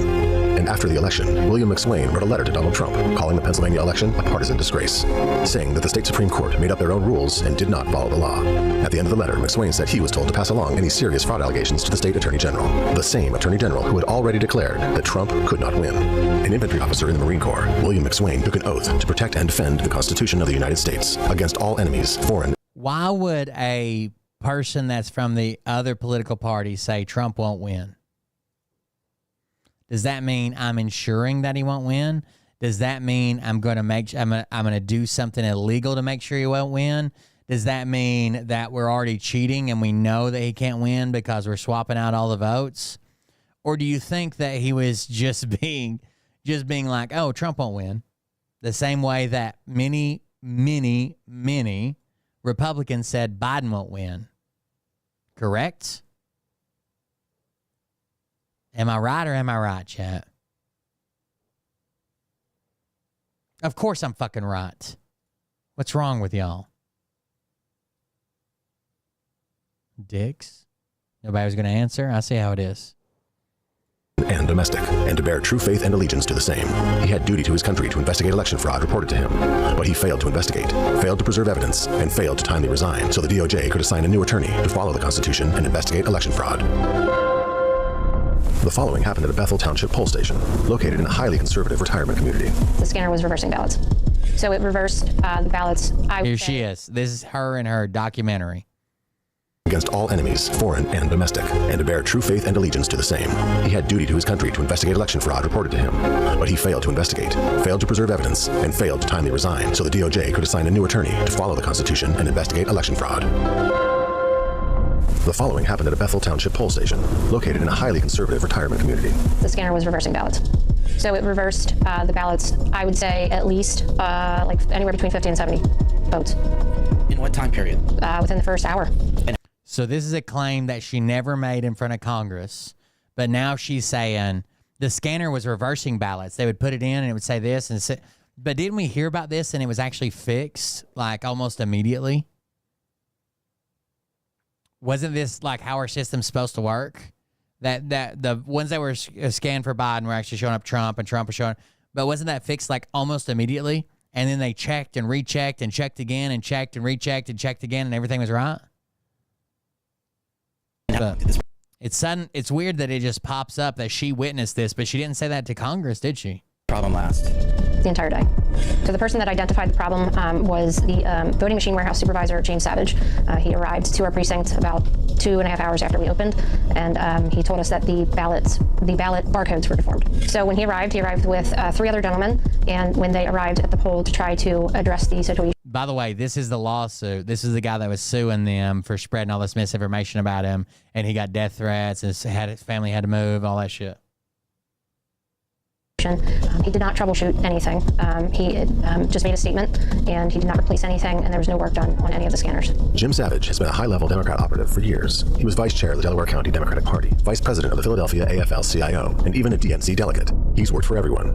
And after the election, William McSwain wrote a letter to Donald Trump calling the Pennsylvania election a partisan disgrace, saying that the state Supreme Court made up their own rules and did not follow the law. At the end of the letter, McSwain said he was told to pass along any serious fraud allegations to the state Attorney General, the same Attorney General who had already declared that Trump could not win. An infantry officer in the Marine Corps, William McSwain took an oath to protect and defend the Constitution of the United States against all enemies, foreign. Why would a person that's from the other political party say Trump won't win, does that mean I'm ensuring that he won't win? Does that mean I'm going to do something illegal to make sure he won't win? Does that mean that we're already cheating and we know that he can't win because we're swapping out all the votes? Or do you think that he was just being like, oh, Trump won't win? The same way that many Republicans said Biden won't win. Correct? Am I right or am I right, chat? Of course I'm fucking right. What's wrong with y'all? Dicks? Nobody was going to answer? I see how it is. And domestic, and to bear true faith and allegiance to the same. He had duty to his country to investigate election fraud reported to him, but he failed to investigate, failed to preserve evidence, and failed to timely resign so the DOJ could assign a new attorney to follow the Constitution and investigate election fraud. The following happened at a Bethel Township poll station, located in a highly conservative retirement community. The scanner was reversing ballots. So it reversed the ballots. Here she is. This is her and her documentary. Against all enemies, foreign and domestic, and to bear true faith and allegiance to the same. He had duty to his country to investigate election fraud reported to him, but he failed to investigate, failed to preserve evidence, and failed to timely resign so the DOJ could assign a new attorney to follow the Constitution and investigate election fraud. The following happened at a Bethel Township poll station, located in a highly conservative retirement community. The scanner was reversing ballots. So it reversed the ballots, I would say at least like anywhere between 50 and 70 votes. In what time period? Within the first hour. So this is a claim that she never made in front of Congress, but now she's saying the scanner was reversing ballots. They would put it in and it would say this and say, but didn't we hear about this and it was actually fixed like almost immediately? Wasn't this like how our system's supposed to work? That the ones that were scanned for Biden were actually showing up Trump and Trump was showing, but wasn't that fixed like almost immediately? And then they checked and rechecked and checked again and checked and rechecked and checked again and everything was right? But it's sudden. It's weird that it just pops up that she witnessed this, but she didn't say that to Congress, did she? Problem last. The entire day. So the person that identified the problem was the voting machine warehouse supervisor, James Savage. He arrived to our precinct about 2.5 hours after we opened, and he told us that the ballot barcodes were deformed. So when he arrived with 3 other gentlemen, and when they arrived at the poll to try to address the situation. By the way, this is the lawsuit. This is the guy that was suing them for spreading all this misinformation about him, and he got death threats, and his family had to move, all that shit. He did not troubleshoot anything. He just made a statement, and he did not replace anything, and there was no work done on any of the scanners. Jim Savage has been a high-level Democrat operative for years. He was vice chair of the Delaware County Democratic Party, vice president of the Philadelphia AFL-CIO, and even a DNC delegate. He's worked for everyone,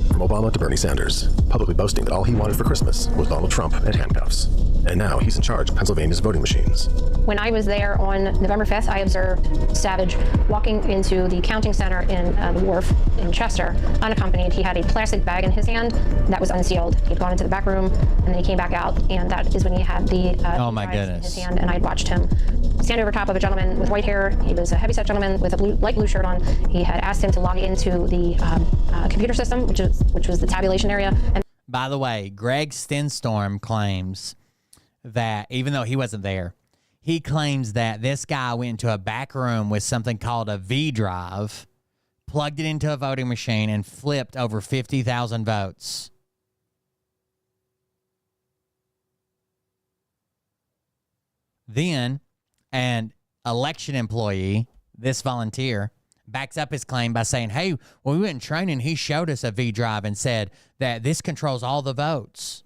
from Obama to Bernie Sanders, publicly boasting that all he wanted for Christmas was Donald Trump and handcuffs. And now he's in charge of Pennsylvania's voting machines. When I was there on November 5th, I observed Savage walking into the counting center in the Wharf in Chester, unaccompanied. He had a plastic bag in his hand that was unsealed. He had gone into the back room, and then he came back out, and that is when he had the oh my goodness. in his hand, and I watched him stand over top of a gentleman with white hair. He was a heavyset gentleman with a light blue shirt on. He had asked him to log into the computer system, which was the tabulation area. And by the way, Greg Stenstorm claims that even though he wasn't there, he claims that this guy went into a back room with something called a V drive, plugged it into a voting machine, and flipped over 50,000 votes. Then an election employee, this volunteer, backs up his claim by saying, hey, when we went in training, he showed us a V drive and said that this controls all the votes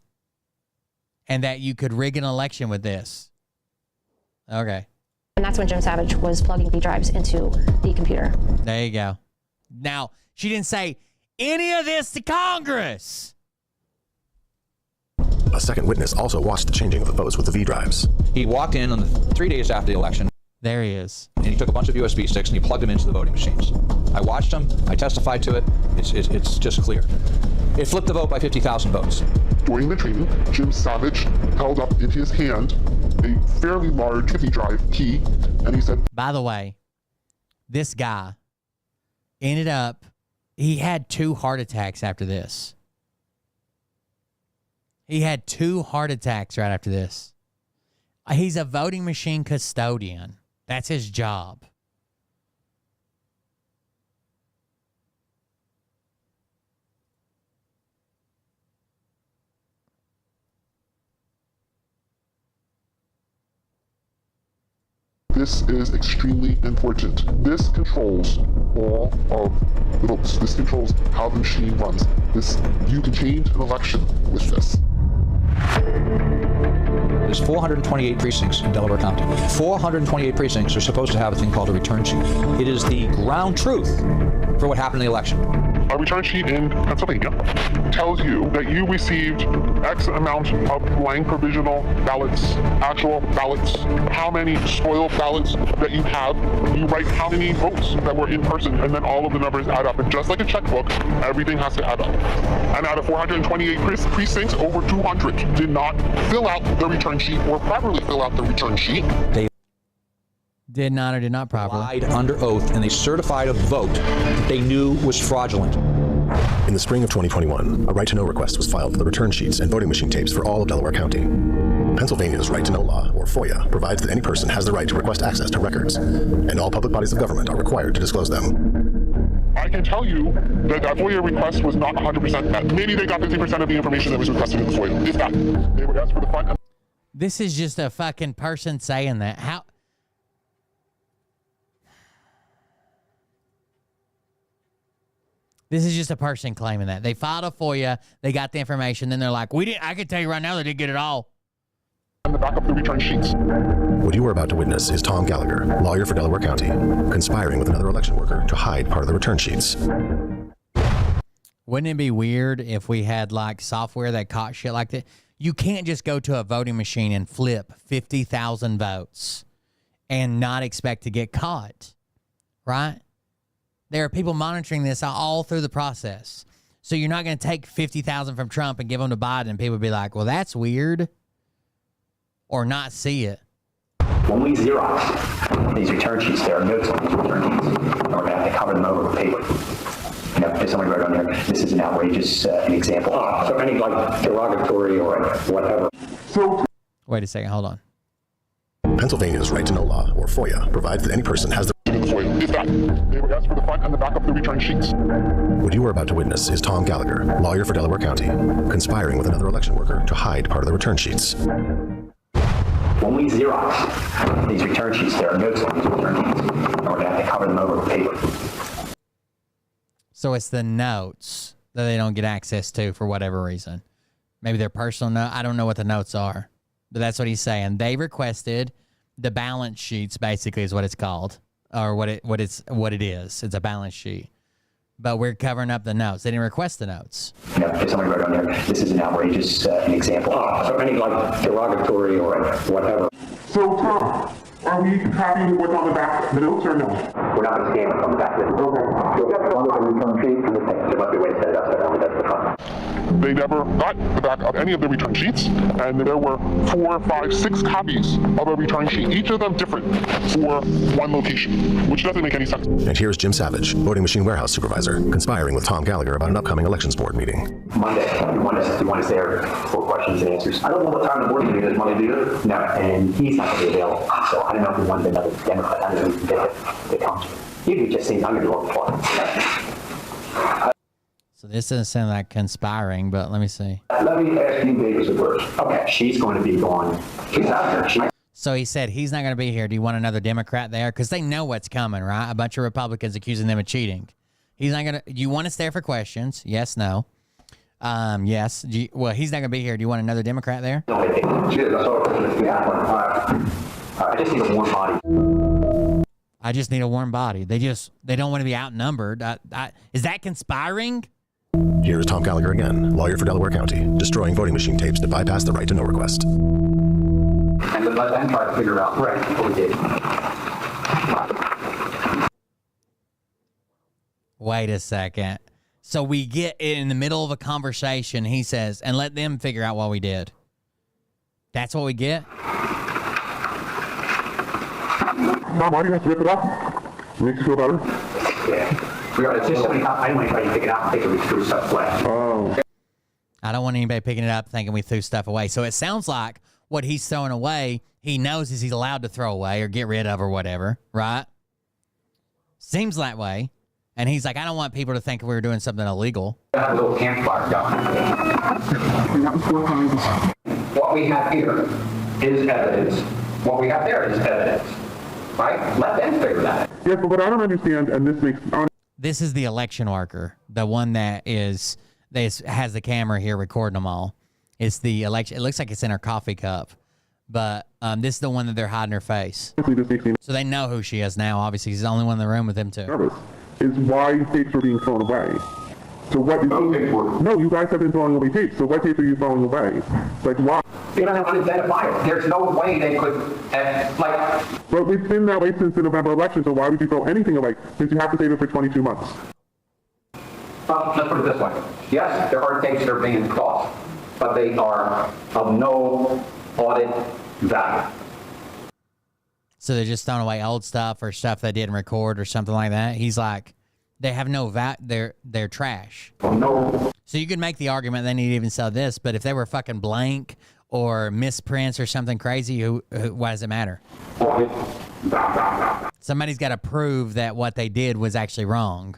and that you could rig an election with this. Okay. And that's when Jim Savage was plugging V drives into the computer. There you go. Now, she didn't say any of this to Congress. A second witness also watched the changing of the votes with the V drives. He walked in on the 3 days after the election. There he is. And he took a bunch of USB sticks and he plugged them into the voting machines. I watched him. I testified to it. It's just clear. It flipped the vote by 50,000 votes. During the training, Jim Savage held up in his hand a fairly large V drive key, and he said, by the way, this guy ended up, he had 2 heart attacks after this. He had 2 heart attacks right after this. He's a voting machine custodian. That's his job. This is extremely important. This controls all of the votes. This controls how the machine runs. You can change an election with this. There's 428 precincts in Delaware County. 428 precincts are supposed to have a thing called a return sheet. It is the ground truth for what happened in the election. A return sheet in Pennsylvania tells you that you received X amount of blank provisional ballots, actual ballots, how many spoiled ballots that you have. You write how many votes that were in person, and then all of the numbers add up. And just like a checkbook, everything has to add up. And out of 428 precincts, over 200 did not fill out the return sheet or properly fill out the return sheet. They did not or did not properly lied under oath, and they certified a vote that they knew was fraudulent. In the spring of 2021, a right-to-know request was filed for the return sheets and voting machine tapes for all of Delaware County. Pennsylvania's right-to-know law, or FOIA, provides that any person has the right to request access to records, and all public bodies of government are required to disclose them. I can tell you that that FOIA request was not 100% met. Maybe they got 50% of the information that was requested in the FOIA. If that, they would ask for the front. This is just a fucking person saying that. How? This is just a person claiming that. They filed a FOIA, they got the information, then they're like, I can tell you right now they didn't get it all. And the back of the return sheets. What you are about to witness is Tom Gallagher, lawyer for Delaware County, conspiring with another election worker to hide part of the return sheets. Wouldn't it be weird if we had like software that caught shit like that? You can't just go to a voting machine and flip 50,000 votes and not expect to get caught, right? There are people monitoring this all through the process. So you're not going to take 50,000 from Trump and give them to Biden and people be like, well, that's weird, or not see it. When we Xerox these return sheets, there are notes on these return sheets, and we're going to have to cover them over with paper. You know, if somebody wrote on there, this is an outrageous an example. So any like derogatory or whatever. Wait a second, hold on. Pennsylvania's right-to-know law, or FOIA, provides that any person has the If that, they would ask for the front and the back of the return sheets. What you are about to witness is Tom Gallagher, lawyer for Delaware County, conspiring with another election worker to hide part of the return sheets. When we Xerox these return sheets, there are notes on these return sheets, and we're going to have to cover them over with paper. So it's the notes that they don't get access to for whatever reason. Maybe their personal note. I don't know what the notes are, but that's what he's saying. They requested the balance sheets, basically, is what it's called, or what it is. It's a balance sheet. But we're covering up the notes. They didn't request the notes. You know, if somebody wrote on there, this is an outrageous an example. So any like derogatory or whatever. So Tom, are we happy with what's on the back of the notes or no? We're not going to scan what's on the back of it. Okay. So that's one of the return sheets and the thing. There must be a way to set it upside down, but that's the fun. They never got the back of any of the return sheets, and there were 4, 5, 6 copies of a return sheet, each of them different for one location, which doesn't make any sense. And here's Jim Savage, voting machine warehouse supervisor, conspiring with Tom Gallagher about an upcoming elections board meeting. Monday, you want us there for questions and answers. I don't know what time the board meeting is Monday, do you? No, and he's not going to be available. So I don't know if we wanted another Democrat. I don't know if we can get it comes. You just say I'm going to go for. So this doesn't sound like conspiring, but let me see. Let me ask you, Davis, first. Okay, she's going to be gone. She's out there. So he said he's not going to be here. Do you want another Democrat there? Because they know what's coming, right? A bunch of Republicans accusing them of cheating. He's not going to. You want us there for questions? Yes, no. Yes. Well, he's not going to be here. Do you want another Democrat there? I just need a warm body. I just need a warm body. They don't want to be outnumbered. Is that conspiring? Here's Tom Gallagher again, lawyer for Delaware County, destroying voting machine tapes to bypass the right-to-know request. And let them try to figure out what we did. Wait a second. So we get in the middle of a conversation, he says, and let them figure out what we did. That's what we get? Mom, why do you have to rip it up? Makes you feel better? Yeah. It's just somebody, I don't want anybody to pick it out and think we threw stuff away. Oh. I don't want anybody picking it up thinking we threw stuff away. So it sounds like what he's throwing away, he knows is he's allowed to throw away or get rid of or whatever, right? Seems that way. And he's like, I don't want people to think we were doing something illegal. A little campfire going. What we have here is evidence. What we have there is evidence. Right? Let them figure that out. Yes, but what I don't understand, and this makes... This is the election worker, the one that has the camera here recording them all. It's the election. It looks like it's in her coffee cup, but this is the one that they're hiding her face. So they know who she is now. Obviously, he's the only one in the room with him too. Is why tapes are being thrown away. So what? No, you guys have been throwing away tapes. So what tapes are you throwing away? Like why? You don't have to identify it. There's no way they could, But it's been that way since the November election, so why would you throw anything away since you have to save it for 22 months? Let's put it this way. Yes, there are tapes that are being tossed, but they are of no audit value. So they're just throwing away old stuff or stuff they didn't record or something like that. He's like, they have no value. They're trash. Oh, no. So you could make the argument they need to even sell this, but if they were fucking blank or misprints or something crazy, why does it matter? Somebody's got to prove that what they did was actually wrong,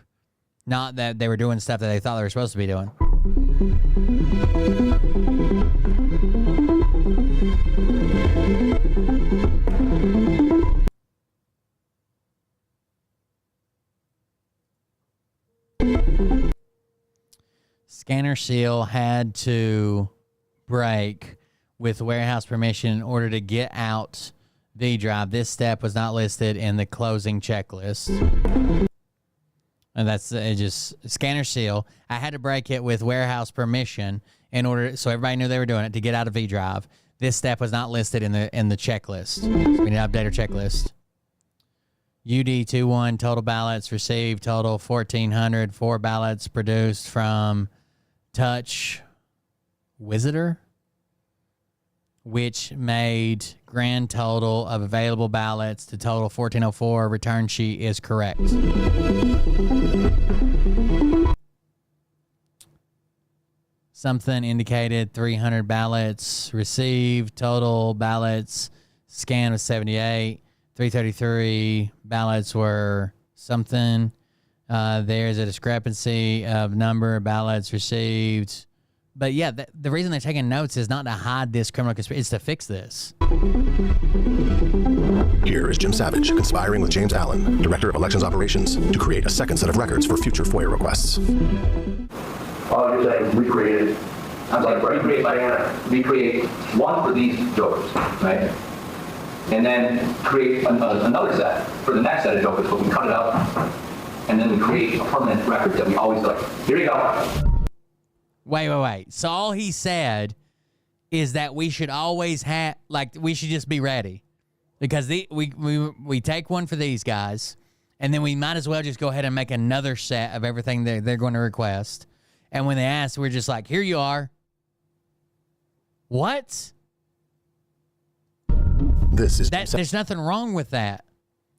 not that they were doing stuff that they thought they were supposed to be doing. Scanner seal had to break with warehouse permission in order to get out V drive. This step was not listed in the closing checklist. And that's just scanner seal. I had to break it with warehouse permission in order so everybody knew they were doing it to get out of V drive. This step was not listed in the checklist. So we need to update our checklist. UD21 total ballots received, total 1,400. 4 ballots produced from Touch Wizarder, which made grand total of available ballots to total 1,404. Return sheet is correct. Something indicated 300 ballots received, total ballots scanned was 78. 333 ballots were something. There's a discrepancy of number of ballots received. But yeah, the reason they're taking notes is not to hide this criminal conspiracy, it's to fix this. Here is Jim Savage conspiring with James Allen, Director of Elections Operations, to create a second set of records for future FOIA requests. All you're saying is recreate it. I was like, recreate one for these jokers, right? And then create another set for the next set of jokers, so we can cut it out. And then we create a permanent record that we always like, here you go. Wait. So all he said is that we should always have, like, we should just be ready. Because we take one for these guys, and then we might as well just go ahead and make another set of everything they're going to request. And when they ask, we're just like, here you are. What? This is there's nothing wrong with that.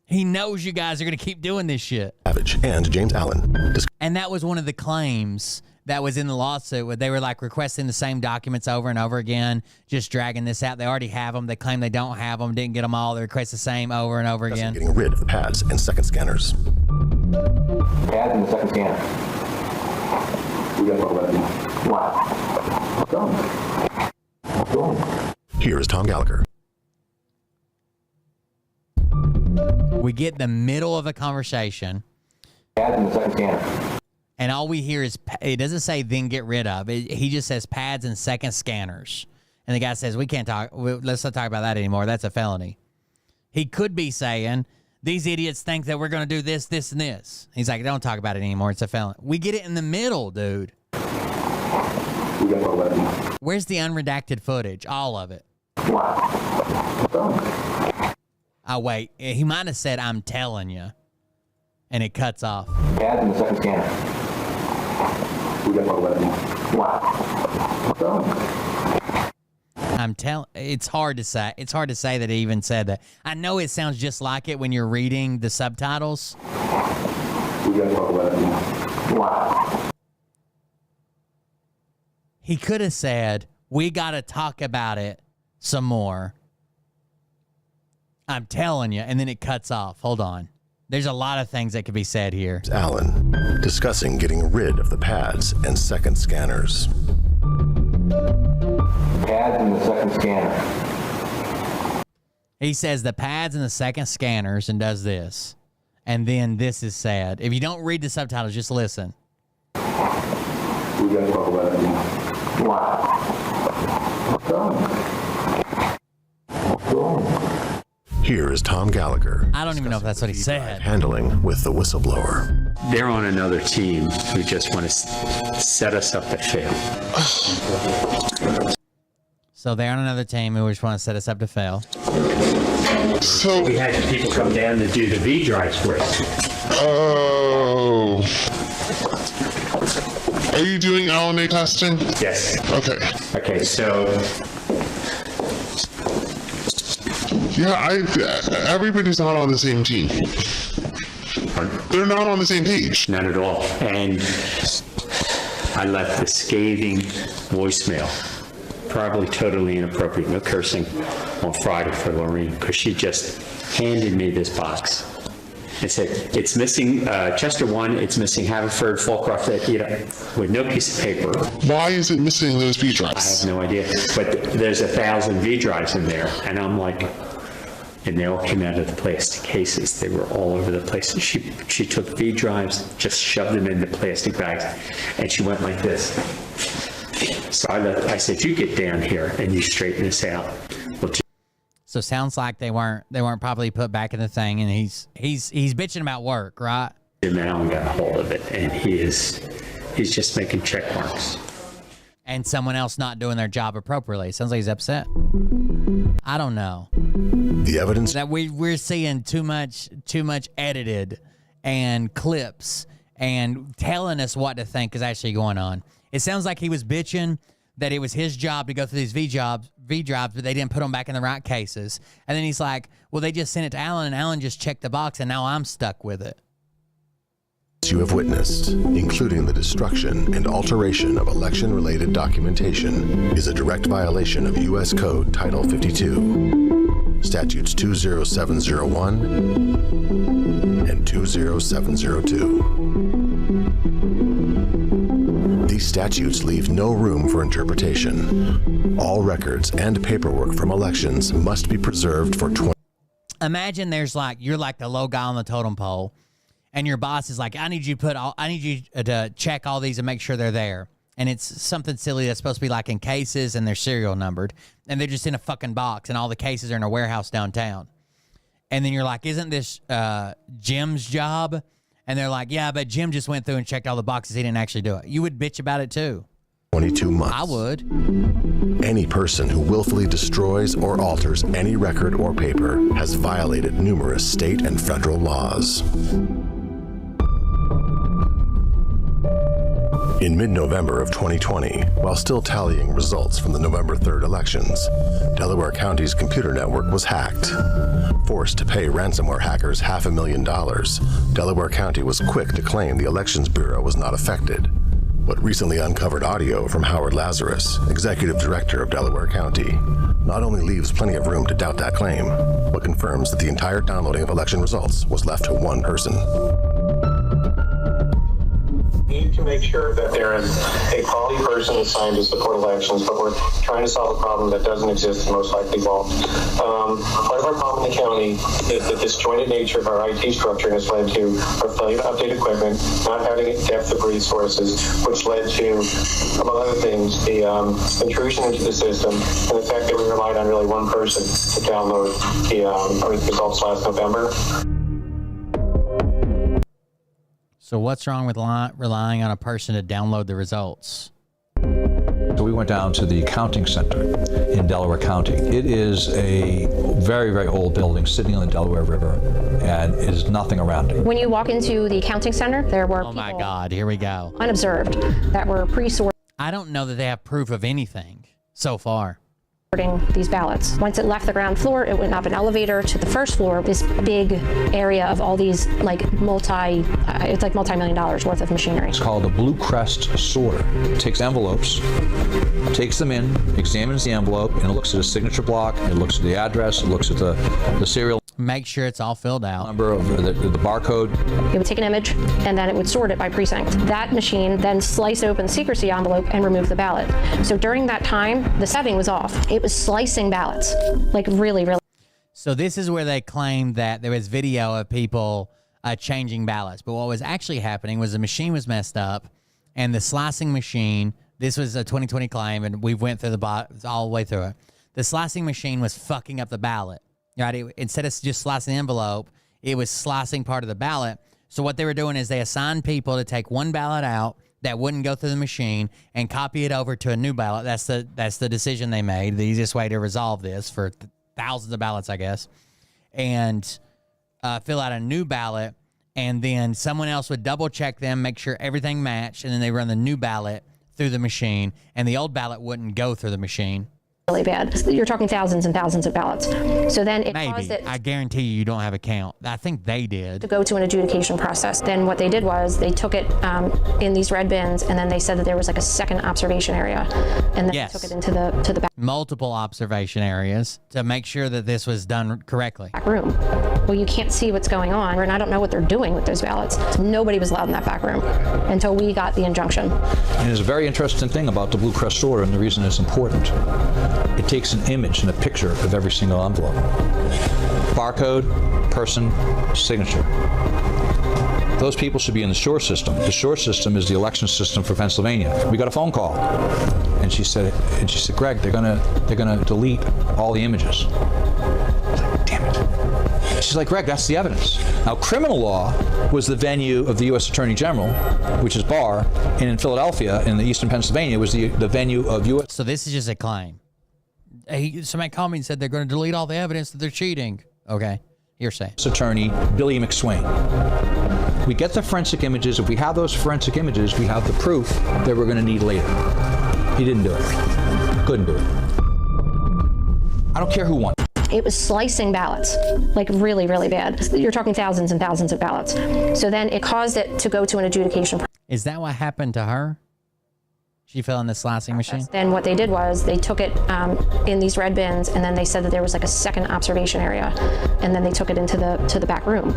He knows you guys are going to keep doing this shit. Savage and James Allen. And that was one of the claims that was in the lawsuit, where they were like requesting the same documents over and over again, just dragging this out. They already have them. They claim they don't have them, didn't get them all. They request the same over and over again. Getting rid of the pads and second scanners. Pads and the second scanner. We got to talk about it now. Why? Go. Here is Tom Gallagher. We get the middle of a conversation. Pads and the second scanner. And all we hear is, it doesn't say then get rid of. He just says pads and second scanners. And the guy says, we can't talk. Let's not talk about that anymore. That's a felony. He could be saying, these idiots think that we're going to do this, this, and this. He's like, don't talk about it anymore. It's a felony. We get it in the middle, dude. Where's the unredacted footage? All of it. Oh, wait. He might have said, I'm telling you. And it cuts off. Pads and the second scanner. We got to talk about it now. Why? It's hard to say. It's hard to say that he even said that. I know it sounds just like it when you're reading the subtitles. We got to talk about it now. Why? He could have said, we got to talk about it some more. I'm telling you. And then it cuts off. Hold on. There's a lot of things that could be said here. Allen, discussing getting rid of the pads and second scanners. Pads and the second scanner. He says the pads and the second scanners and does this. And then this is sad. If you don't read the subtitles, just listen. We got to talk about it now. Why? Here is Tom Gallagher. I don't even know if that's what he said. Handling with the whistleblower. They're on another team who just want to set us up to fail. So they're on another team who just want to set us up to fail. So we had people come down to do the V drives for us. Oh. Are you doing LNA testing? Yes. Okay. Okay, so yeah, everybody's not on the same team. They're not on the same page. Not at all. And I left a scathing voicemail, probably totally inappropriate, no cursing, on Friday for Lorraine, because she just handed me this box. It said, it's missing Chester 1, it's missing Haverford, Falcroft, with no piece of paper. Why is it missing those V I drives? have no idea. But there's 1,000 V drives in there. And I'm like, and they all came out of the plastic cases. They were all over the place. She took V drives, just shoved them into plastic bags, and she went like this. So I said, you get down here and you straighten this out. So sounds like they weren't properly put back in the thing, and he's bitching about work, right? Jim Allen got a hold of it, and he's just making check marks. And someone else not doing their job appropriately. Sounds like he's upset. I don't know. The evidence that we're seeing too much edited and clips and telling us what to think is actually going on. It sounds like he was bitching that it was his job to go through these V drives, but they didn't put them back in the right cases. And then he's like, well, they just sent it to Allen, and Allen just checked the box, and now I'm stuck with it. You have witnessed, including the destruction and alteration of election-related documentation, is a direct violation of U.S. Code Title 52, Statutes 20701 and 20702. These statutes leave no room for interpretation. All records and paperwork from elections must be preserved for 20. Imagine you're like the low guy on the totem pole, and your boss is like, I need you to check all these and make sure they're there. And it's something silly that's supposed to be like in cases, and they're serial numbered, and they're just in a fucking box, and all the cases are in a warehouse downtown. And then you're like, isn't this Jim's job? And they're like, yeah, but Jim just went through and checked all the boxes. He didn't actually do it. You would bitch about it too. 22 months. I would. Any person who willfully destroys or alters any record or paper has violated numerous state and federal laws. In mid-November of 2020, while still tallying results from the November 3rd elections, Delaware County's computer network was hacked. Forced to pay ransomware hackers $500,000, Delaware County was quick to claim the Elections Bureau was not affected. But recently uncovered audio from Howard Lazarus, executive director of Delaware County, not only leaves plenty of room to doubt that claim, but confirms that the entire downloading of election results was left to one person. Need to make sure that there is a quality person assigned to support elections, but we're trying to solve a problem that doesn't exist and most likely won't. Part of our problem in the county is the disjointed nature of our IT structure has led to our failure to update equipment, not having depth of resources, which led to, among other things, the intrusion into the system and the fact that we relied on really one person to download the results last November. So what's wrong with relying on a person to download the results? So we went down to the accounting center in Delaware County. It is a very, very old building sitting on the Delaware River, and there's nothing around it. When you walk into the accounting center, there were my God, here we go. Unobserved that were pre-sorted. I don't know that they have proof of anything so far. These ballots. Once it left the ground floor, it went up an elevator to the first floor. This big area of all these it's like multi-million dollars worth of machinery. It's called a Blue Crest sorter. It takes envelopes, takes them in, examines the envelope, and it looks at a signature block, it looks at the address, it looks at the serial Make sure it's all filled out. number of the barcode. It would take an image, and then it would sort it by precinct. That machine then slice open the secrecy envelope and remove the ballot. So during that time, the setting was off. It was slicing ballots, like really, really. So this is where they claimed that there was video of people changing ballots. But what was actually happening was the machine was messed up, and the slicing machine, this was a 2020 claim, and we went through all the way through it. The slicing machine was fucking up the ballot. Right? Instead of just slicing the envelope, it was slicing part of the ballot. So what they were doing is they assigned people to take one ballot out that wouldn't go through the machine and copy it over to a new ballot. That's the decision they made. The easiest way to resolve this for thousands of ballots, I guess, and fill out a new ballot. And then someone else would double check them, make sure everything matched, and then they run the new ballot through the machine, and the old ballot wouldn't go through the machine. Really bad. You're talking thousands and thousands of ballots. So then it caused it. I guarantee you don't have a count. I think they did. To go to an adjudication process. Then what they did was they took it in these red bins, and then they said that there was like a second observation area, and then they took it into the back. Multiple observation areas to make sure that this was done correctly. Back room. Well, you can't see what's going on, and I don't know what they're doing with those ballots. Nobody was allowed in that back room until we got the injunction. And there's a very interesting thing about the Blue Crest order, and the reason it's important. It takes an image and a picture of every single envelope. Barcode, person, signature. Those people should be in the SURE system. The SURE system is the election system for Pennsylvania. We got a phone call, and she said, Greg, they're gonna delete all the images. I was like, damn it. She's like, Greg, that's the evidence. Now, criminal law was the venue of the U.S. Attorney General, which is Barr, and in Philadelphia, in the eastern Pennsylvania, was the venue of U.S. So this is just a claim. Somebody called me and said they're going to delete all the evidence that they're cheating. Okay, hearsay. Attorney Billy McSwain. We get the forensic images. If we have those forensic images, we have the proof that we're going to need later. He didn't do it. Couldn't do it. I don't care who won. It was slicing ballots, like really, really bad. You're talking thousands and thousands of ballots. So then it caused it to go to an adjudication process. Is that what happened to her? She fell in the slicing machine? Then what they did was they took it in these red bins, and then they said that there was like a second observation area, and then they took it into the back room.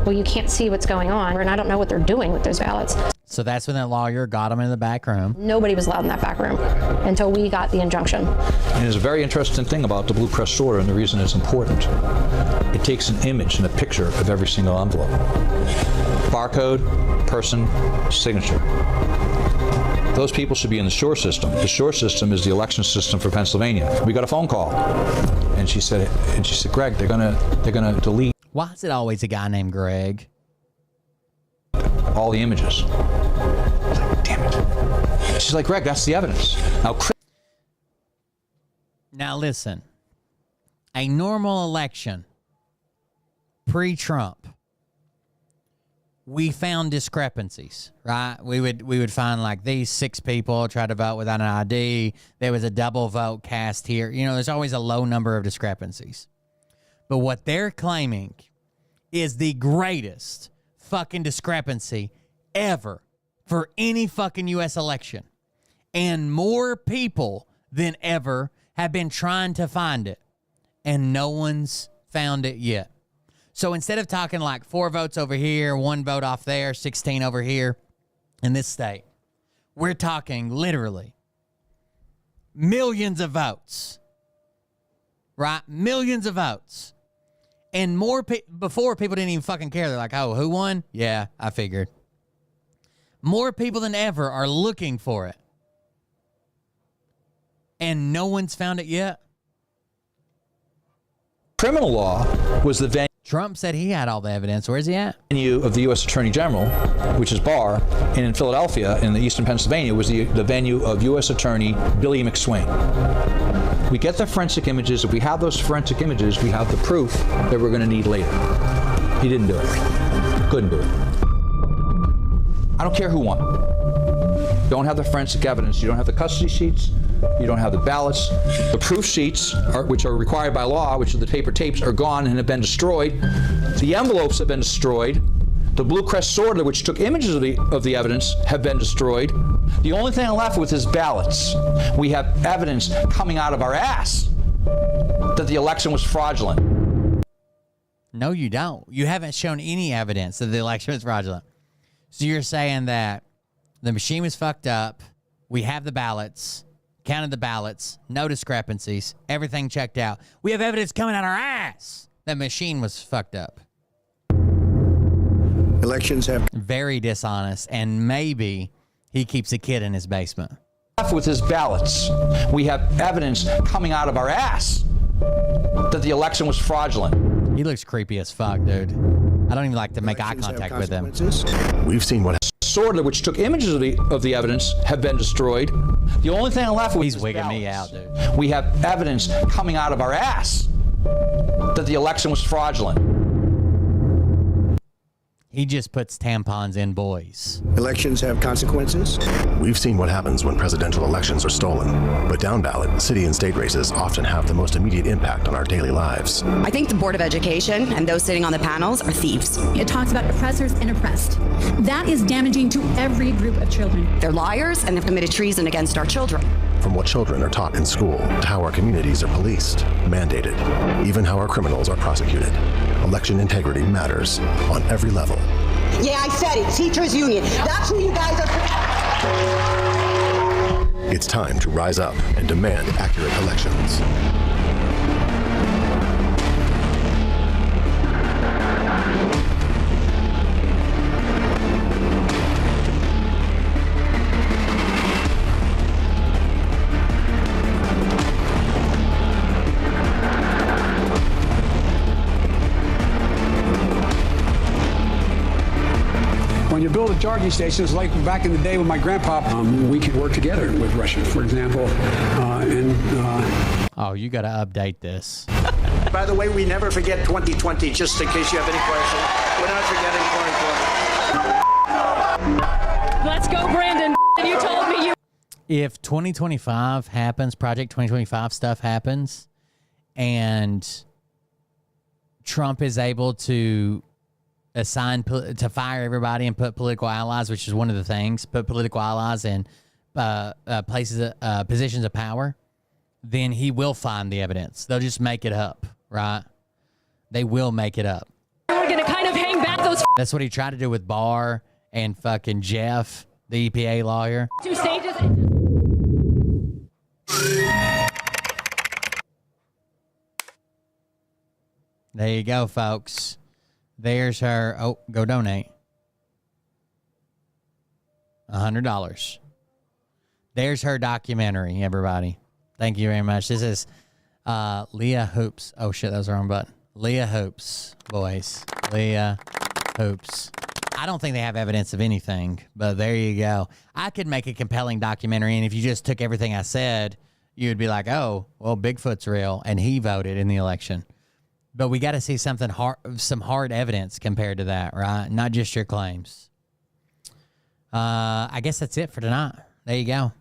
Well, you can't see what's going on, and I don't know what they're doing with those ballots. So that's when that lawyer got them in the back room. Nobody was allowed in that back room until we got the injunction. And there's a very interesting thing about the Blue Crest order, and the reason it's important. It takes an image and a picture of every single envelope. Barcode, person, signature. Those people should be in the SURE system. The SURE system is the election system for Pennsylvania. We got a phone call, and she said, Greg, they're gonna delete. Why is it always a guy named Greg? All the images. I was like, damn it. She's like, Greg, that's the evidence. Now listen, a normal election, pre-Trump, we found discrepancies, right? We would find like these 6 people tried to vote without an ID. There was a double vote cast here. You know, there's always a low number of discrepancies. But what they're claiming is the greatest fucking discrepancy ever for any fucking U.S. election. And more people than ever have been trying to find it. And no one's found it yet. So instead of talking like 4 votes over here, 1 vote off there, 16 over here in this state, we're talking literally millions of votes, right? Millions of votes. And more before, people didn't even fucking care. They're like, oh, who won? Yeah, I figured. More people than ever are looking for it. And no one's found it yet. Criminal law was the venue. Trump said he had all the evidence. Where's he at? Venue of the U.S. Attorney General, which is Barr, and in Philadelphia, in the eastern Pennsylvania, was the venue of U.S. Attorney Billy McSwain. We get the forensic images. If we have those forensic images, we have the proof that we're going to need later. He didn't do it. Couldn't do it. I don't care who won. You don't have the forensic evidence. You don't have the custody sheets. You don't have the ballots. The proof sheets, which are required by law, which are the paper tapes, are gone and have been destroyed. The envelopes have been destroyed. The Blue Crest order, which took images of the evidence, have been destroyed. The only thing left with is ballots. We have evidence coming out of our ass that the election was fraudulent. No, you don't. You haven't shown any evidence that the election was fraudulent. So you're saying that the machine was fucked up, we have the ballots, counted the ballots, no discrepancies, everything checked out. We have evidence coming out our ass that machine was fucked up. Elections have... Very dishonest, and maybe he keeps a kid in his basement. With his ballots, we have evidence coming out of our ass that the election was fraudulent. He looks creepy as fuck, dude. I don't even like to make eye contact with him. We've seen what... Sorter, which took images of the evidence, have been destroyed. The only thing left with... He's wigging me out, dude. We have evidence coming out of our ass that the election was fraudulent. He just puts tampons in boys. Elections have consequences. We've seen what happens when presidential elections are stolen. But down ballot, city and state races often have the most immediate impact on our daily lives. I think the Board of Education and those sitting on the panels are thieves. It talks about oppressors and oppressed. That is damaging to every group of children. They're liars and they've committed treason against our children. From what children are taught in school to how our communities are policed, mandated, even how our criminals are prosecuted. Election integrity matters on every level. Yeah, I said it. Teachers Union. That's who you guys are. It's time to rise up and demand accurate elections. When you build a charging stations, like back in the day with my grandpa, we can work together with Russia, for example. Oh, you got to update this. By the way, we never forget 2020, just in case you have any questions. We're not forgetting 2020. Let's go, Brandon. You told me you... If 2025 happens, Project 2025 stuff happens, and Trump is able to assign to fire everybody and put political allies, which is one of the things, put political allies in positions of power, then he will find the evidence. They'll just make it up, right? They will make it up. We're going to kind of hang back those... That's what he tried to do with Barr and fucking Jeff, the EPA lawyer. 2 stages. There you go, folks. There's her. Oh, go donate. $100. There's her documentary, everybody. Thank you very much. This is Leah Hoopes. Oh, shit, that was the wrong button. Leah Hoopes, boys. Leah Hoopes. I don't think they have evidence of anything, but there you go. I could make a compelling documentary, and if you just took everything I said, you'd be like, oh, well, Bigfoot's real, and he voted in the election. But we got to see something hard, some hard evidence compared to that, right? Not just your claims. I guess that's it for tonight. There you go.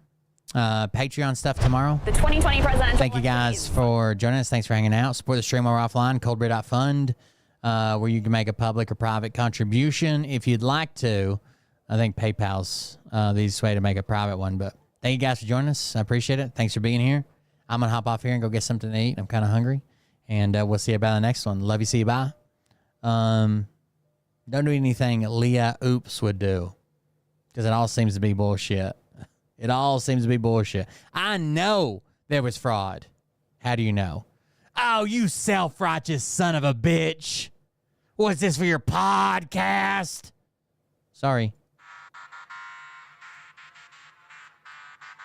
Patreon stuff tomorrow. The 2020 presidential... Thank you guys for joining us. Thanks for hanging out. Support the stream while we're offline. Coldbeer.fund, where you can make a public or private contribution if you'd like to. I think PayPal's the easiest way to make a private one. But thank you guys for joining us. I appreciate it. Thanks for being here. I'm going to hop off here and go get something to eat. I'm kind of hungry. And we'll see you about the next one. Love you. See you. Bye. Don't do anything Leah Hoopes would do, because it all seems to be bullshit. It all seems to be bullshit. I know there was fraud. How do you know? Oh, you self-righteous son of a bitch. What's this for your podcast? Sorry.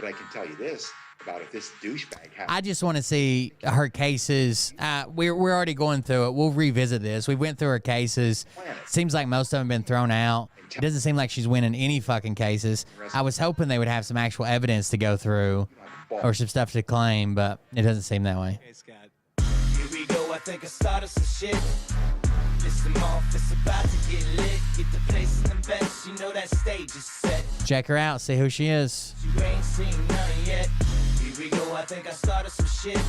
But I can tell you this about if this douchebag has... I just want to see her cases. We're already going through it. We'll revisit this. We went through her cases. Seems like most of them have been thrown out. It doesn't seem like she's winning any fucking cases. I was hoping they would have some actual evidence to go through or some stuff to claim, but it doesn't seem that way. Here we go, I think I started some shit. Listen off, it's about to get lit. Get the place in the best, you know that stage is set. Check her out, see who she is. You ain't seen none yet. Here we go, I think I started some shit.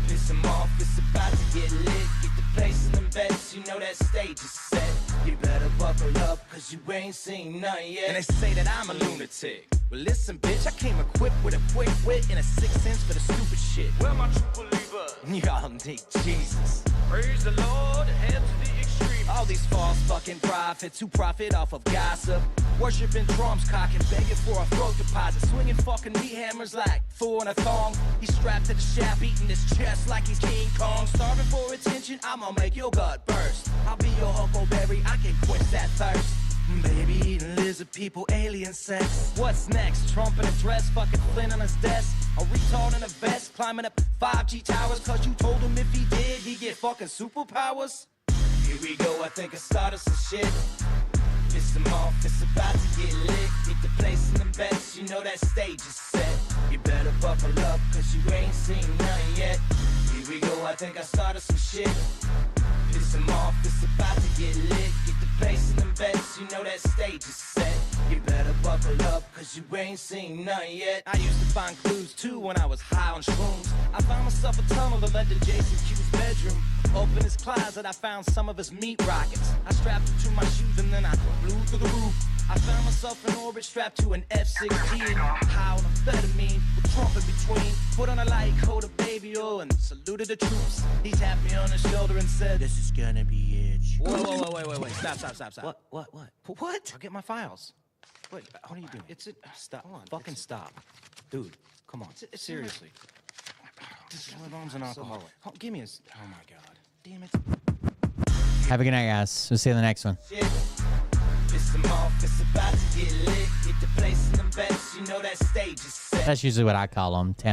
Listen off, it's about to get lit. Get the place in the best, you know that stage is set. You better buckle up, cause you ain't seen none yet. And they say that I'm a lunatic. Well, listen, bitch, I came equipped with a quick wit and a 6th sense for the stupid shit. Where my true believers? Y'all need Jesus. Praise the Lord, head to the extreme. All these false fucking prophets who profit off of gossip. Worshipping drums, cocking, begging for a throat deposit. Swinging fucking meat hammers like Thor in a thong. He's strapped to the shaft, beating his chest like he's King Kong. Starving for attention, I'ma make your gut burst. I'll be your huckleberry, I can quench that thirst. Baby eating lizard people, alien sex. What's next? Trump in a dress, fucking Flynn on his desk. A retard in a vest, climbing up 5G towers. Cause you told him if he did, he'd get fucking superpowers. Here we go, I think I started some shit. Piss them off, it's about to get lit. Get the place in the bets, you know that stage is set. You better buckle up, cause you ain't seen none yet. Here we go, I think I started some shit. Piss them off, it's about to get lit. Get the place in the bets, you know that stage is set. You better buckle up, cause you ain't seen none yet. I used to find clues too when I was high on shrooms. I found myself a tunnel that led to Jason Q's bedroom. Open his closet, I found some of his meat rockets. I strapped them to my shoes and then I flew through the roof. I found myself in orbit strapped to an F-16. High on amphetamine, with Trump in between. Put on a light coat of baby oil and saluted the troops. He tapped me on the shoulder and said, "This is gonna be it." Whoa, wait. Stop. What? I'll get my files. Wait, what are you doing? It's a... Stop. Hold on. Fucking stop. Dude, come on. Seriously. My mom's an alcoholic. Oh, give me a... Oh, my God. Damn it. Have a good night, guys. We'll see you in the next one. That's usually what I call them. 10